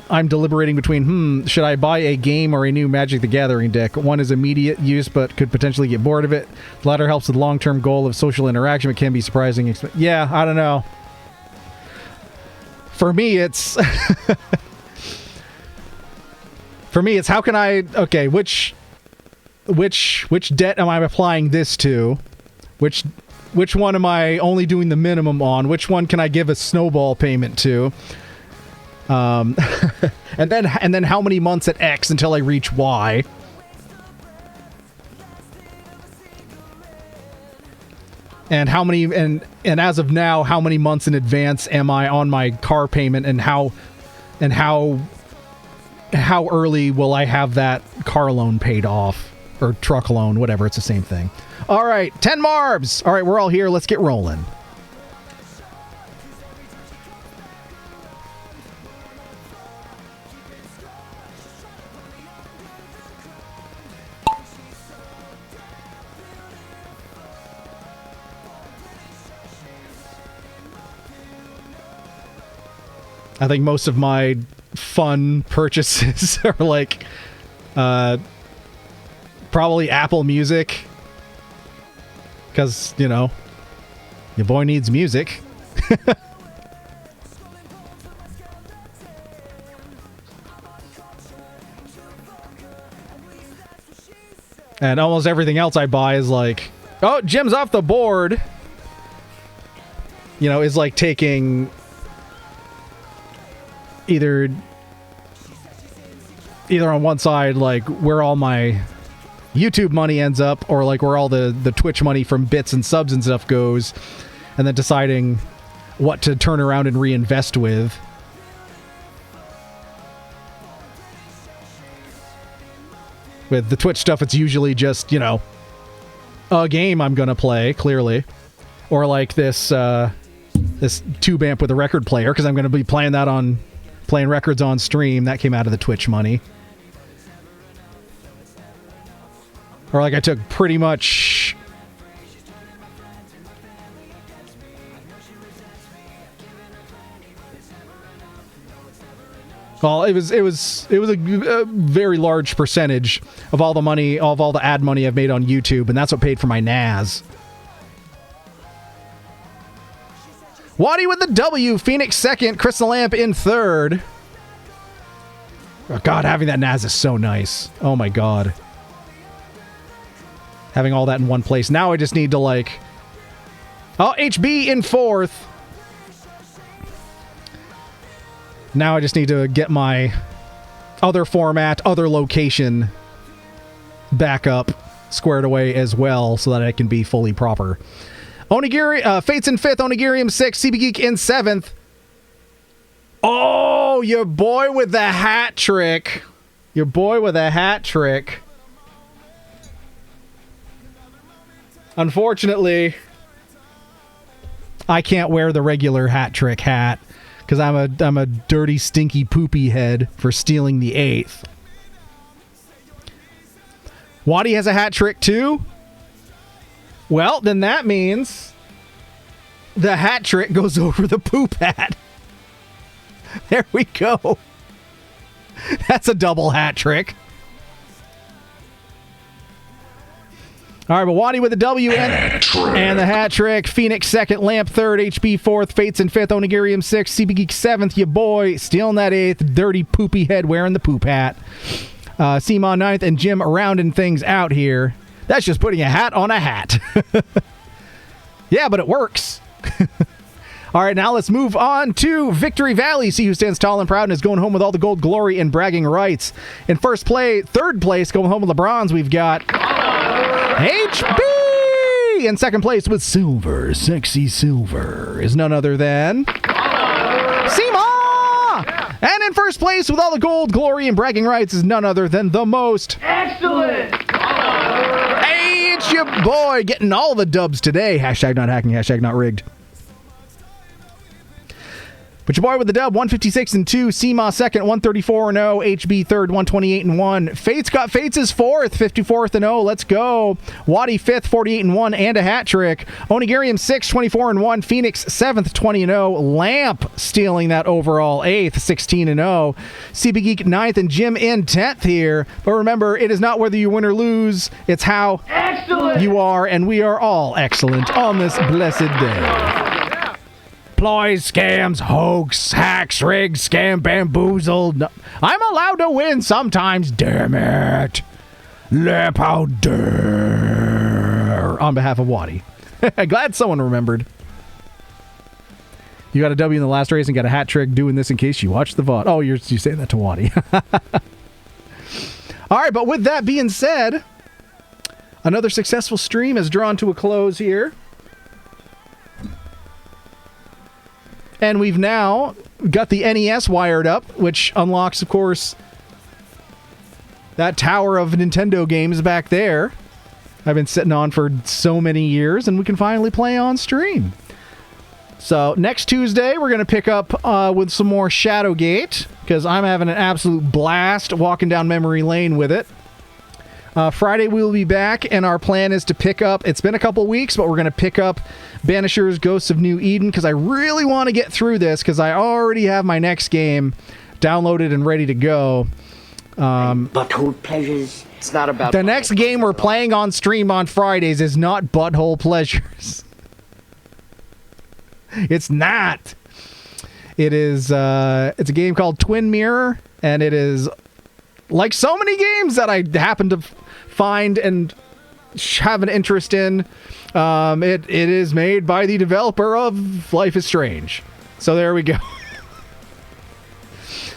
Speaker 1: I'm deliberating between, should I buy a game or a new Magic the Gathering deck? One is immediate use, but could potentially get bored of it. The latter helps with the long-term goal of social interaction, but can be surprising. Yeah, I don't know. For me, it's... For me, it's how can I... Okay, which debt am I applying this to? Which one am I only doing the minimum on? Which one can I give a snowball payment to? And then how many months at X until I reach Y? And how many and as of now, how many months in advance am I on my car payment, and how early will I have that car loan paid off, or truck loan, whatever, it's the same thing. All right, 10 Marbs. All right, we're all here. Let's get rolling. I think most of my fun purchases are like probably Apple Music, because, your boy needs music. And almost everything else I buy is like, oh, Jim's off the board. Is like taking either on one side, like where all my YouTube money ends up, or like where all the Twitch money from bits and subs and stuff goes, and then deciding what to turn around and reinvest with. With the Twitch stuff, it's usually just, a game I'm gonna play, clearly. Or like this tube amp with a record player, because I'm gonna be playing records on stream. That came out of the Twitch money. Or like I took pretty much... Well, it was a very large percentage of all the ad money I've made on YouTube, and that's what paid for my NAS. Waddy with the W, Phoenix second, Crystal Lamp in third. Oh God, having that NAS is so nice. Oh my God. Having all that in one place. Now I just need to like... Oh, HB in fourth. Now I just need to get my other format, other location back up, squared away as well, so that I can be fully proper. Onigiri, Fates in 5th, Onigirium 6th, CB Geek in 7th. Oh, your boy with the hat trick. Your boy with a hat trick. Unfortunately, I can't wear the regular hat trick hat because I'm a dirty, stinky, poopy head for stealing the 8th. Waddy has a hat trick too? Well, then that means the hat trick goes over the poop hat. There we go. That's a double hat trick. All right, but Waddy with the W and the hat trick. Phoenix 2nd, Lamp 3rd, HB 4th, Fates in 5th, Onigirium 6th, CB Geek 7th, your boy stealing that 8th, dirty poopy head wearing the poop hat. Seamon 9th, and Jim rounding things out here. That's just putting a hat on a hat. Yeah, but it works. All right, now let's move on to Victory Valley. See who stands tall and proud and is going home with all the gold, glory, and bragging rights. In third place, going home with the bronze, we've got HB! In second place with silver, sexy silver, is none other than Seema! And in first place with all the gold, glory, and bragging rights is none other than the most excellent! Hey, it's your boy getting all the dubs today. Hashtag not hacking, hashtag not rigged. But your boy with the dub, 156 and 2, Seema 2nd, 134 and 0, HB 3rd, 128 and 1. Fates got Fates is 4th, 54th and 0. Let's go. Waddy 5th, 48 and 1, and a hat trick. Onigirium 6th, 24 and 1. Phoenix 7th, 20 and 0. Lamp stealing that overall 8th, 16 and 0. CB Geek 9th, and Jim in 10th here. But remember, it is not whether you win or lose, it's how excellent you are, and we are all excellent on this blessed day. Ploys, scams, hoax, hacks, rigs, scam, bamboozled. No, I'm allowed to win sometimes, damn it. Lamp, how dare. On behalf of Waddy. Glad someone remembered. You got a W in the last race and got a hat trick doing this in case you watched the VOD. Oh, you're saying that to Waddy. All right, but with that being said, another successful stream has drawn to a close here. And we've now got the NES wired up, which unlocks, of course, that tower of Nintendo games back there. I've been sitting on for so many years, and we can finally play on stream. So next Tuesday, we're going to pick up with some more Shadowgate, because I'm having an absolute blast walking down memory lane with it. Friday we will be back, and our plan is to pick up, it's been a couple weeks, but we're going to pick up Banishers Ghosts of New Eden, because I really want to get through this, because I already have my next game downloaded and ready to go.
Speaker 7: Butthole pleasures. It's not about
Speaker 1: the next game we're playing on stream on Fridays is not Butthole Pleasures. It's not. It is, it's a game called Twin Mirror, and it is like so many games that I happen to find and have an interest in. It is made by the developer of Life is Strange. So there we go.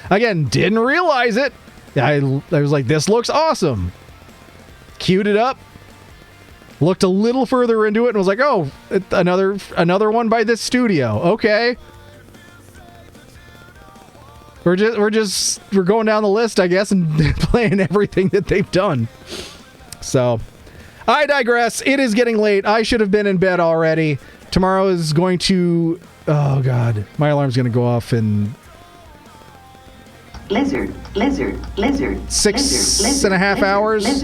Speaker 1: Again, didn't realize it. I was like, this looks awesome. Queued it up. Looked a little further into it and was like, oh, another one by this studio. Okay. We're going down the list, I guess, and playing everything that they've done. So, I digress. It is getting late. I should have been in bed already. Tomorrow is going to... Oh, God. My alarm's going to go off in...
Speaker 6: Lizard.
Speaker 1: 6.5 hours?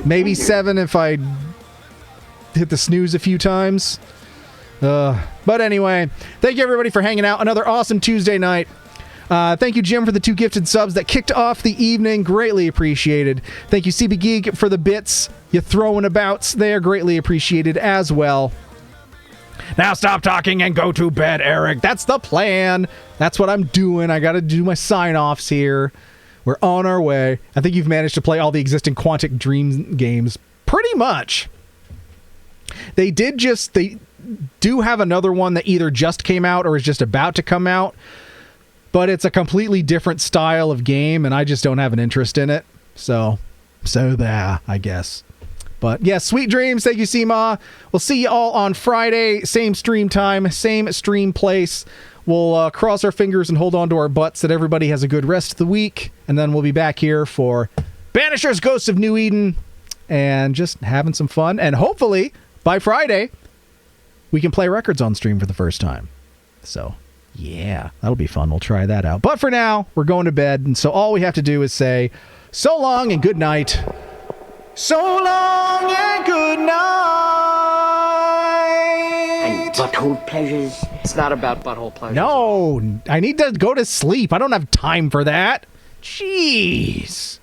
Speaker 1: Maybe 7 if I hit the snooze a few times. But anyway, thank you everybody for hanging out. Another awesome Tuesday night. Thank you, Jim, for the 2 gifted subs that kicked off the evening. Greatly appreciated. Thank you, CB Geek, for the bits you throwing abouts there. Greatly appreciated as well. Now stop talking and go to bed, Eric. That's the plan. That's what I'm doing. I got to do my sign-offs here. We're on our way. I think you've managed to play all the existing Quantic Dream games. Pretty much. They do have another one that either just came out or is just about to come out. But it's a completely different style of game, and I just don't have an interest in it. So there, I guess. But yeah, sweet dreams. Thank you, Seema. We'll see you all on Friday. Same stream time, same stream place. we'll cross our fingers and hold on to our butts that everybody has a good rest of the week. And then we'll be back here for Banishers Ghosts of New Eden and just having some fun. And hopefully, by Friday, we can play records on stream for the first time. So, yeah, that'll be fun. We'll try that out. But for now, we're going to bed. And so all we have to do is say, so long and good night. So long and good night.
Speaker 7: And butthole pleasures. It's not about butthole pleasures.
Speaker 1: No, I need to go to sleep. I don't have time for that. Jeez.